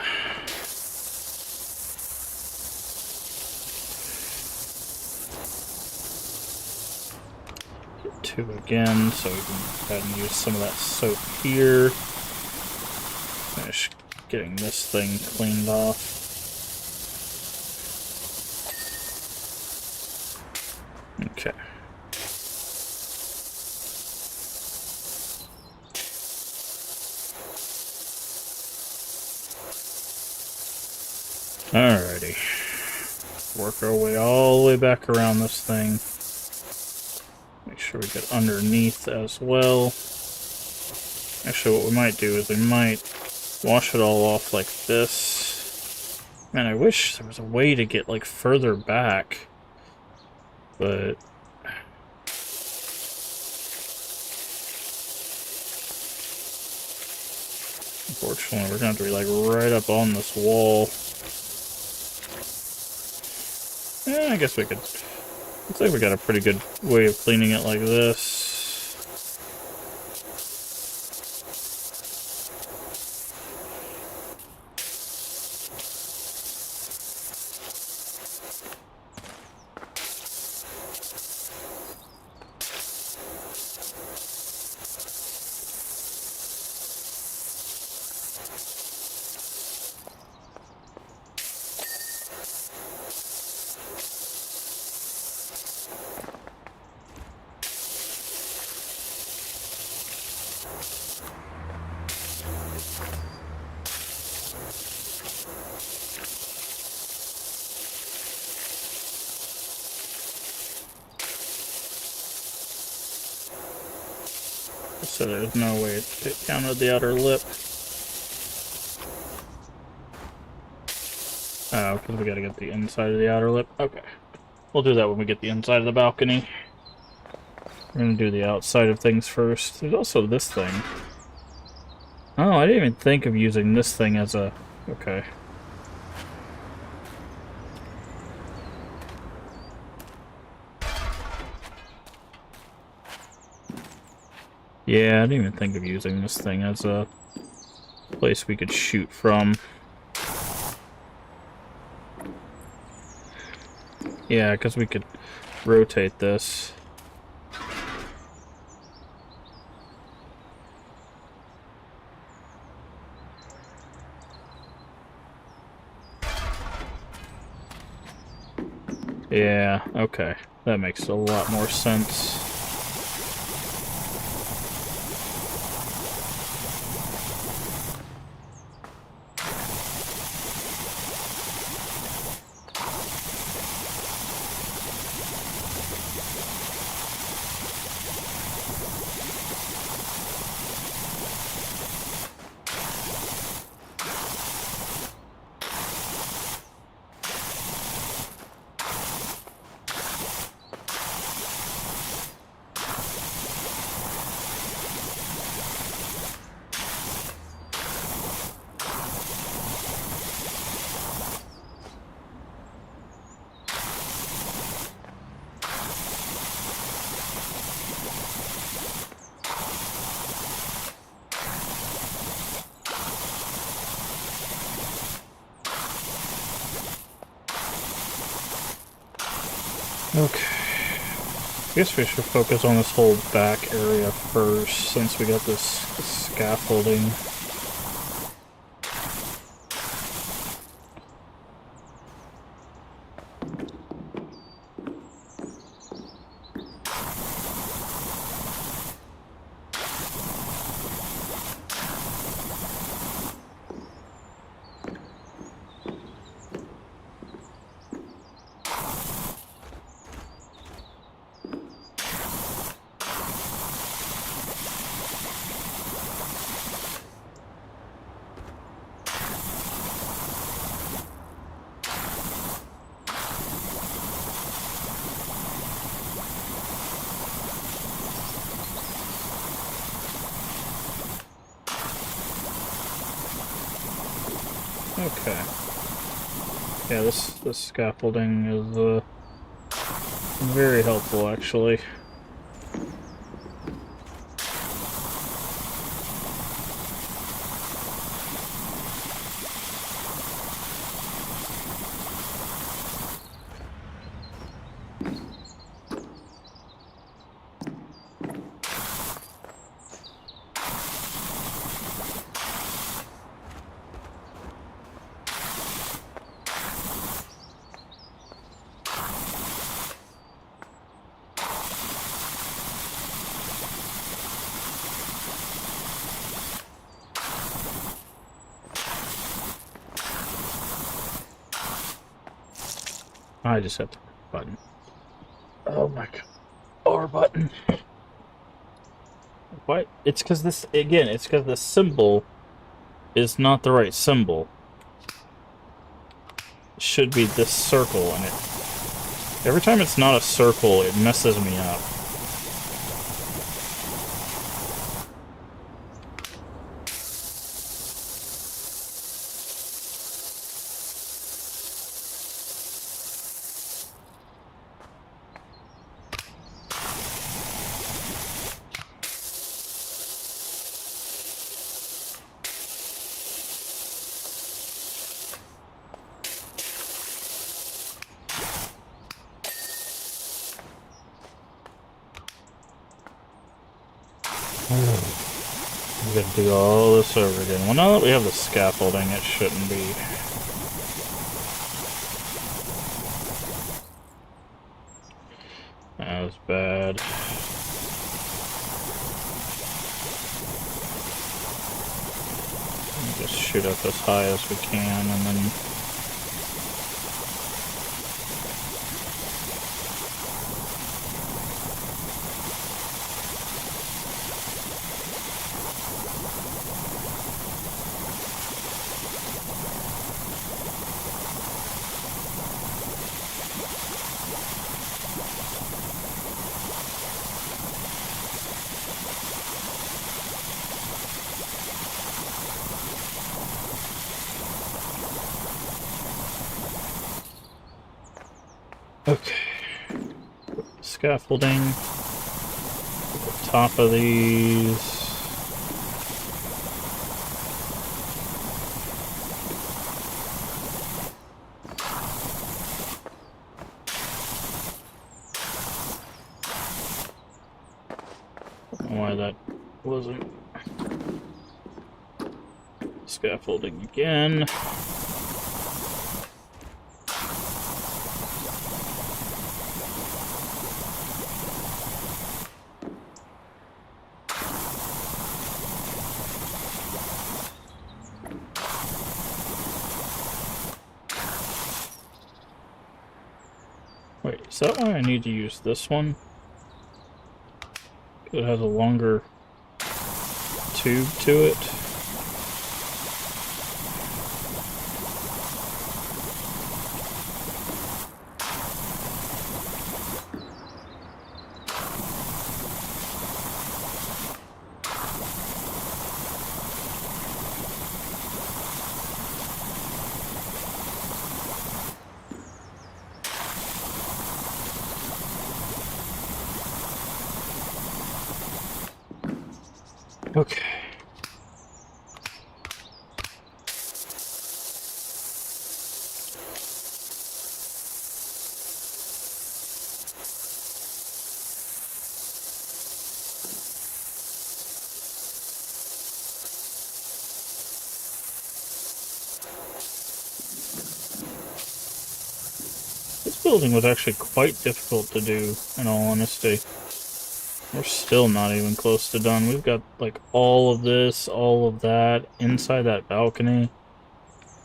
Hit 2 again, so we can go ahead and use some of that soap here. Finish getting this thing cleaned off. Okay. Alrighty. Work our way all the way back around this thing. Make sure we get underneath as well. Actually, what we might do is we might wash it all off like this. Man, I wish there was a way to get, like, further back. But unfortunately, we're gonna have to be like right up on this wall. Yeah, I guess we could. Looks like we got a pretty good way of cleaning it like this. So there's no way it counted the outer lip. Oh, because we gotta get the inside of the outer lip. Okay. We'll do that when we get the inside of the balcony. We're gonna do the outside of things first. There's also this thing. Oh, I didn't even think of using this thing as a... Okay. Yeah, I didn't even think of using this thing as a place we could shoot from. Yeah, because we could rotate this. Yeah, okay. That makes a lot more sense. Okay. I guess we should focus on this whole back area first, since we got this scaffolding. Okay. Yeah, this scaffolding is very helpful, actually. I just have to button. Oh my god. R button. What? It's because this, again, it's because the symbol is not the right symbol. It should be this circle, and every time it's not a circle, it messes me up. We gotta do all this over again. Well, now that we have the scaffolding, it shouldn't be. That was bad. Just shoot up as high as we can, and then okay. Scaffolding. The top of these. Why that wasn't scaffolding again. Wait, is that why I need to use this one? It has a longer tube to it. Okay. building was actually quite difficult to do, in all honesty. We're still not even close to done. We've got, like, all of this, all of that, inside that balcony.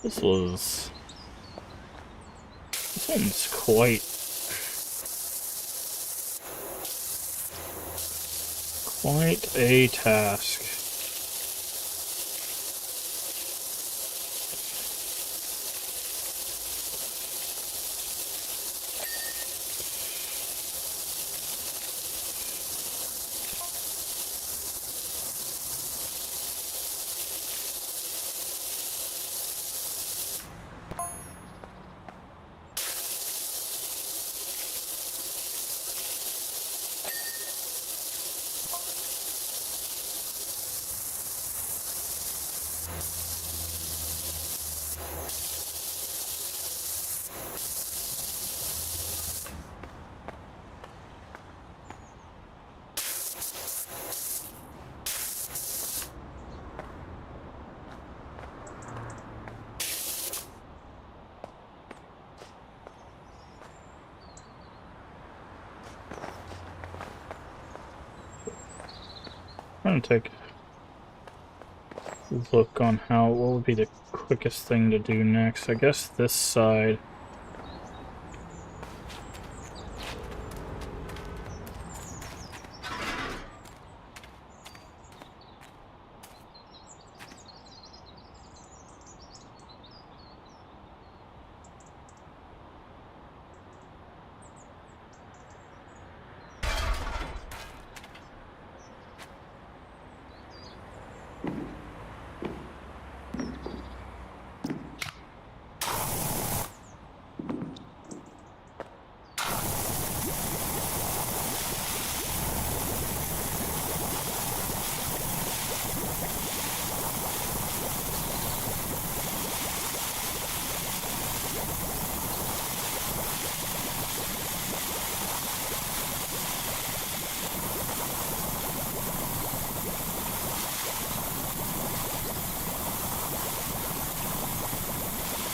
This one's quite a task. I'm gonna take a look on what would be the quickest thing to do next. I guess this side.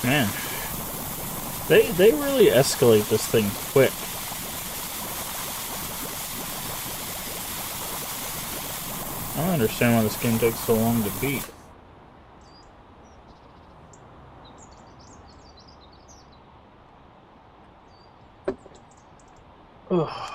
Man, they really escalate this thing quick. I don't understand why this game takes so long to beat. Ugh.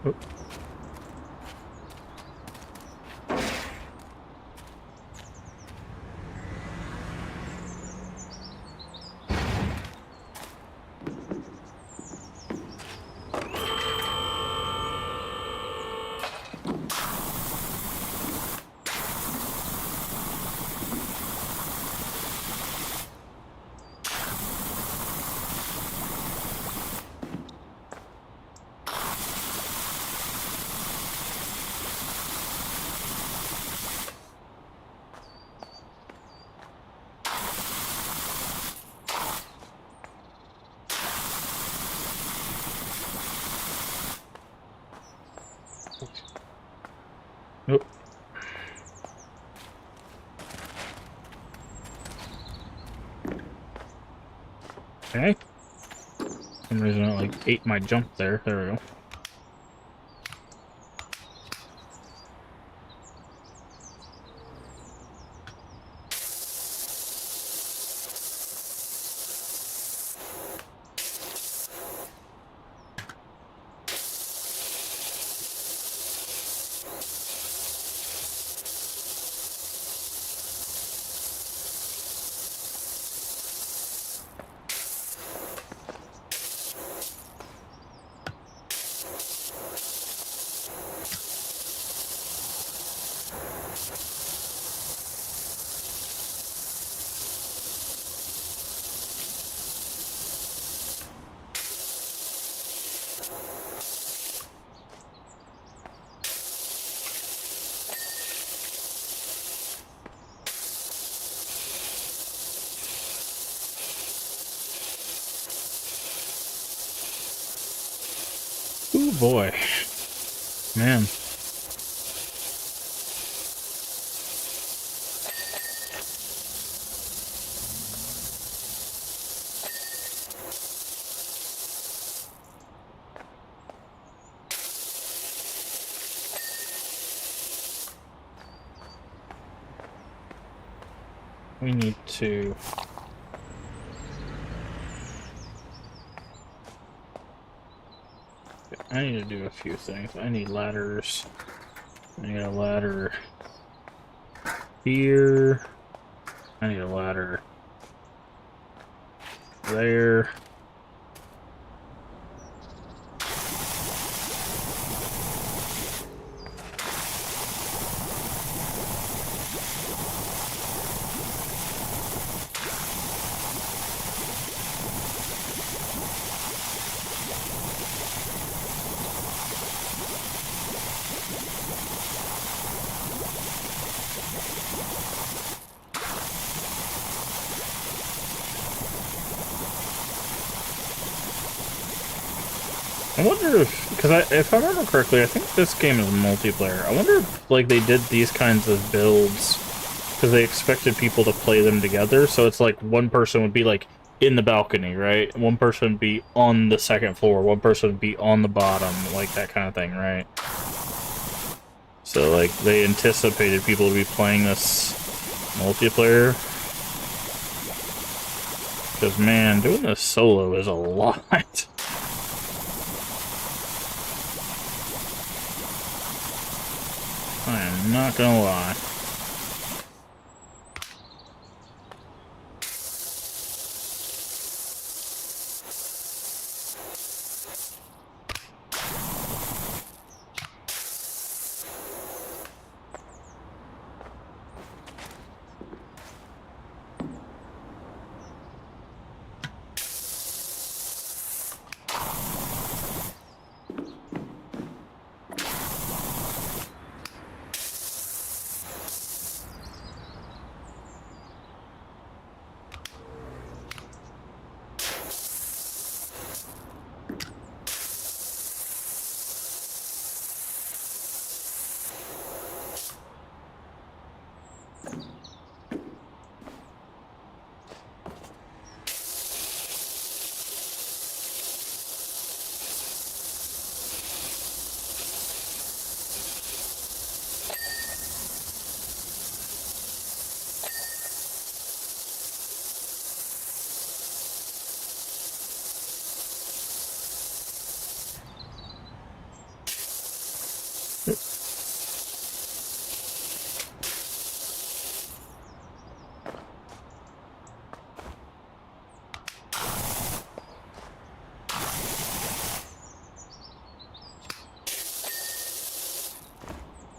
Oh. Nope. Okay. For some reason I like ate my jump there. There we go. boy. Man. We need to... I need to do a few things. I need ladders. I need a ladder here. I need a ladder there. I wonder if, because if I remember correctly, I think this game is multiplayer. I wonder if, like, they did these kinds of builds because they expected people to play them together. So it's like one person would be, like, in the balcony, right? One person would be on the second floor. One person would be on the bottom, like that kind of thing, right? So, like, they anticipated people to be playing this multiplayer. Because, man, doing this solo is a lot. I am not gonna lie.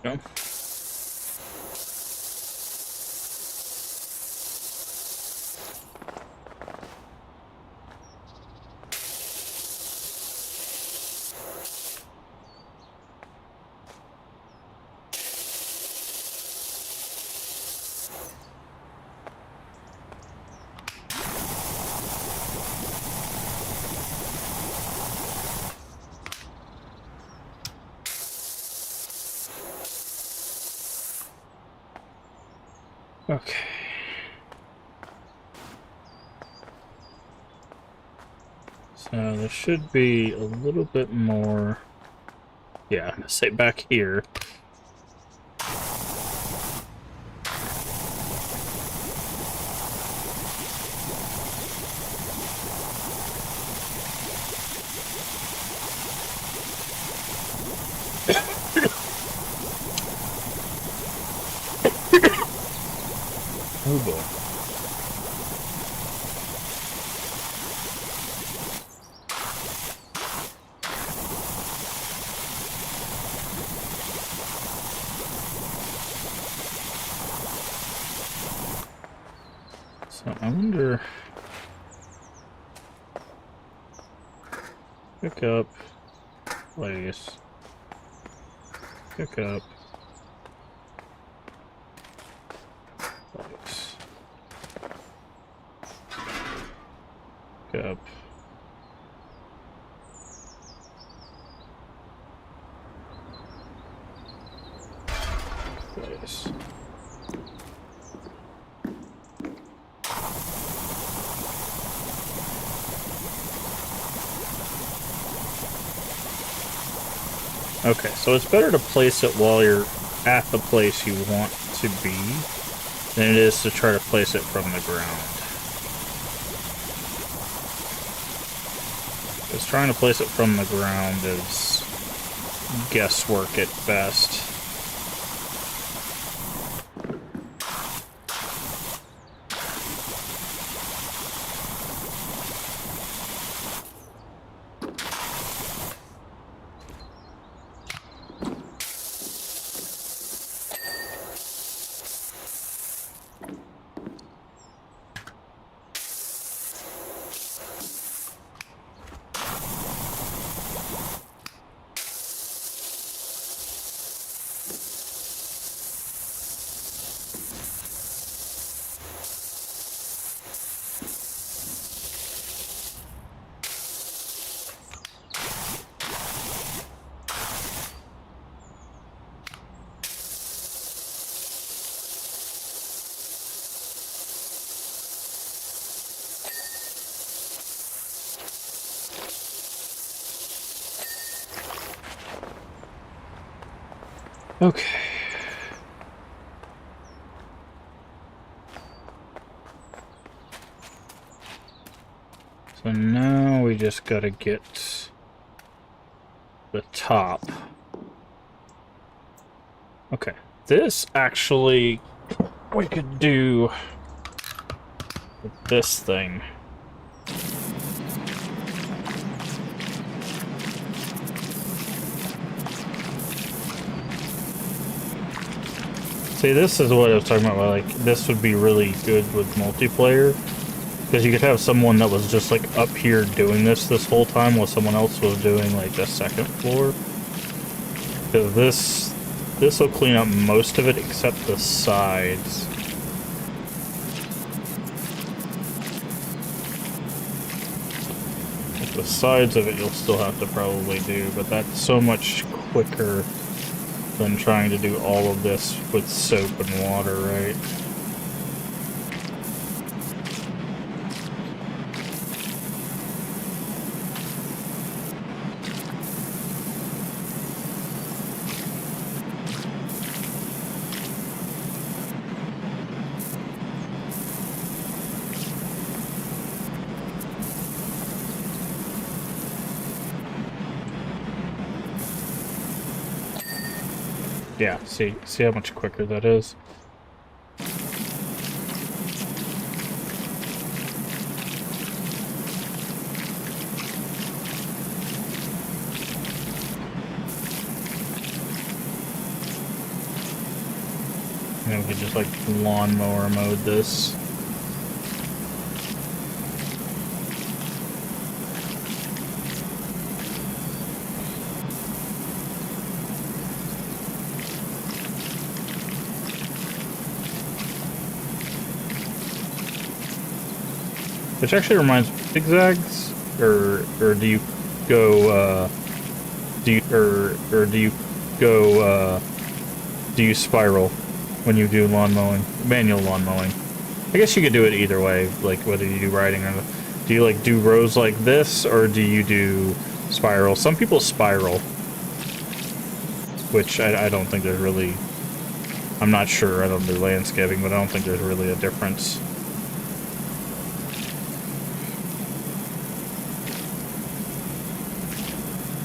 No. Okay. So there should be a little bit more. Yeah, say back here. Oh boy. So I wonder. Pick up. Place. Pick up. Place. Pick up. place. Okay, so it's better to place it while you're at the place you want to be than it is to try to place it from the ground. Because trying to place it from the ground is guesswork at best. Okay. So now we just gotta get the top. Okay. This actually we could do with this thing. See, this is what I was talking about. Like, this would be really good with multiplayer. Because you could have someone that was just, like, up here doing this whole time while someone else was doing, like, the second floor. Because this will clean up most of it except the sides. Like, the sides of it you'll still have to probably do, but that's so much quicker than trying to do all of this with soap and water, right? Yeah, see how much quicker that is? And we could just like lawnmower mode this. Which actually reminds me, zigzags, or do you go, do you spiral when you do lawn mowing, manual lawn mowing? I guess you could do it either way, like whether you do riding or, do you like do rows like this, or do you do spiral? Some people spiral, which I don't think there's really, I'm not sure, I don't do landscaping, but I don't think there's really a difference.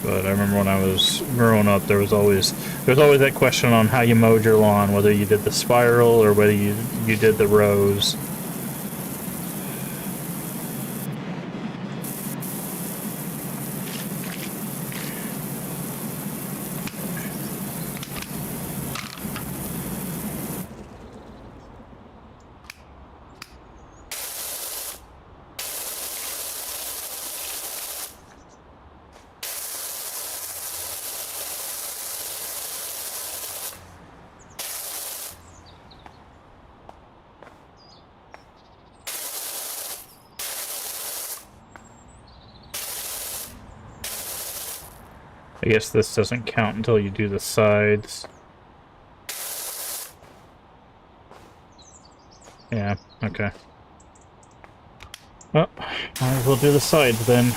But I remember when I was growing up, there was always that question on how you mowed your lawn, whether you did the spiral or whether you did the rows. I guess this doesn't count until you do the sides. Yeah, okay. Well, might as well do the sides then.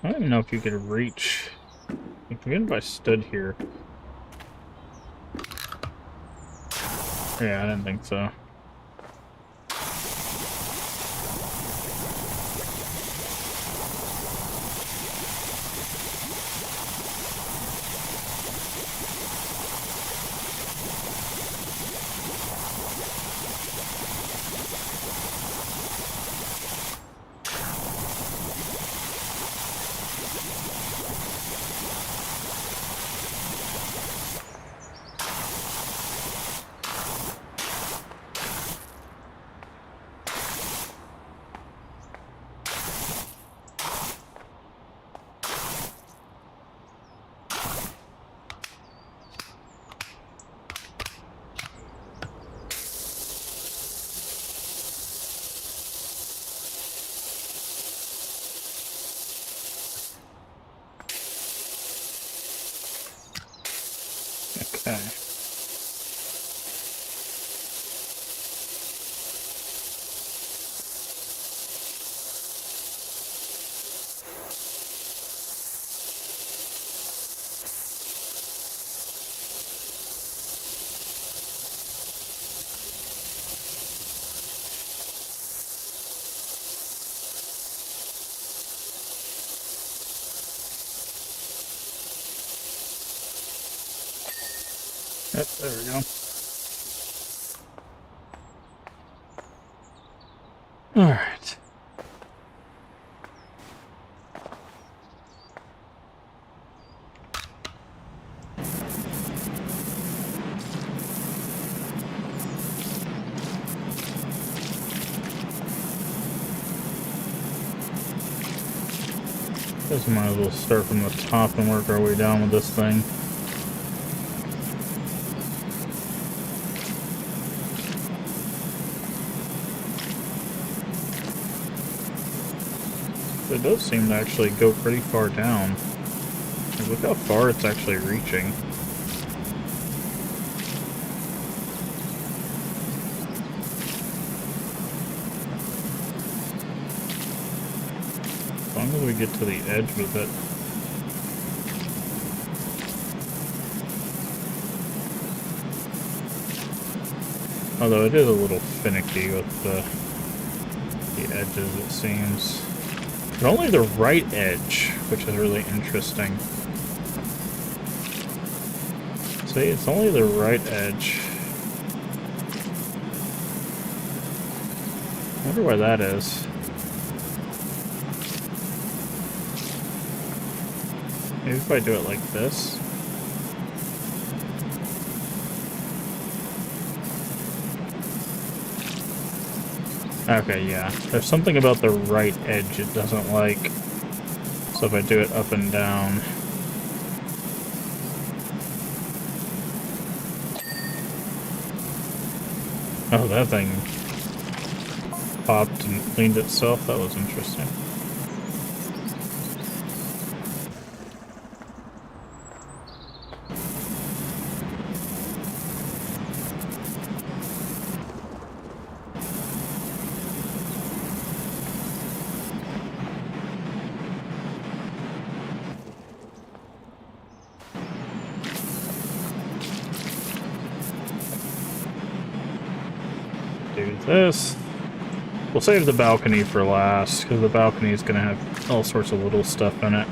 I don't even know if you could reach. Even if I stood here. Yeah, I didn't think so. Okay. Yep, there we go. Alright. Guess we might as well start from the top and work our way down with this thing. It does seem to actually go pretty far down. Look how far it's actually reaching. As long as we get to the edge with it. Although it is a little finicky with the edges, it seems. But only the right edge, which is really interesting. See, it's only the right edge. I wonder why that is. Maybe if I do it like this. Okay, yeah. There's something about the right edge it doesn't like. So if I do it up and down... Oh, that thing popped and cleaned itself. That was interesting. Do this. We'll save the balcony for last, because the balcony is going to have all sorts of little stuff in it.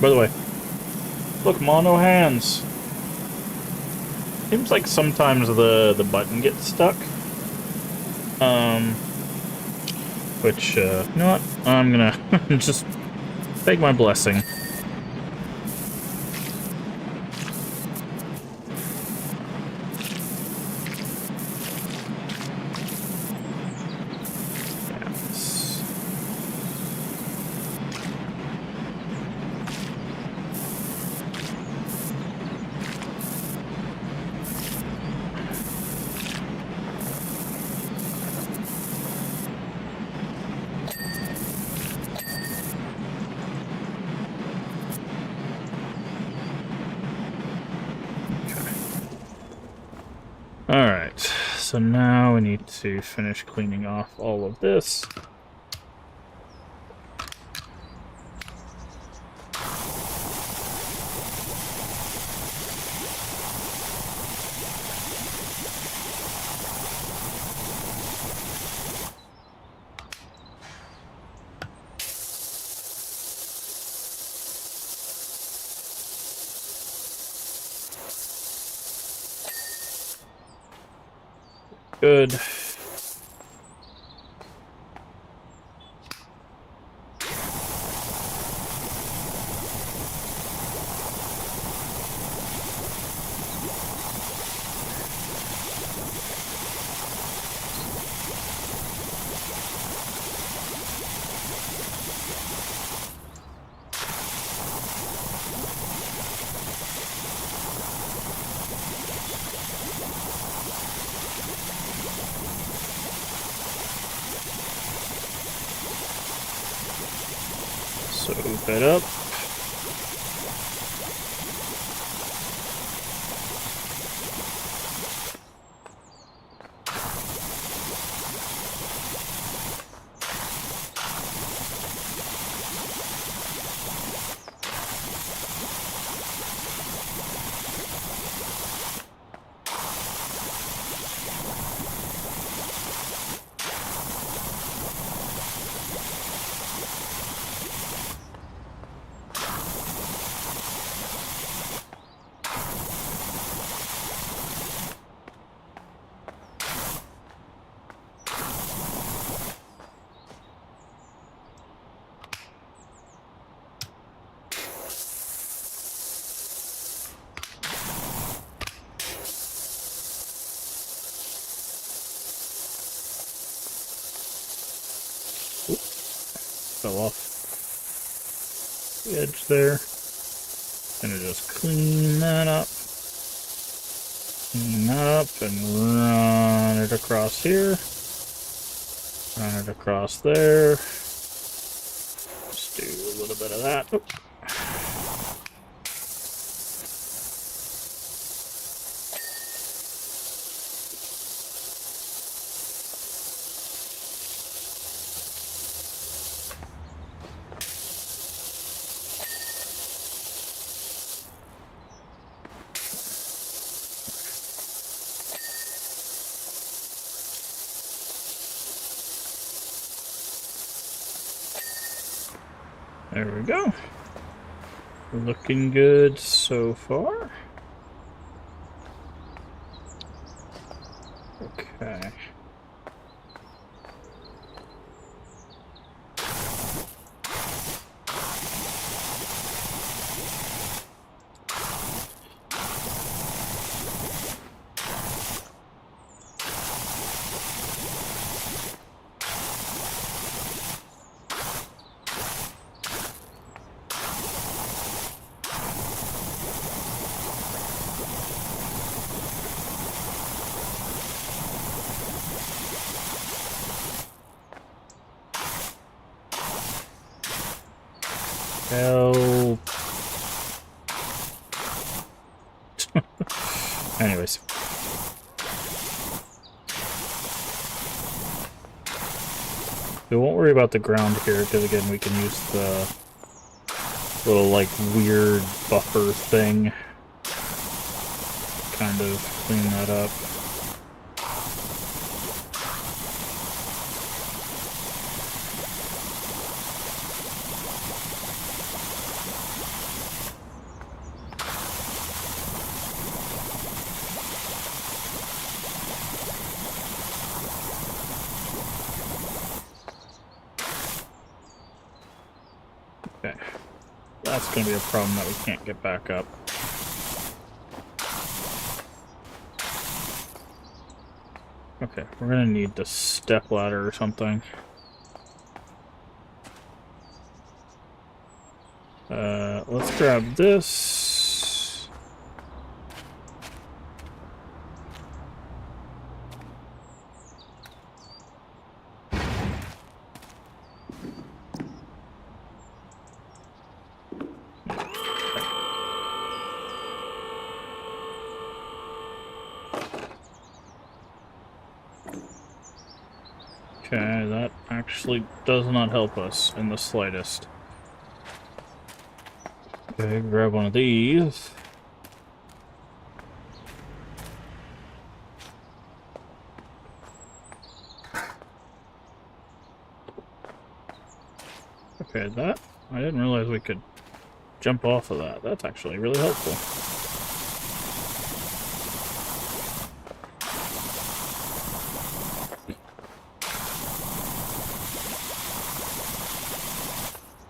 By the way, look, mono hands. Seems like sometimes the button gets stuck. Which, you know what? I'm gonna just beg my blessing. Yes. Alright, so now we need to finish cleaning off all of this. Good. Soak that up. Fell off the edge there. Gonna just clean that up. Clean that up and run it across here. Run it across there. Just do a little bit of that. Oop. There we go. Looking good so far. Okay. Help. Anyways. We won't worry about the ground here, because again, we can use the little, like, weird buffer thing. Kind of clean that up. That's going to be a problem that we can't get back up. Okay, we're going to need the step ladder or something. Let's grab this. Okay, that actually does not help us in the slightest. Okay, grab one of these. Okay, that, I didn't realize we could jump off of that. That's actually really helpful.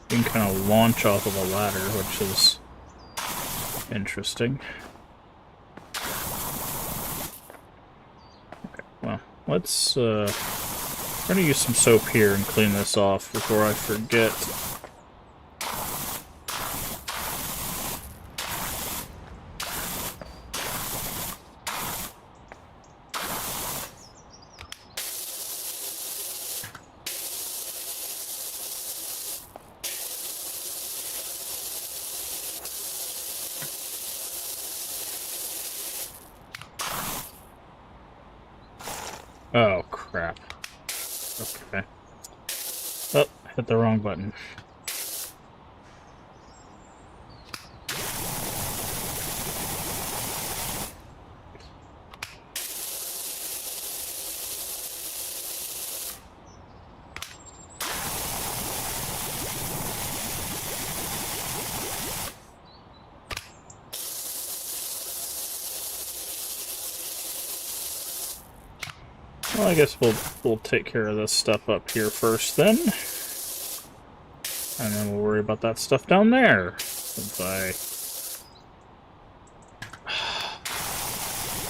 You can kind of launch off of a ladder, which is interesting. Okay, well, let's, I'm gonna use some soap here and clean this off before I forget. Oh, crap. Okay. Oh, hit the wrong button. Well, I guess we'll take care of this stuff up here first then. And then we'll worry about that stuff down there. Since I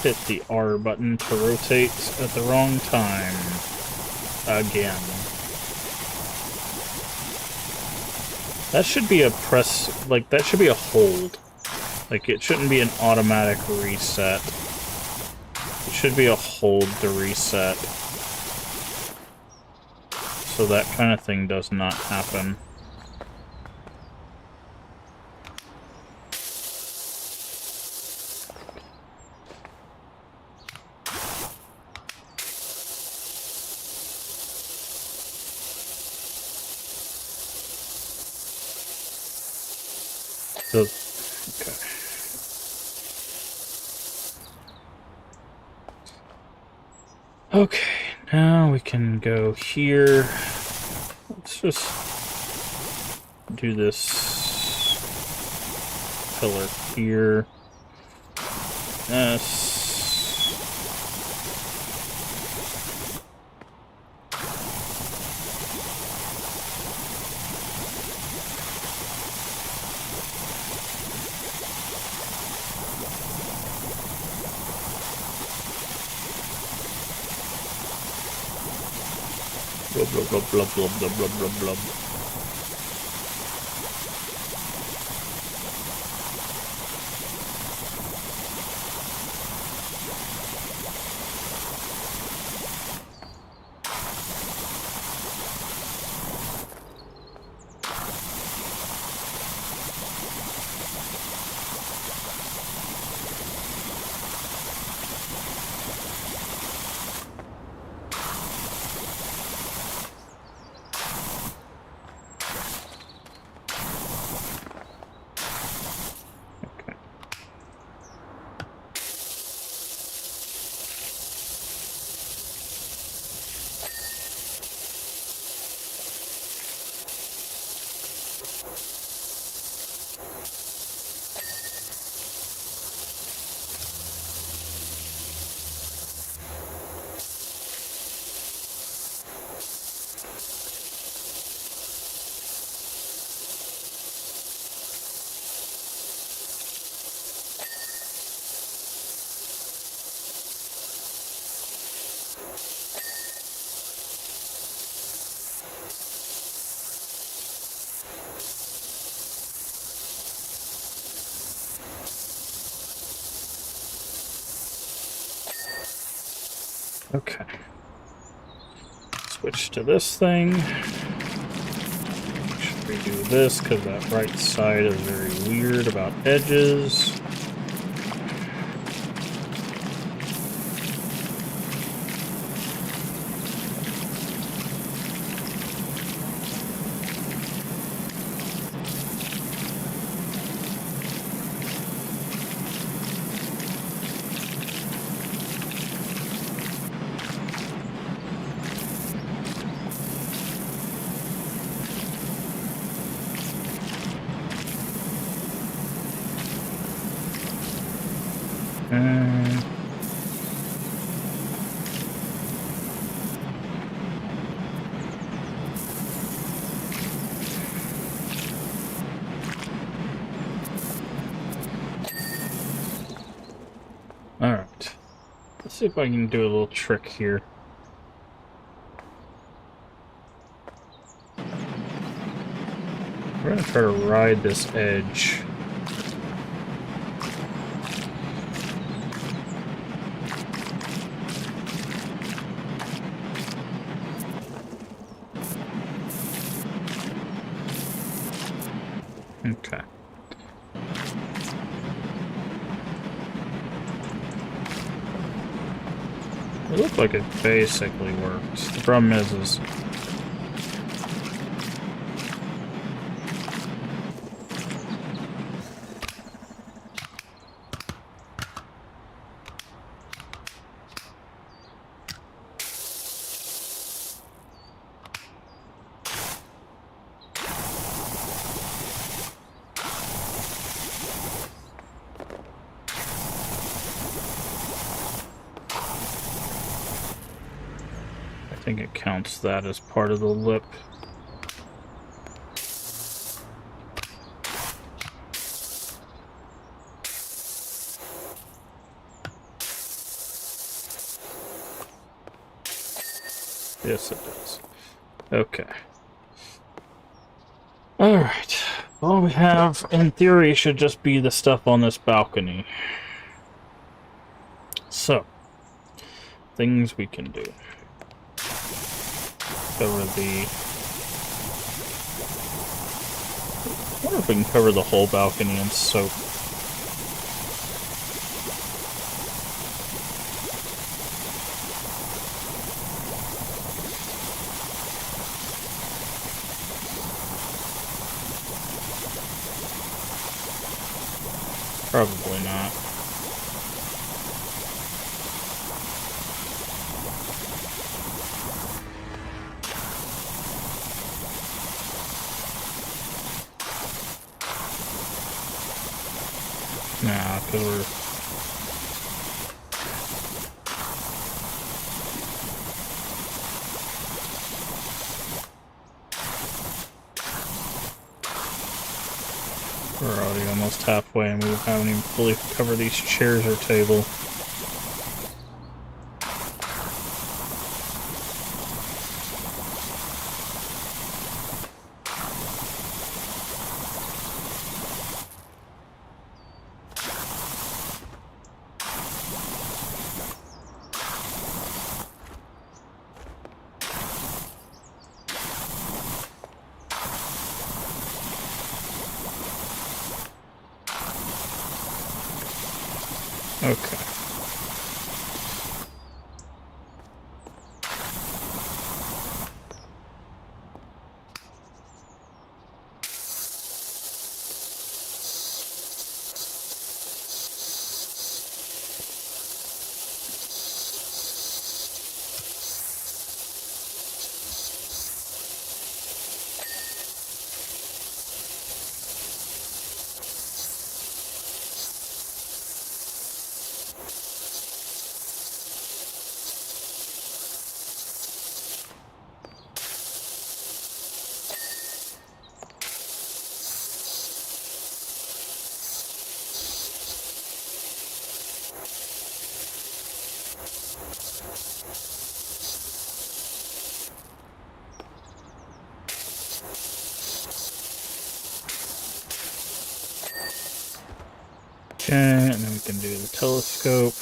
hit the R button to rotate at the wrong time. Again. That should be a press, like, that should be a hold. Like, it shouldn't be an automatic reset. It should be a hold to reset. So that kind of thing does not happen. So, okay. Okay, now we can go here. Let's just do this pillar here. Yes. Blub, blub, blub, blub, blub, blub, blub, blub, blub. Okay. Switch to this thing. Should redo this because that right side is very weird about edges. Alright. Let's see if I can do a little trick here. We're going to try to ride this edge. Okay. It looked like it basically works. The problem is I think it counts that as part of the lip. Yes, it does. Okay. Alright. All we have, in theory, should just be the stuff on this balcony. So, things we can do. Cover the... I wonder if we can cover the whole balcony in soap. Probably not. Nah, because we're... We're already almost halfway and we haven't even fully covered these chairs or table. Okay. Okay, and then we can do the telescope.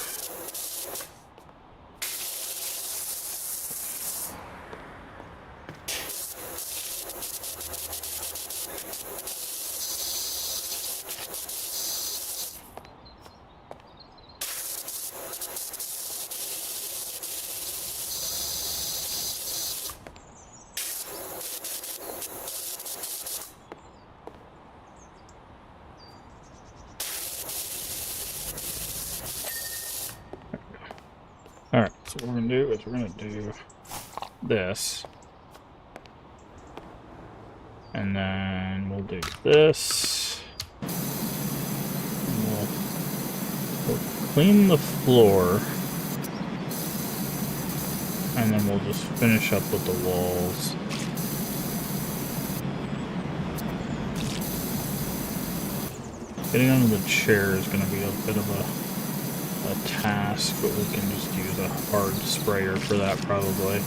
Alright, so what we're gonna do is we're gonna do this. And then we'll do this. And we'll clean the floor. And then we'll just finish up with the walls. Getting under the chair is going to be a bit of a task, but we can just use a hard sprayer for that probably.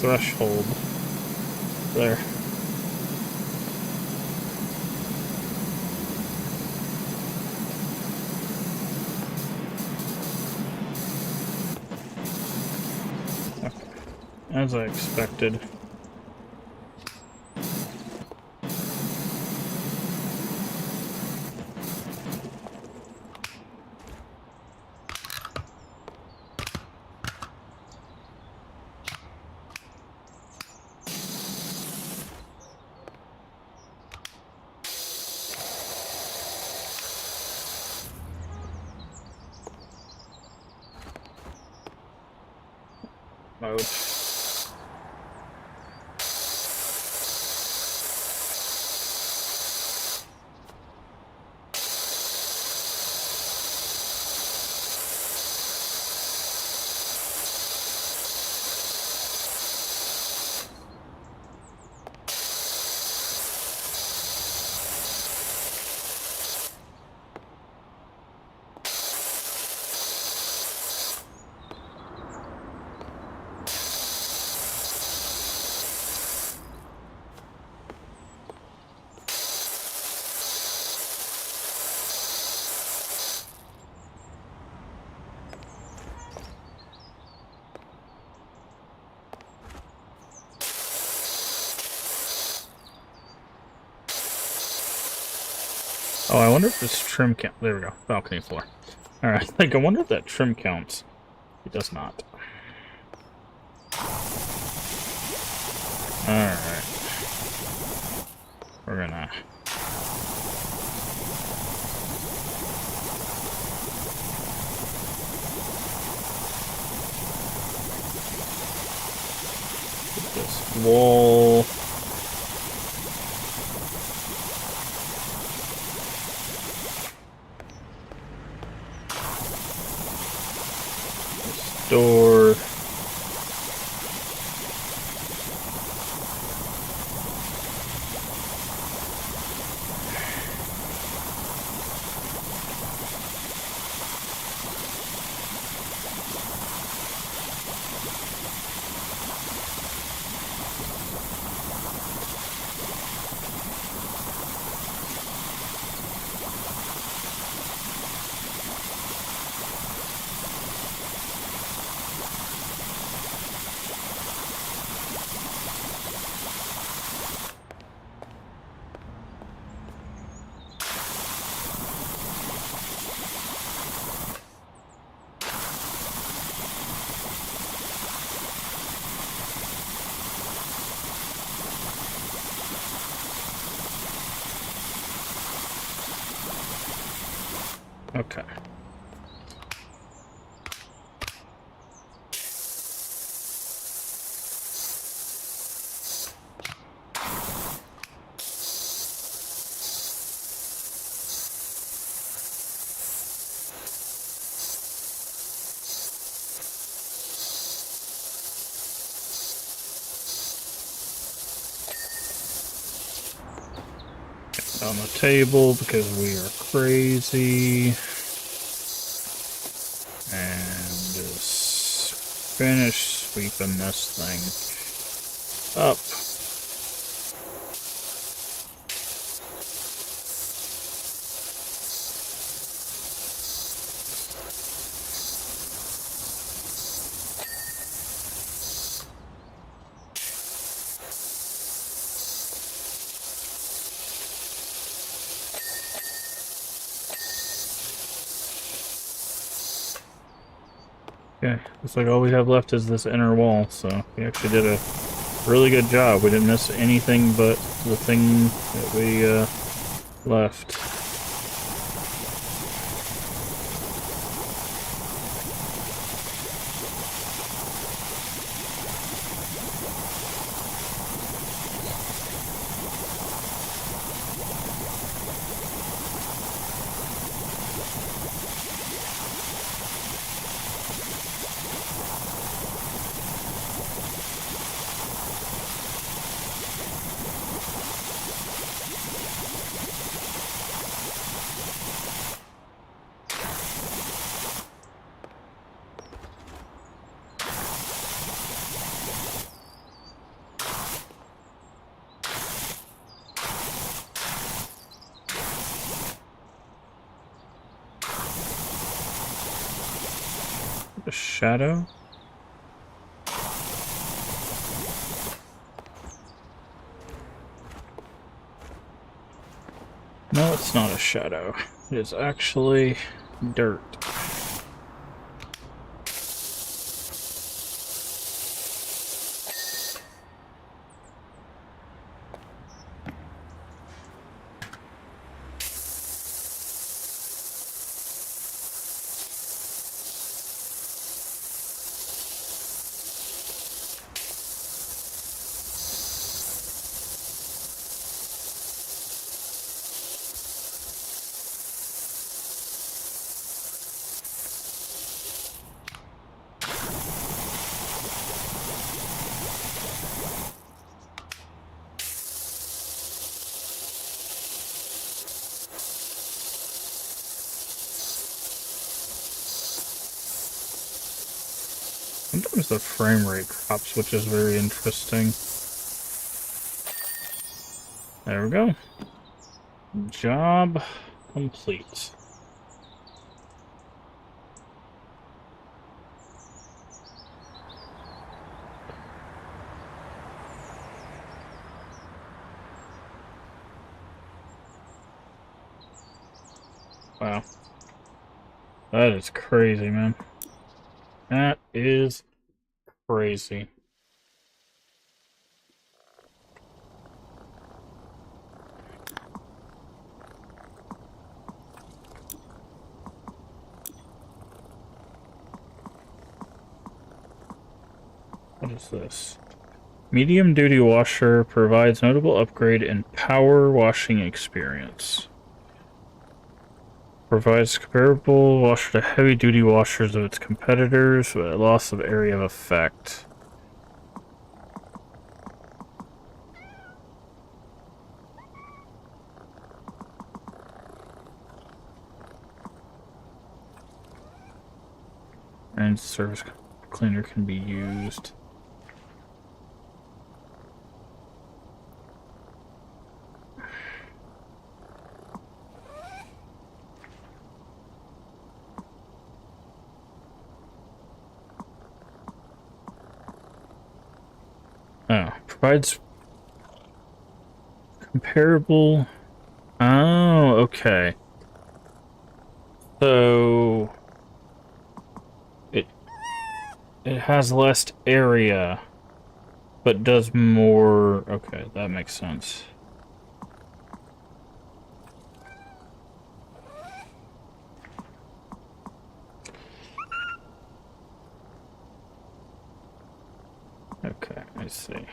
Threshold there. Okay. As I expected. Mode. Oh, I wonder if this trim count. There we go. Balcony floor. Alright, I wonder if that trim counts. It does not. Alright. We're gonna... Get this wall... door. Okay. On the table because we are crazy. And just finish sweeping this thing up. Okay, looks like all we have left is this inner wall, so we actually did a really good job. We didn't miss anything but the thing that we left. A shadow? No, it's not a shadow. It is actually dirt. Sometimes the frame rate drops, which is very interesting. There we go. Job complete. Wow. That is crazy, man. That is crazy. What is this? Medium duty washer provides notable upgrade in power washing experience. Provides comparable washer to heavy duty washers of its competitors with a loss of area of effect. And surface cleaner can be used. Oh, provides comparable. Oh, okay. So it has less area, but does more. Okay, that makes sense. Okay, I see.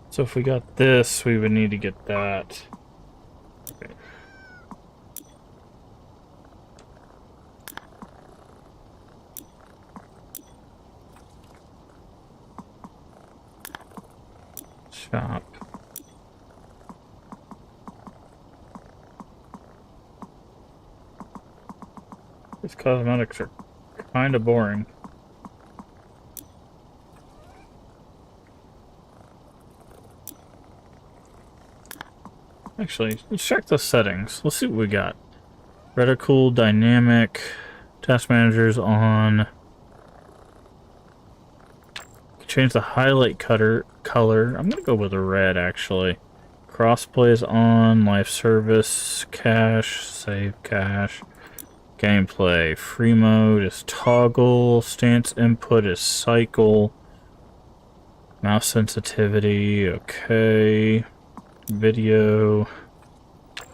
So if we got this, we would need to get that. Okay. Shop. These cosmetics are kind of boring. Actually, let's check the settings. Let's see what we got. Reticle, dynamic, task managers on. change the highlight color. I'm gonna go with a red, actually. Crossplay is on, live service, cache, save cache. Gameplay, free mode is toggle, stance input is cycle. Mouse sensitivity, okay. Video,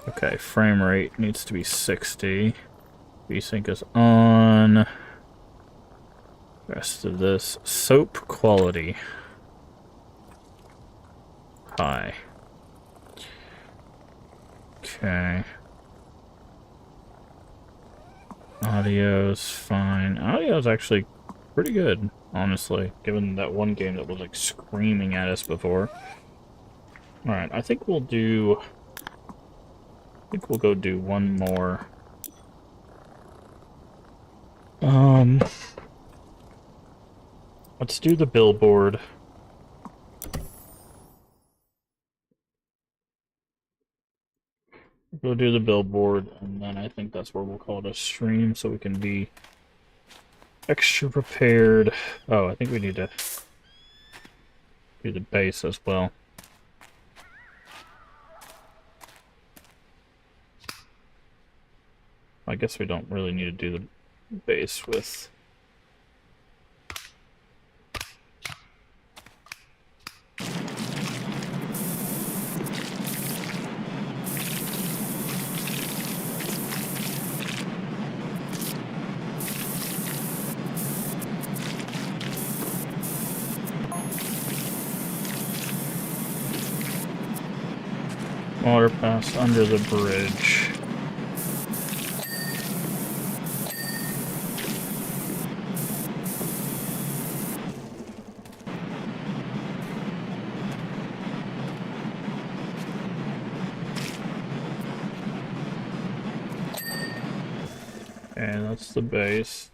okay, frame rate needs to be 60. VSync is on. Rest of this, soap quality, high. Okay. Audio's fine. Audio's actually pretty good, honestly, given that one game that was like screaming at us before. Alright, I think we'll go do one more. Let's do the billboard. We'll do the billboard, and then I think that's where we'll call it a stream, so we can be extra prepared. Oh, I think we need to do the base as well. I guess we don't really need to do the base with... Water pass under the bridge. And that's the base.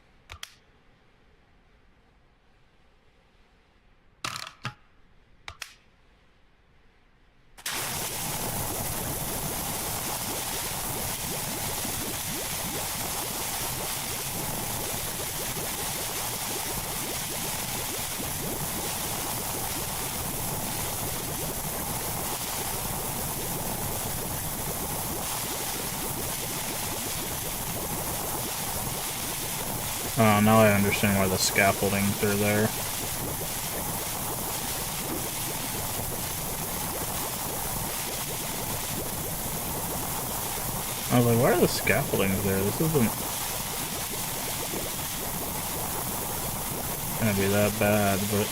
Oh, now I understand why the scaffoldings are there. I was like, why are the scaffoldings there? This isn't gonna be that bad, but...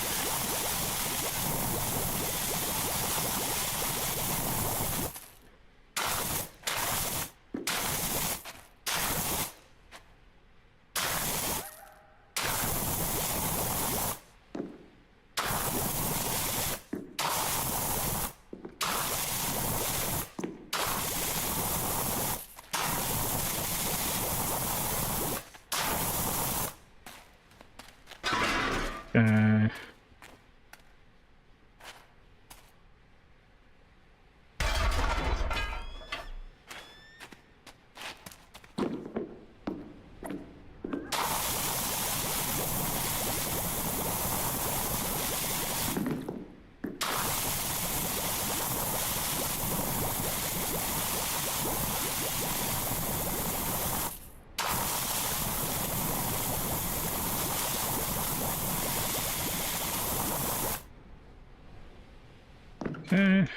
Okay.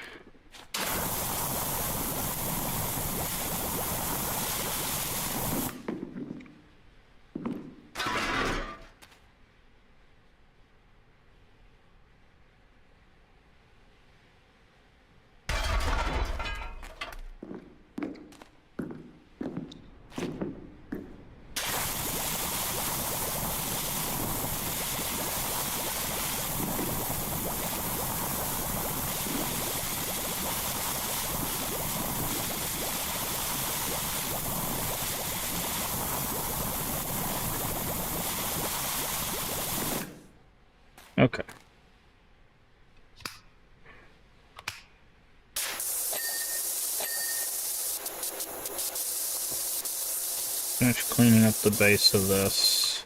Okay. Finish cleaning up the base of this.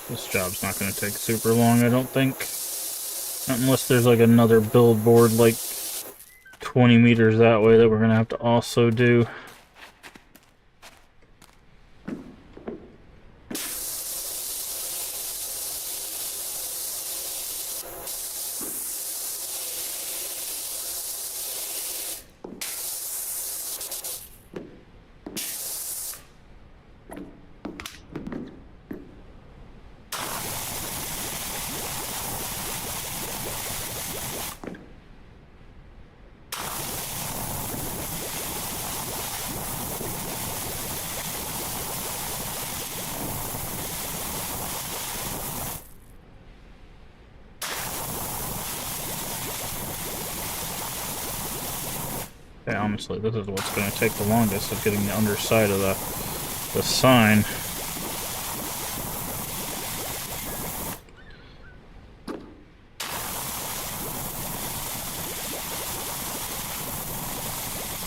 This job's not going to take super long, I don't think. Unless there's like another billboard like 20 meters that way that we're going to have to also do. Yeah, honestly, this is what's going to take the longest, of getting the underside of the sign.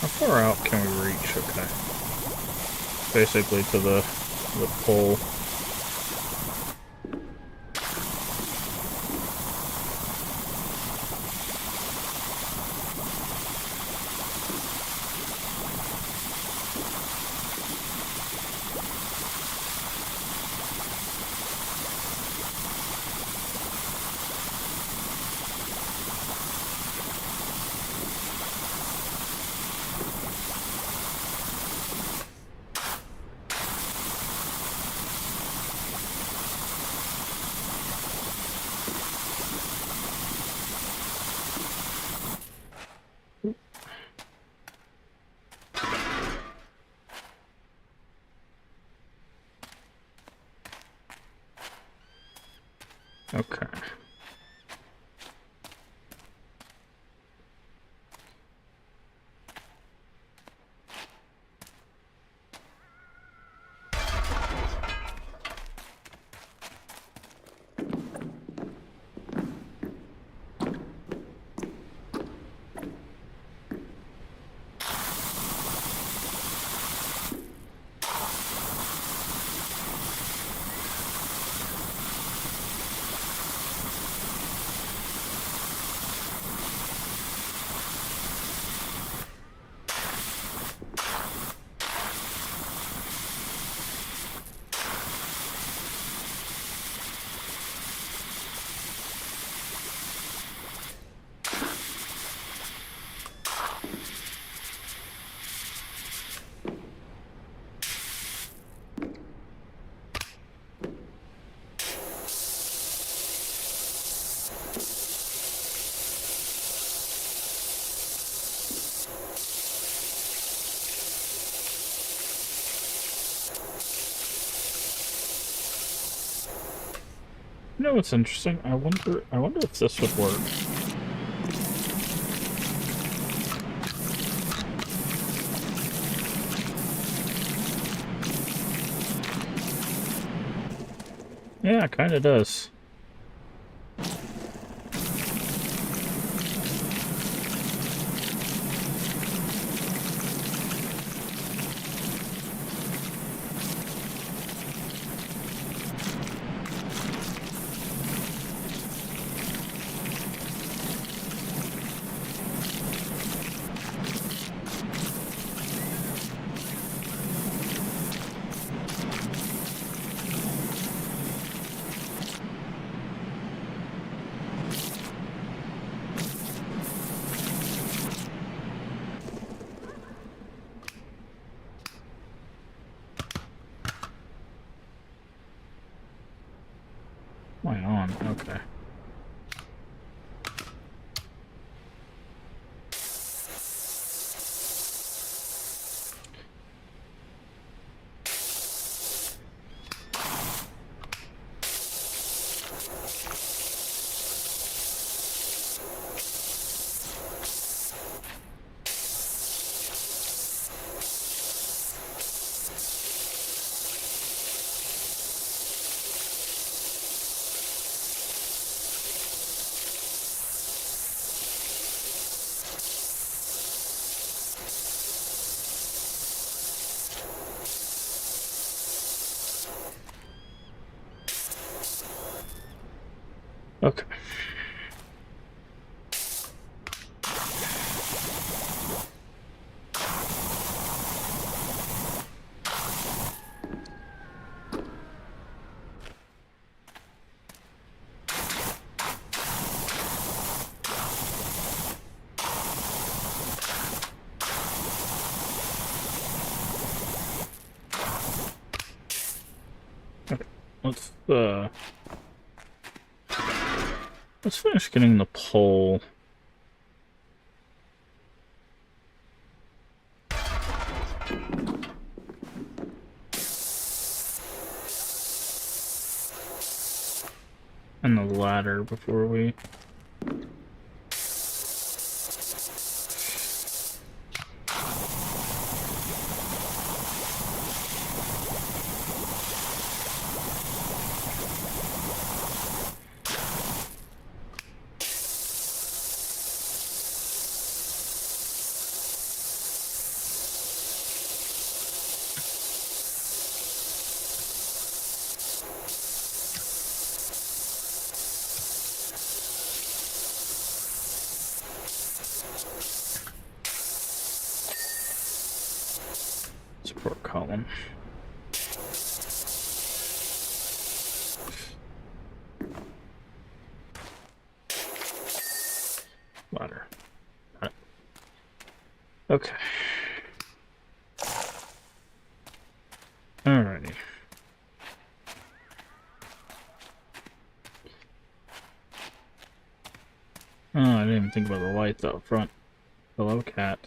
How far out can we reach? Okay. Basically to the pole. Okay. You know what's interesting? I wonder if this would work. Yeah, it kind of does. Why on? Okay. Okay. Let's finish getting the pole. And the ladder before we... support column. Ladder. Right. Okay. Alrighty. Oh, I didn't even think about the lights out front. Hello, cat.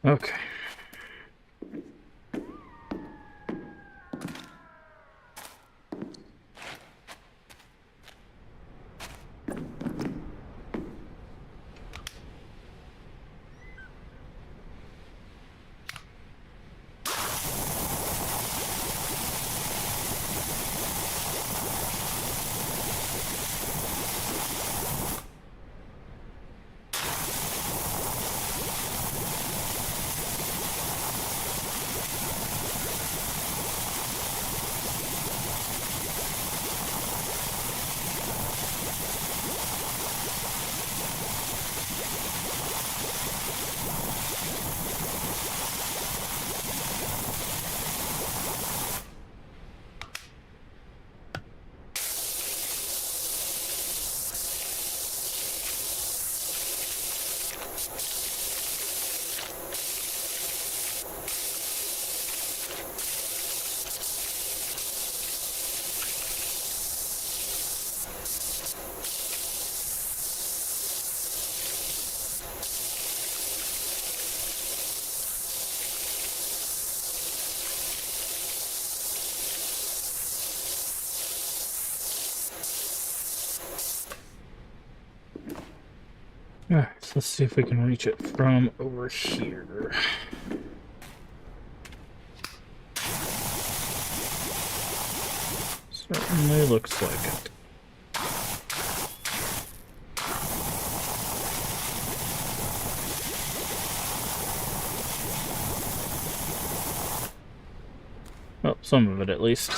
Okay. Alright, so let's see if we can reach it from over here. Certainly looks like it. Well, some of it at least.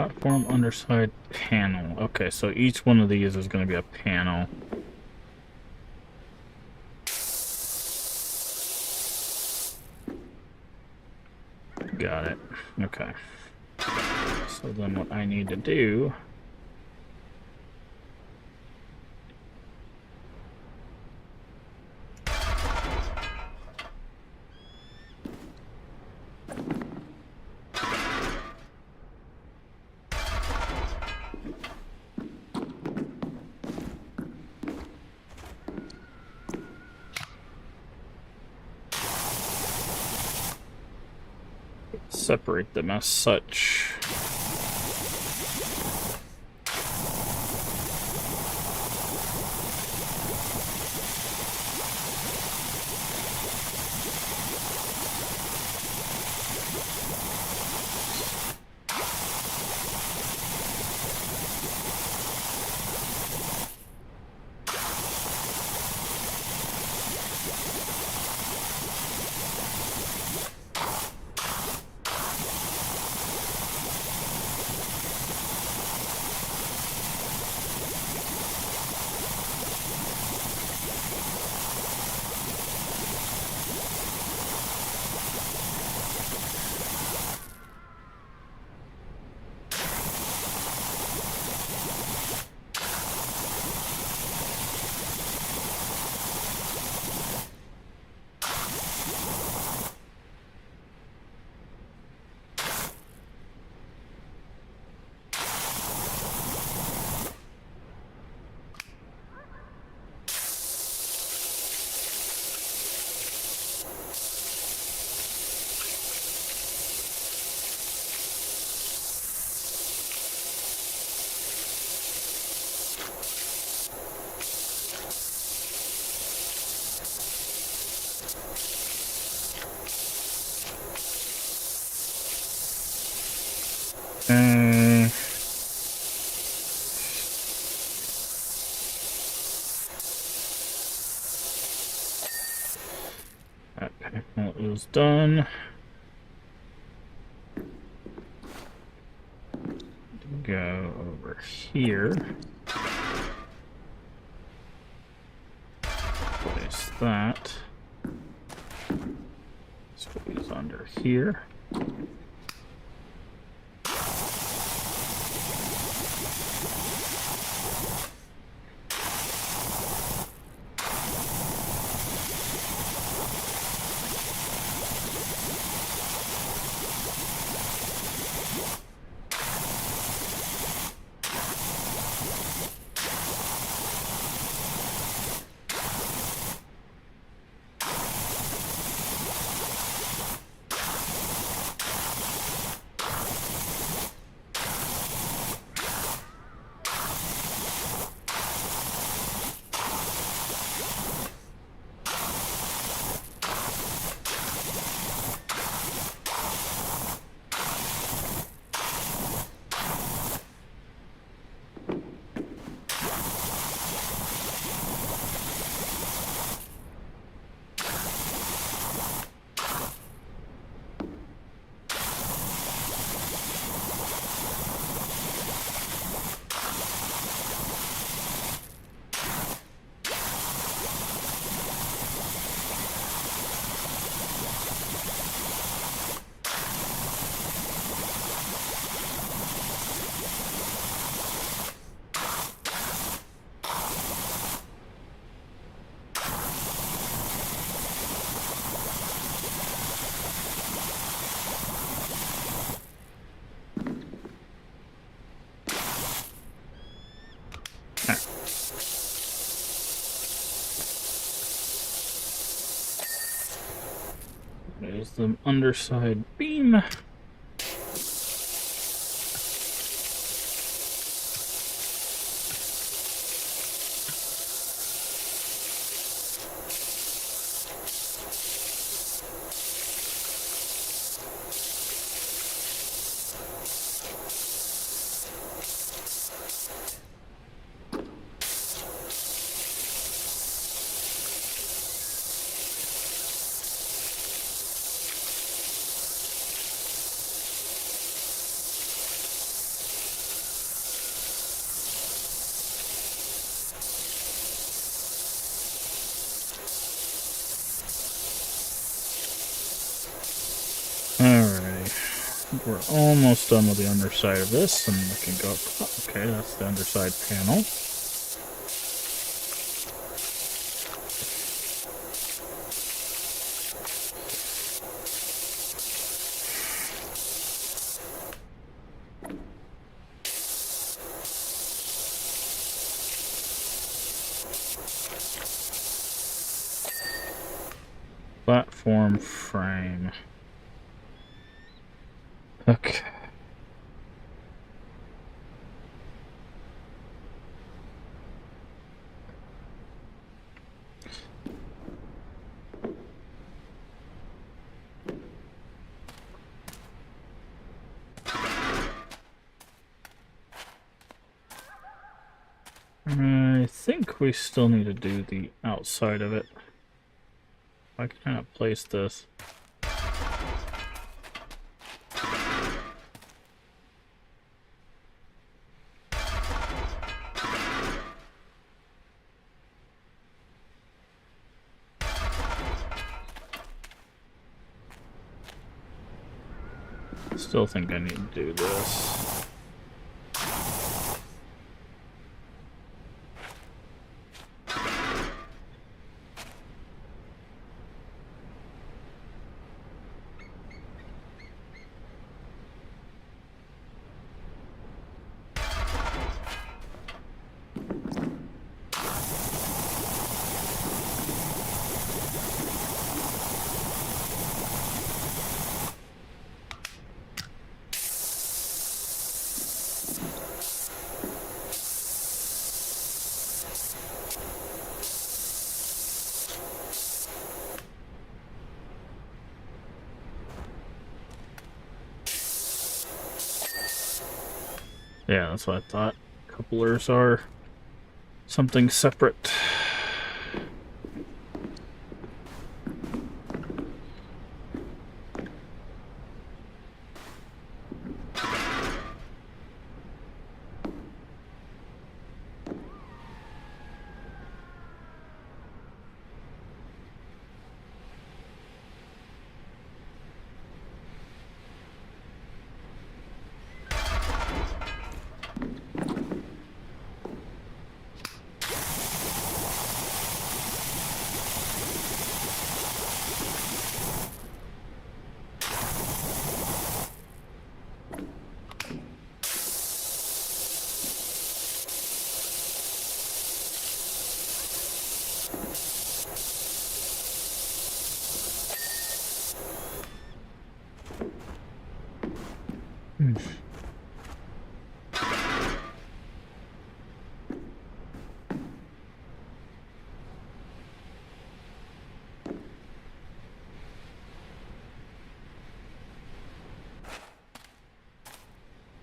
Platform underside panel. Okay, so each one of these is going to be a panel. Got it. Okay. So then what I need to do... separate them as such. That panel is done. Go over here. Place that. Squeeze under here. There's the underside beam. We're almost done with the underside of this, and we can go up. Okay, that's the underside panel. Platform frame. Okay. I think we still need to do the outside of it. I can kind of place this. Still think I need to do this. Yeah, that's what I thought. Couplers are something separate.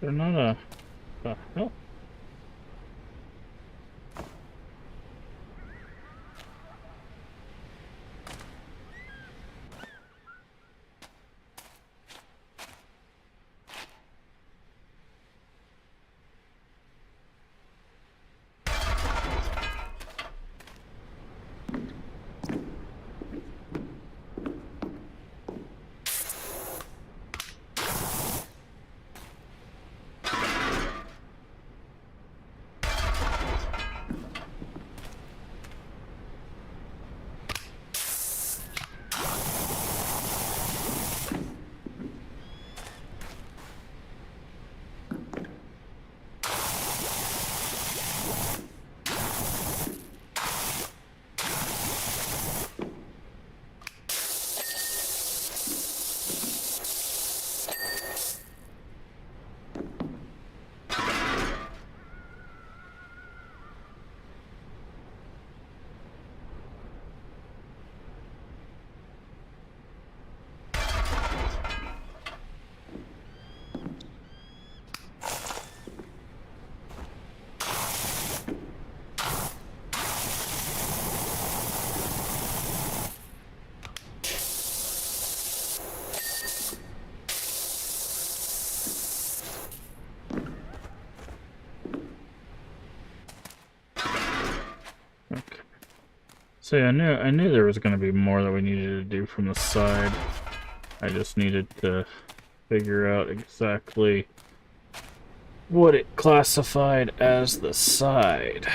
They're not a... the hell? So yeah, I knew there was going to be more that we needed to do from the side. I just needed to figure out exactly what it classified as the side.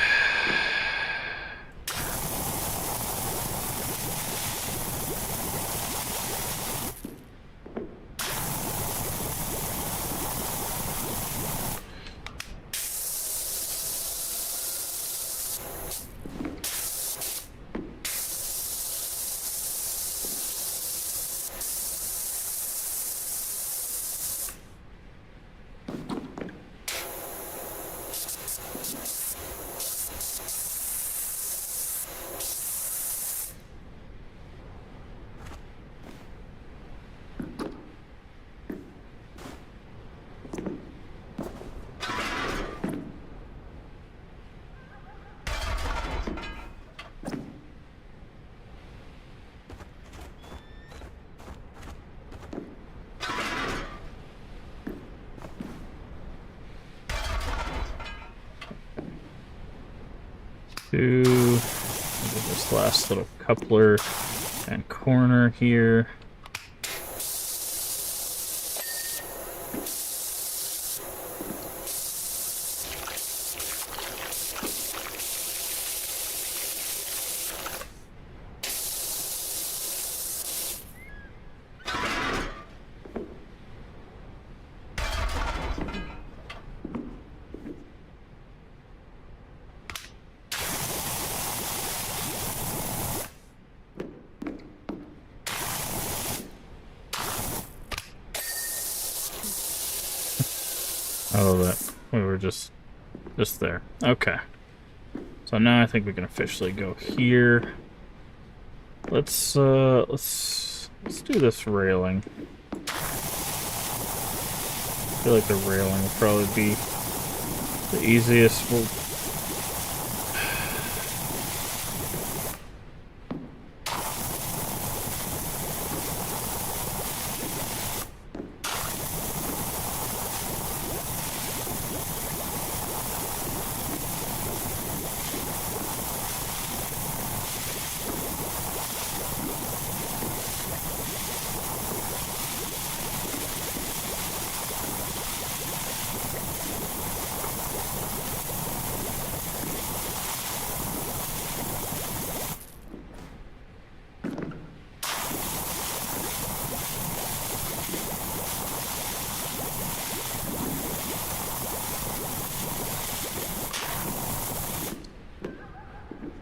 To this last little coupler and corner here. Oh, that we were just there. Okay. So now I think we can officially go here. Let's do this railing. I feel like the railing will probably be the easiest.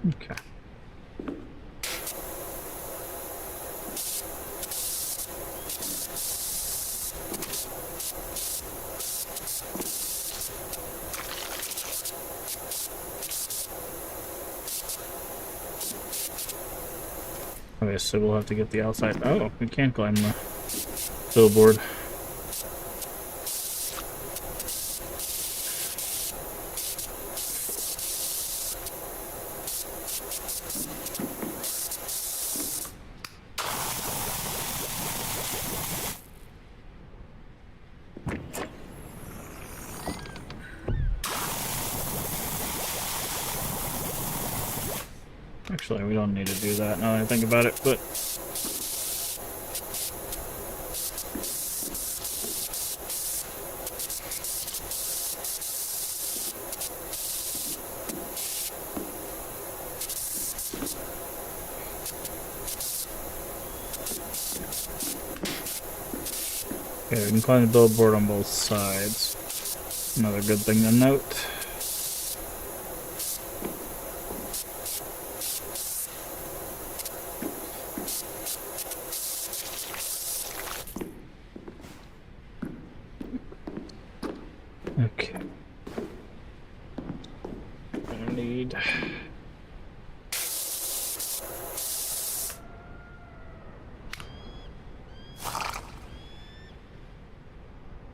Okay. Okay, so we'll have to get the outside. Oh, we can climb the billboard. Actually, we don't need to do that now that I think about it, but... Okay, we can climb the billboard on both sides. Another good thing to note. Okay. I need...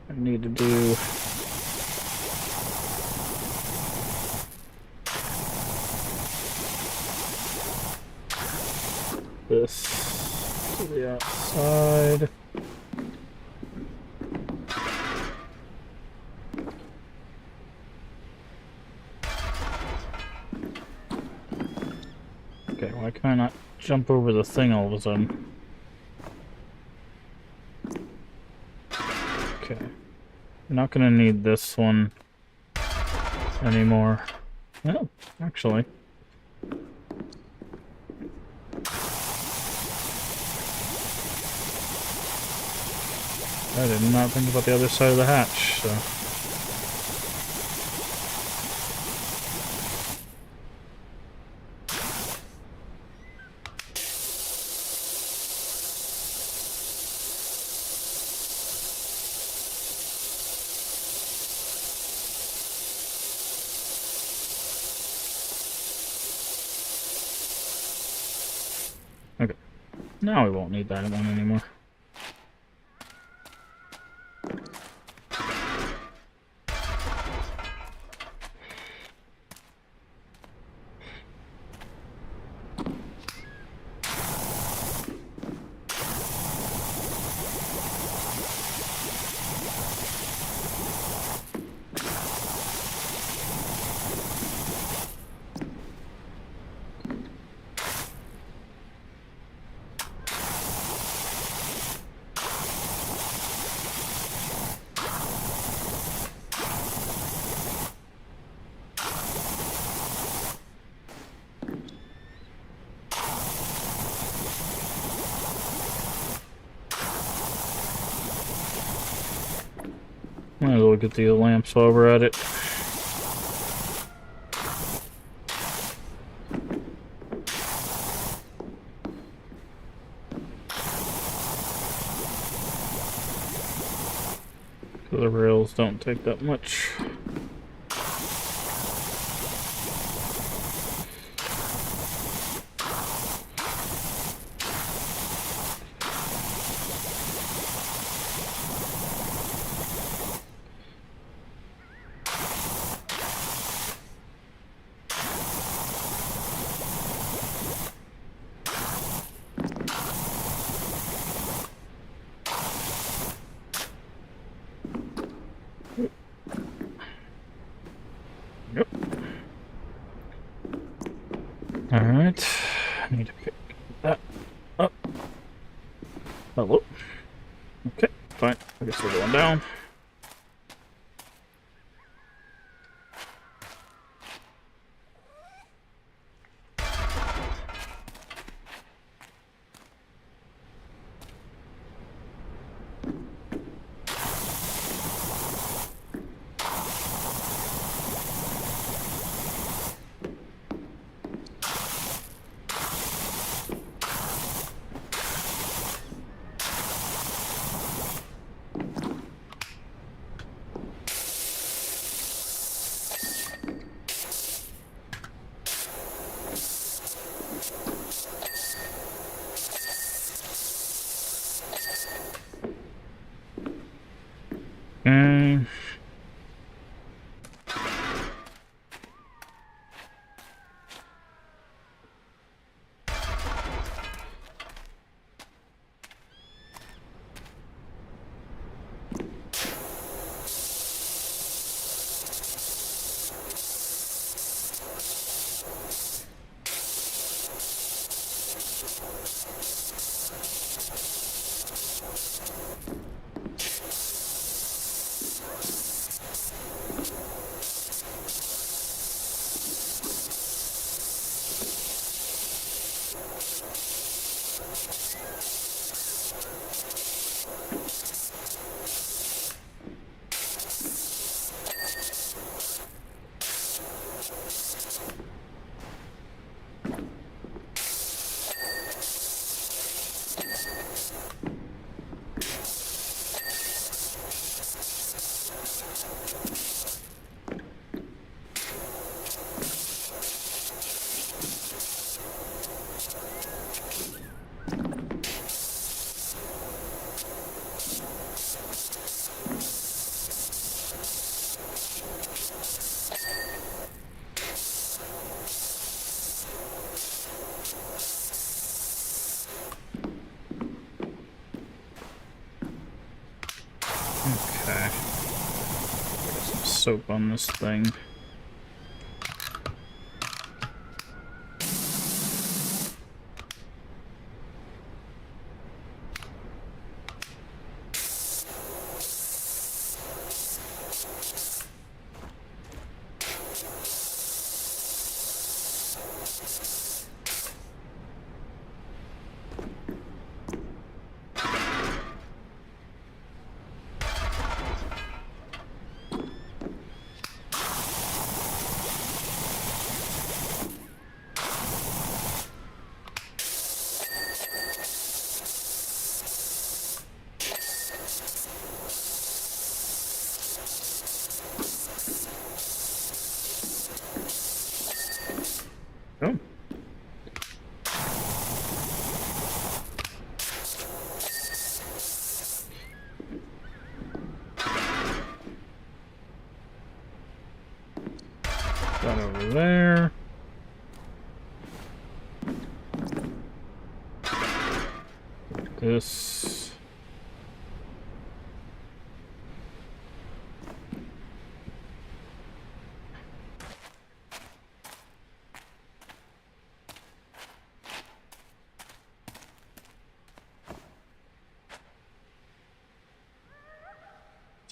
I need to do... this to the outside. Okay, why can I not jump over the thing all of a sudden? You're not gonna need this one anymore. Well, actually. I did not think about the other side of the hatch, so... Okay. Now we won't need that one anymore. Might as well get the lamps while we're at it. The rails don't take that much. Yep. Alright. I need to pick that up. Hello. Okay, fine. I guess we're going down. Okay. Got some soap on this thing. Oh. That over there. This.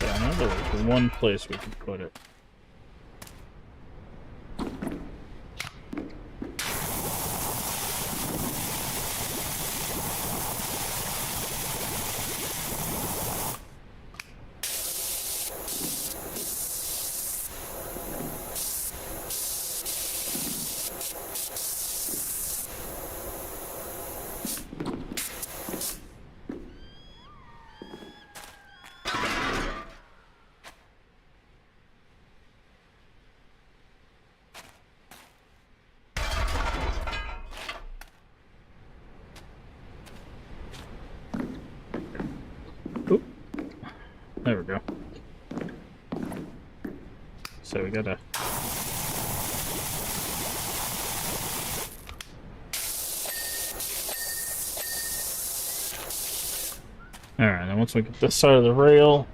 So I know there was one place we could put it. Oop. There we go. So we gotta... Alright, then once we get this side of the rail,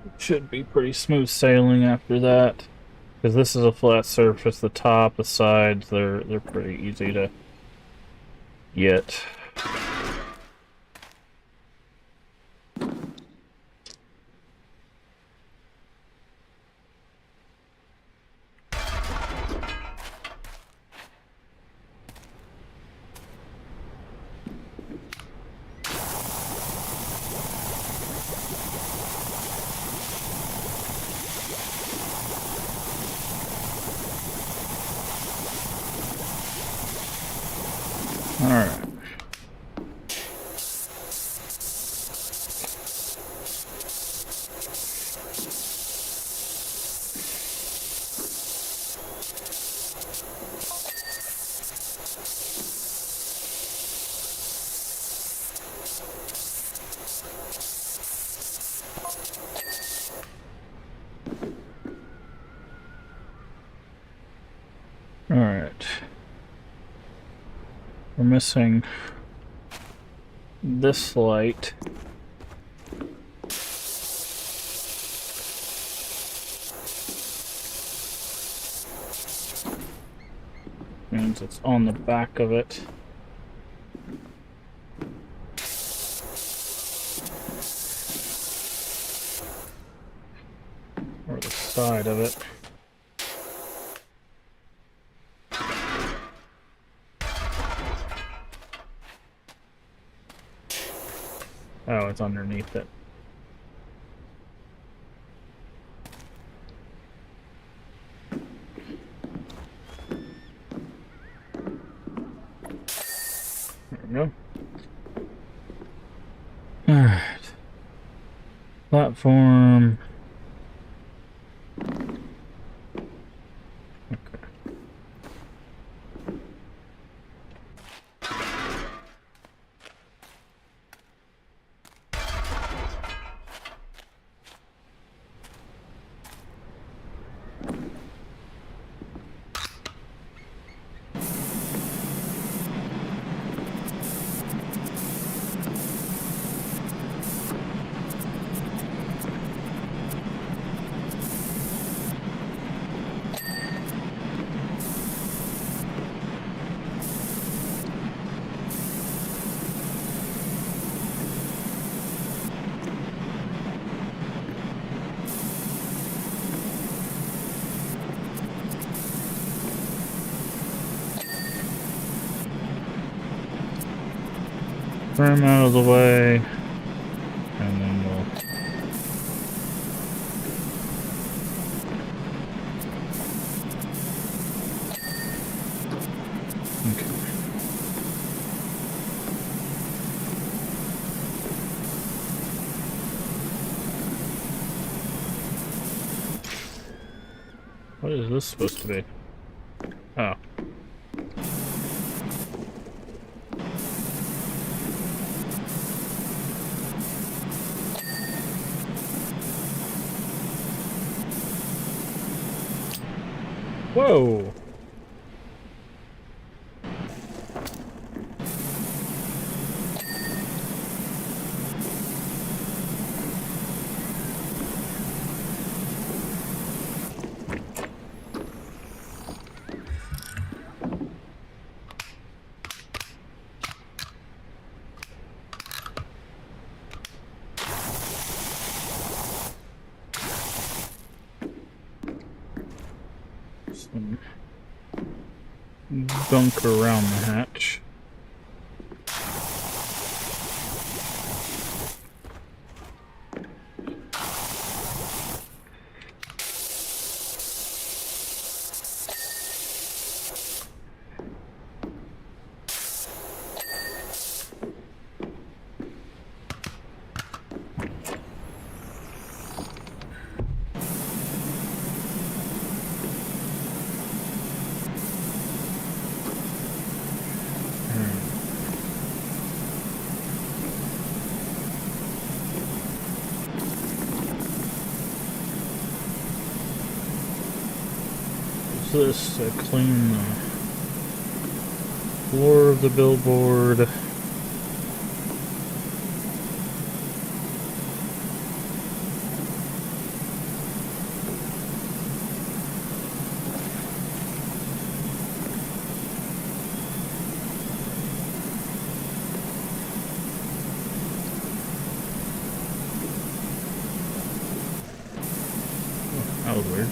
it should be pretty smooth sailing after that. Because this is a flat surface, the top, the sides, they're pretty easy to get. Alright. Alright. We're missing this light. Means it's on the back of it. Or the side of it. Oh, it's underneath it. There we go. Alright. Platform. Rim out of the way, and then we'll... Okay. What is this supposed to be? Oh. Whoa! Some gunk around the hatch. This to clean the floor of the billboard. Oh, that was weird.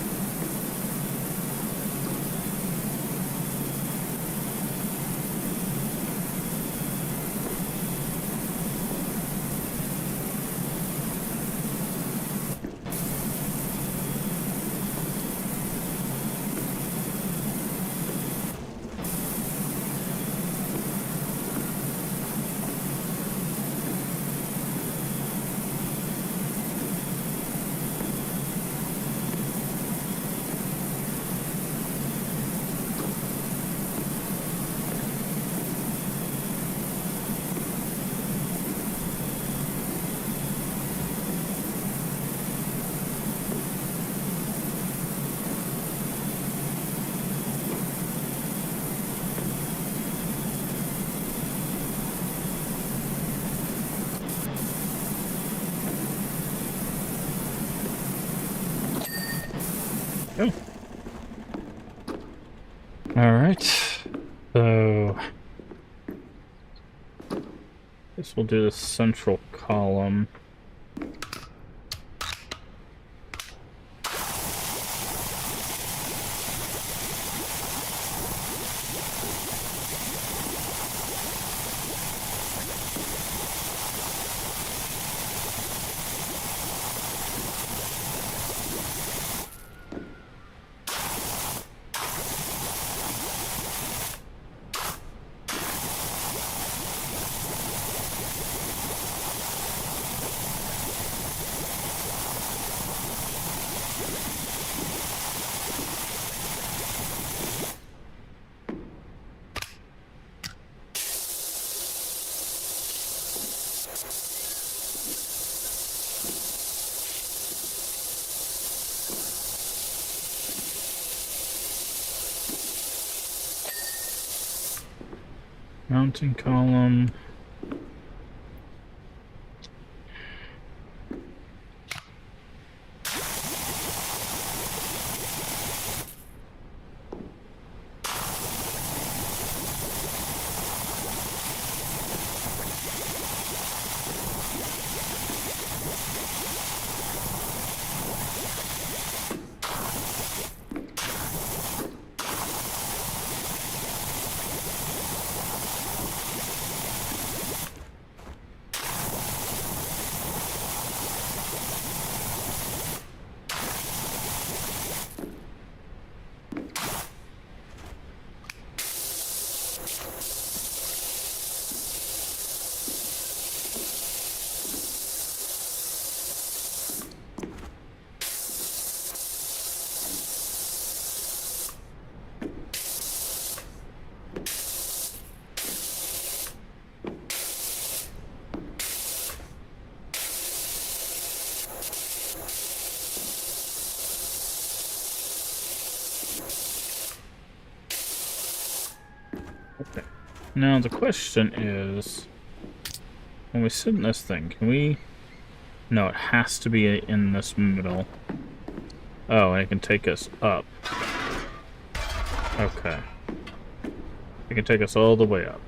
Oh. Alright. So guess we'll do the central column. Mounting column. Now the question is, when we sit in this thing, can we... No, it has to be in this middle. Oh, and it can take us up. Okay. It can take us all the way up.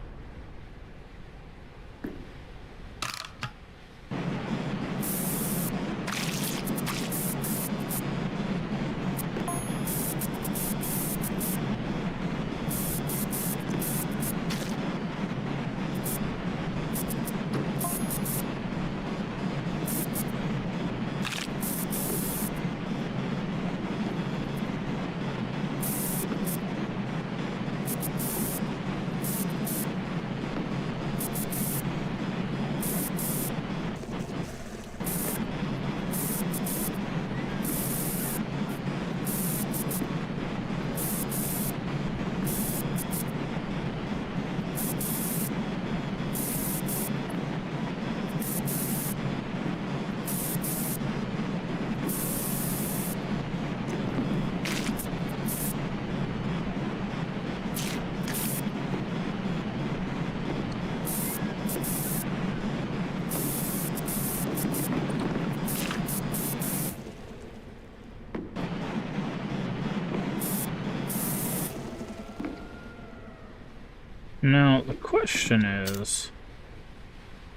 Now, the question is...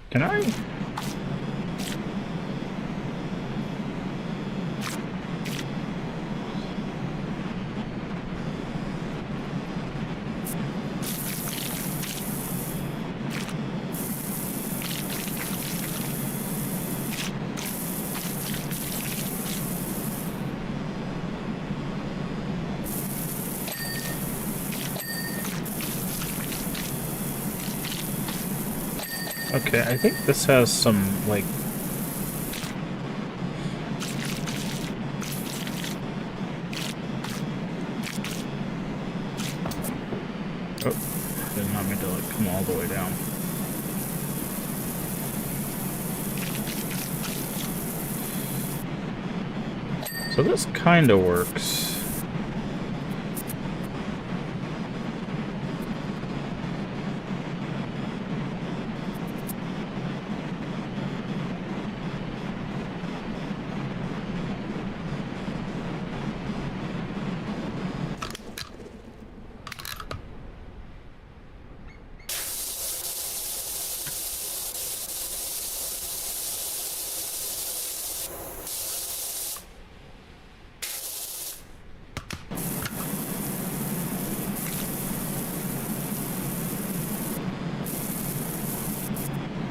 Can I... Okay, I think this has some, like... Oh, did not mean to, like, come all the way down. So this kinda works.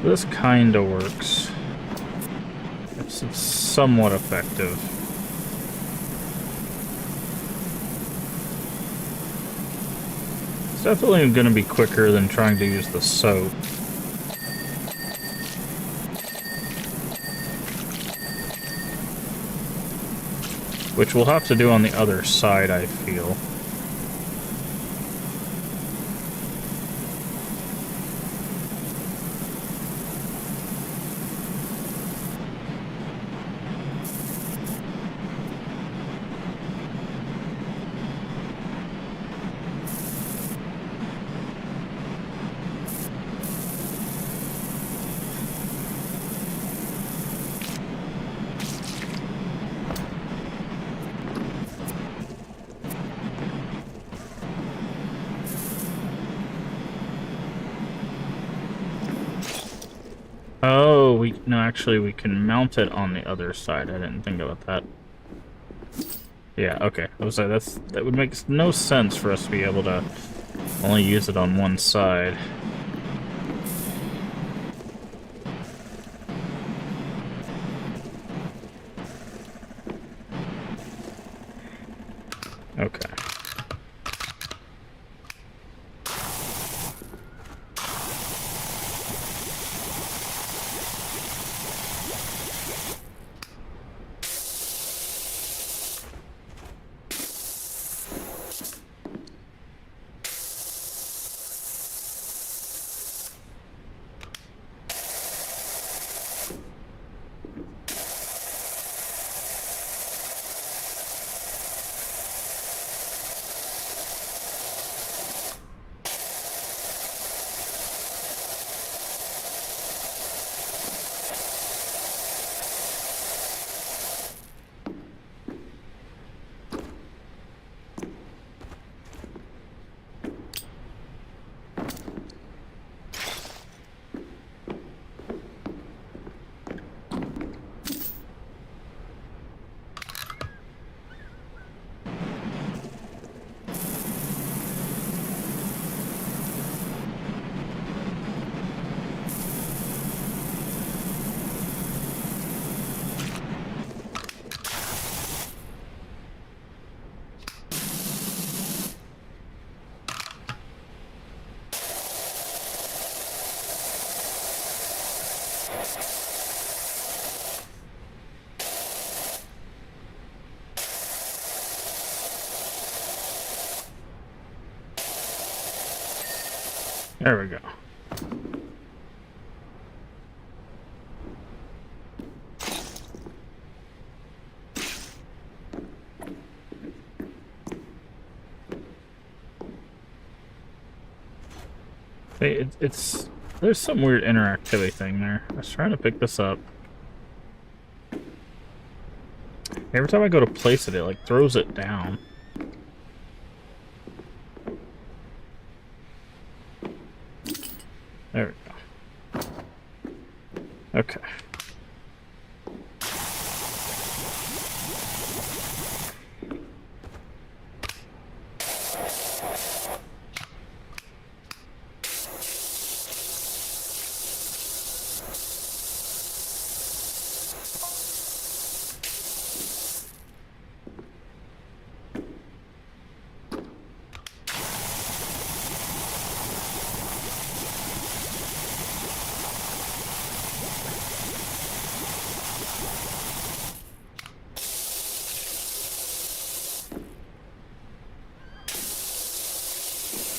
This kinda works. It's somewhat effective. It's definitely gonna be quicker than trying to use the soap. Which we'll have to do on the other side, I feel. Oh, no, actually, we can mount it on the other side. I didn't think about that. Yeah, okay. I was like, that would make no sense for us to be able to only use it on one side. Okay. There we go. It's there's some weird interactivity thing there. I was trying to pick this up. Every time I go to place it, it like throws it down. There we go. Okay.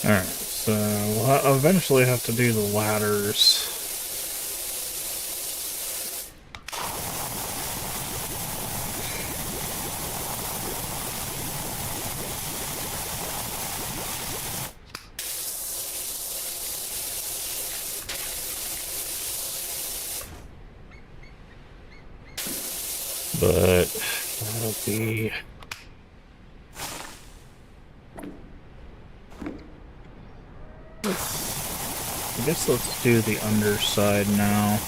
Alright, so we'll eventually have to do the ladders. But that'll be... I guess let's do the underside now.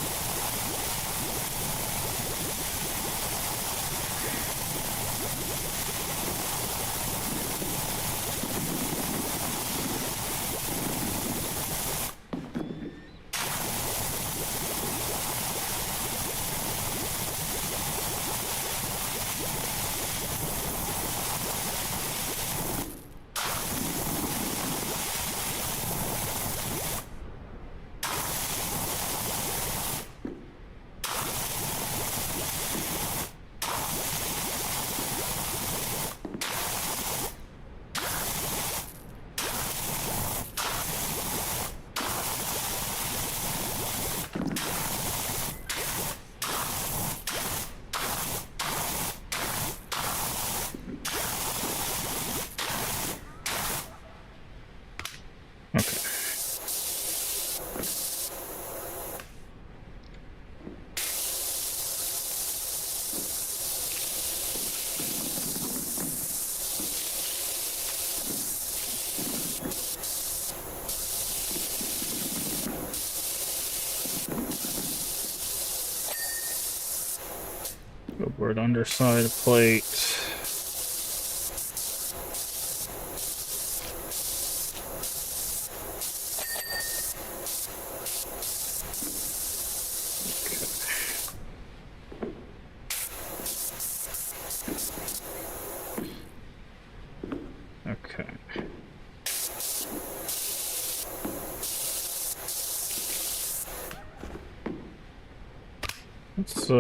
Board underside plate. Okay. Let's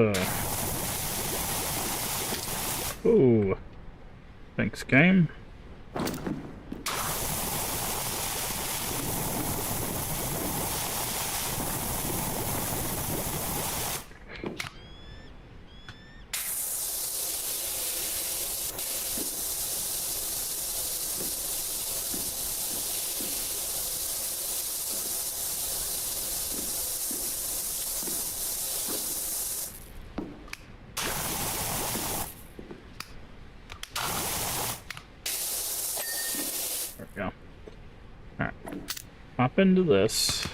ooh. Thanks, game. There we go. Alright. Hop into this.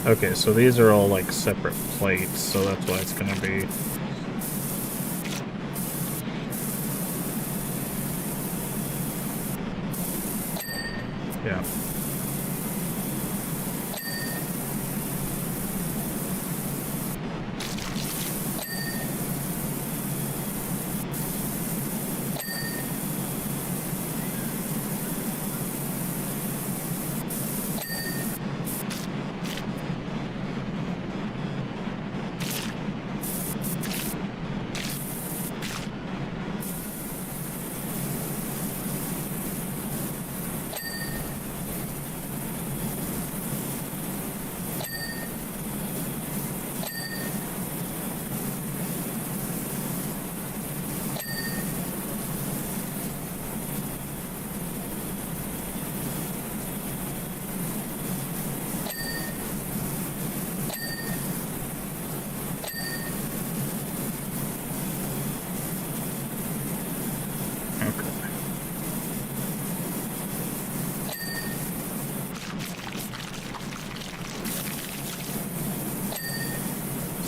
Okay, so these are all like separate plates, so that's why it's gonna be... Yeah.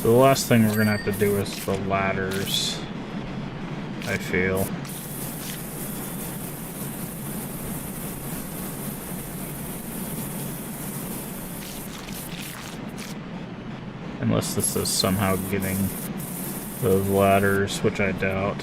So the last thing we're gonna have to do is the ladders, I feel. Unless this is somehow getting those ladders, which I doubt.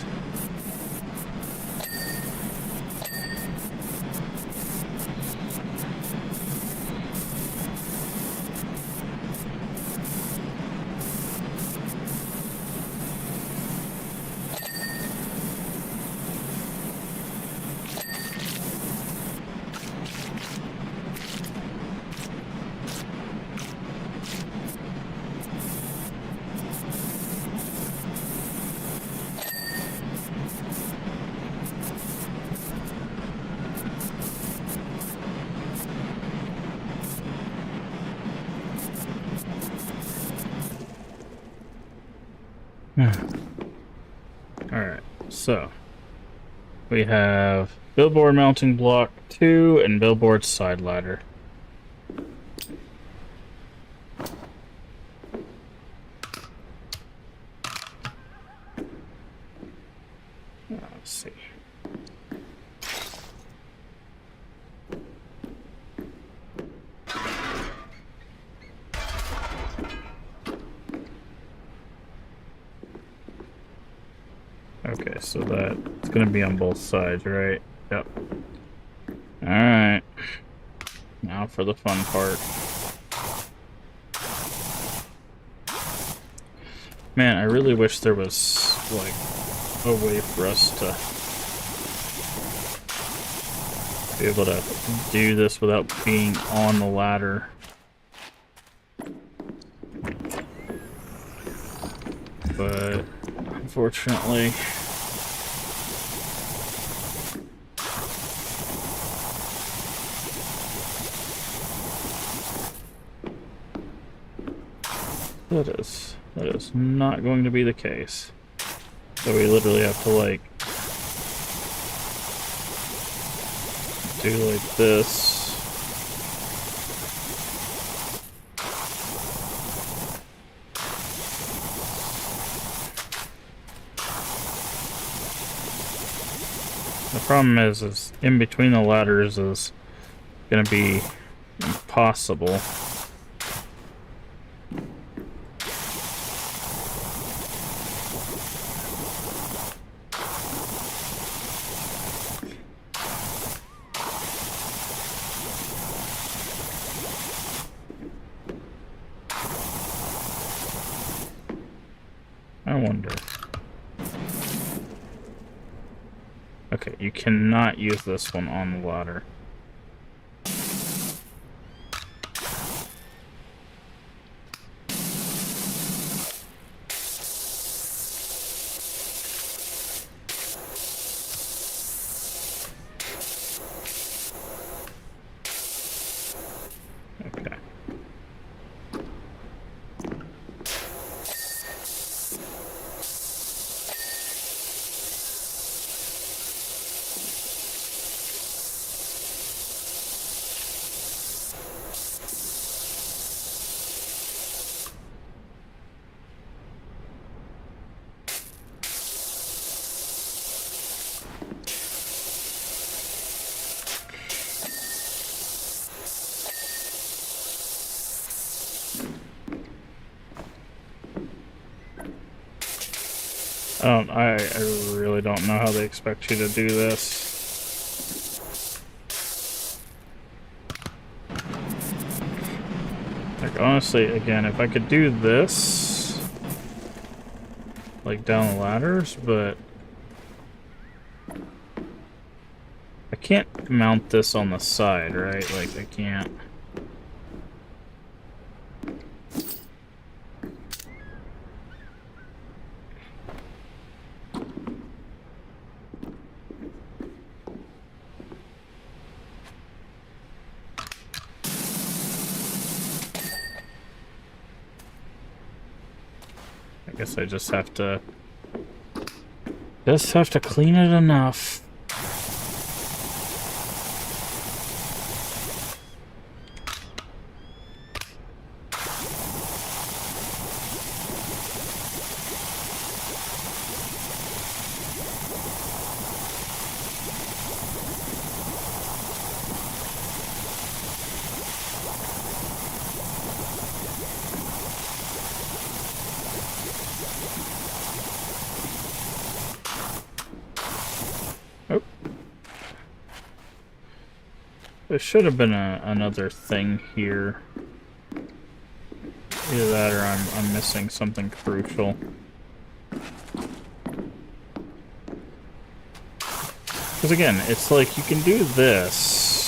Alright, so we have billboard mounting block 2 and billboard side ladder. Let's see. Okay, so that's going to be on both sides, right? Yep. Alright. Now for the fun part. Man, I really wish there was, like, a way for us to be able to do this without being on the ladder. But unfortunately, that is not going to be the case. So we literally have to, like, do like this. The problem is in between the ladders is gonna be impossible. I wonder. Okay, you cannot use this one on the ladder. Okay. I really don't know how they expect you to do this. Like, honestly, again, if I could do this, like, down the ladders, but I can't mount this on the side, right? Like, I can't. I guess I just have to clean it enough. There should have been another thing here. Either that or I'm missing something crucial. Because again, it's like you can do this.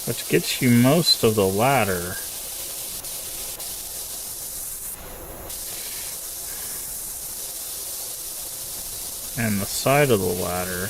Which gets you most of the ladder. And the side of the ladder.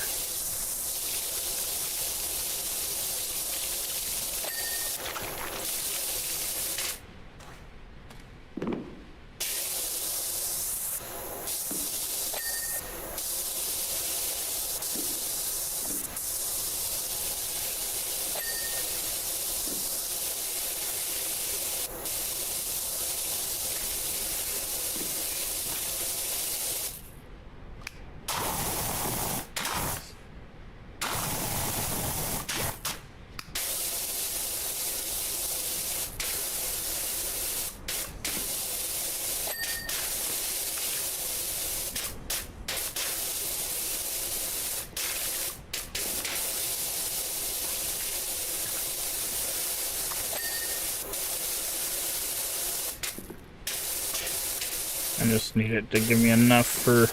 I just need it to give me enough for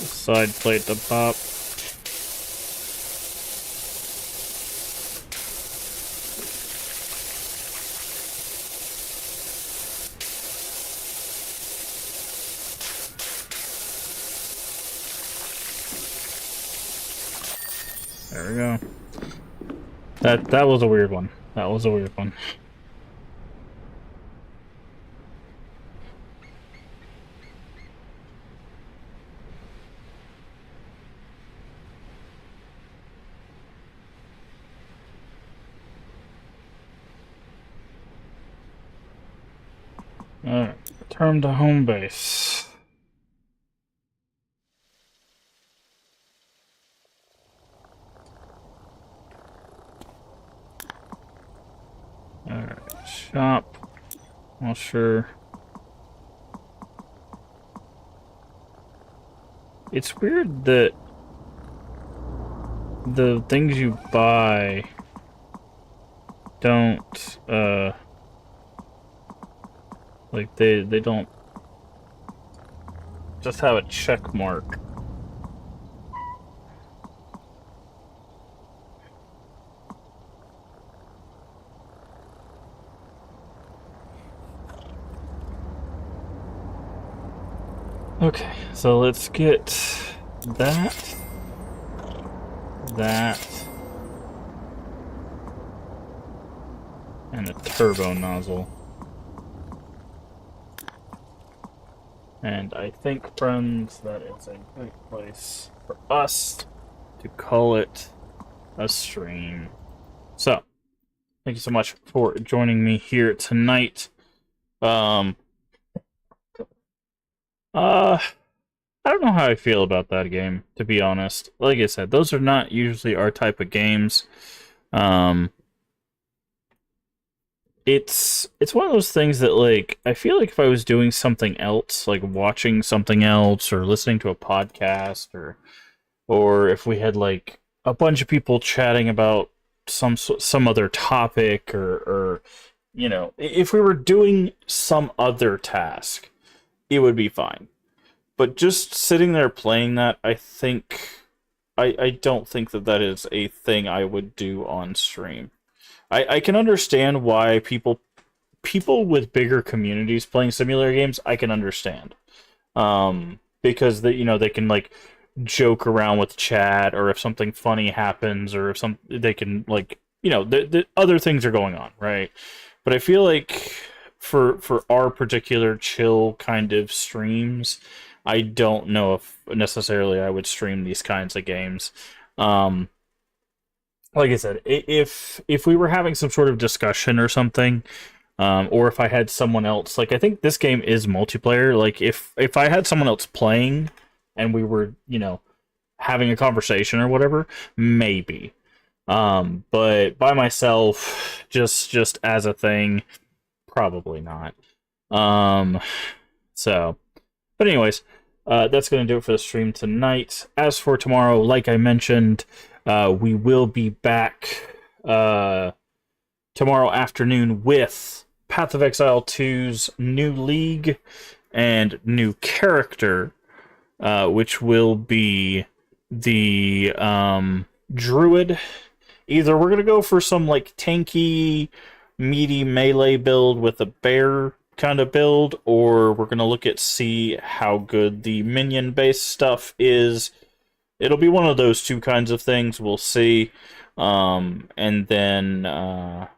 the side plate to pop. There we go. That was a weird one. That was a weird one. Alright, return to home base. Alright, shop. Well, sure. It's weird that the things you buy don't, like, they don't just have a check mark. Okay, so let's get that, and a turbo nozzle. And I think, friends, that is a good place for us to call it a stream. So, thank you so much for joining me here tonight. I don't know how I feel about that game, to be honest. Like I said, those are not usually our type of games. It's one of those things that, like, I feel like if I was doing something else, like watching something else or listening to a podcast, or if we had like a bunch of people chatting about some other topic, or you know, if we were doing some other task, it would be fine. But just sitting there playing that, I don't think that is a thing I would do on stream. I can understand why people with bigger communities playing simulator games, I can understand. Because they can like joke around with chat, or if something funny happens, or if they can, like, the other things are going on, right? But I feel like for our particular chill kind of streams, I don't know if necessarily I would stream these kinds of games. Like I said, if we were having some sort of discussion or something, or if I had someone else, like, I think this game is multiplayer. Like, if I had someone else playing and we were, having a conversation or whatever, maybe. But by myself, just as a thing, probably not. Um, so, but anyways, that's going to do it for the stream tonight. As for tomorrow, like I mentioned, we will be back tomorrow afternoon with Path of Exile 2's new league and new character, which will be the Druid. Either we're going to go for some like tanky, meaty melee build with a bear kind of build, or we're going to look at see how good the minion based stuff is. It'll be one of those two kinds of things. We'll see. And then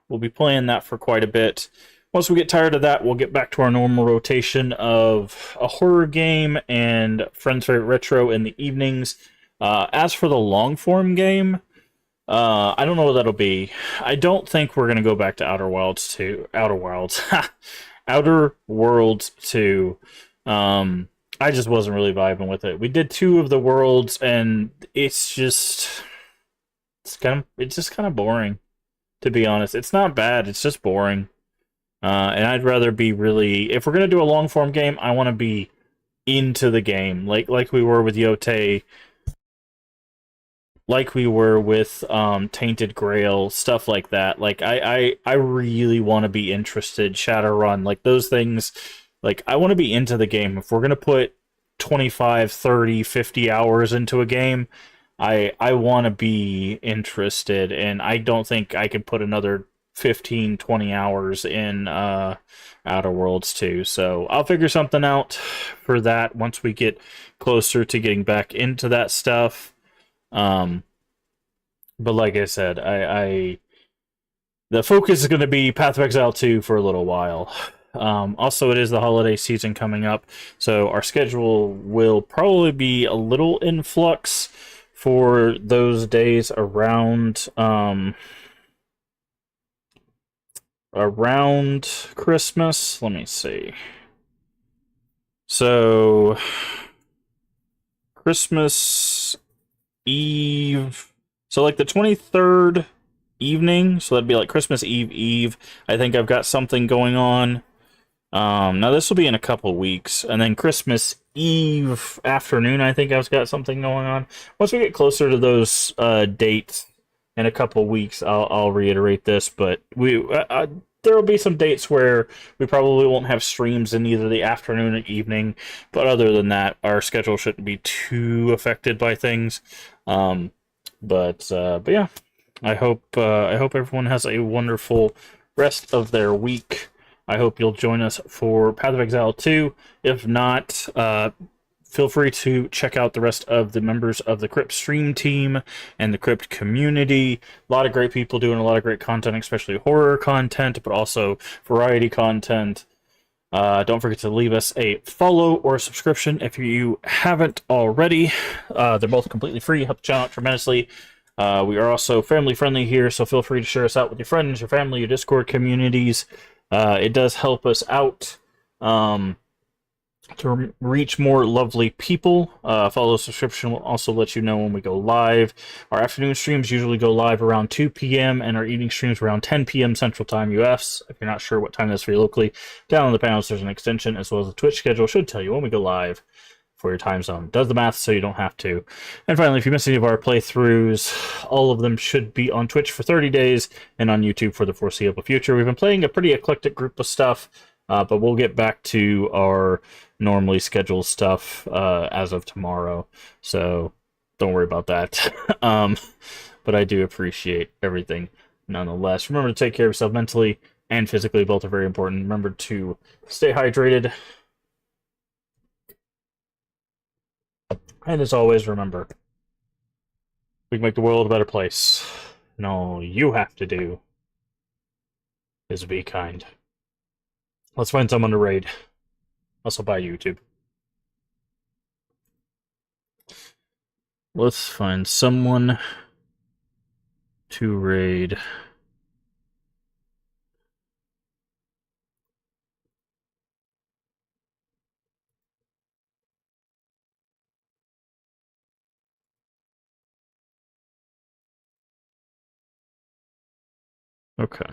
we'll be playing that for quite a bit. Once we get tired of that, we'll get back to our normal rotation of a horror game and Friends Favorite Retro in the evenings. As for the long form game, I don't know what that'll be. I don't think we're gonna go back to Outer Wilds 2. Outer Wilds. Outer Worlds 2. I just wasn't really vibing with it. We did 2 of the worlds, and it's just kind of boring, to be honest. It's not bad. It's just boring. And I'd rather be really, if we're gonna do a long form game, I want to be into the game, like we were with Yote, like we were with Tainted Grail, stuff like that. Like I really want to be interested. Shadowrun, like those things. Like I want to be into the game. If we're gonna put 25, 30, 50 hours into a game, I want to be interested, and I don't think I could put another 15, 20 hours in Outer Worlds 2. So I'll figure something out for that once we get closer to getting back into that stuff. Um, but like I said, I the focus is going to be Path of Exile 2 for a little while. Also, it is the holiday season coming up, so our schedule will probably be a little in flux for those days around Christmas. Let me see. So Christmas Eve, so like the 23rd evening, so that'd be like Christmas Eve. I think I've got something going on. Now this will be in a couple weeks, and then Christmas Eve afternoon, I think I've got something going on. Once we get closer to those dates in a couple weeks, I'll reiterate this, but there will be some dates where we probably won't have streams in either the afternoon or evening, but other than that, our schedule shouldn't be too affected by things. Um, but yeah, I hope everyone has a wonderful rest of their week. I hope you'll join us for Path of Exile 2. If not, feel free to check out the rest of the members of the Crypt stream team and the Crypt community. A lot of great people doing a lot of great content, especially horror content, but also variety content. Don't forget to leave us a follow or a subscription if you haven't already. They're both completely free, help the channel out tremendously. We are also family friendly here, so feel free to share us out with your friends, your family, your Discord communities. It does help us out to reach more lovely people. Follow subscription will also let you know when we go live. Our afternoon streams usually go live around 2 p.m. and our evening streams around 10 p.m. Central Time US. If you're not sure what time that's for you locally, down in the panels there's an extension as well as the Twitch schedule. Should tell you when we go live for your time zone. Does the math so you don't have to. And finally, if you miss any of our playthroughs, all of them should be on Twitch for 30 days and on YouTube for the foreseeable future. We've been playing a pretty eclectic group of stuff, but we'll get back to our normally scheduled stuff as of tomorrow. So don't worry about that. But I do appreciate everything nonetheless. Remember to take care of yourself mentally and physically. Both are very important. Remember to stay hydrated. And as always, remember, we can make the world a better place. And all you have to do is be kind. Let's find someone to raid. Also, buy YouTube. Let's find someone to raid. Okay.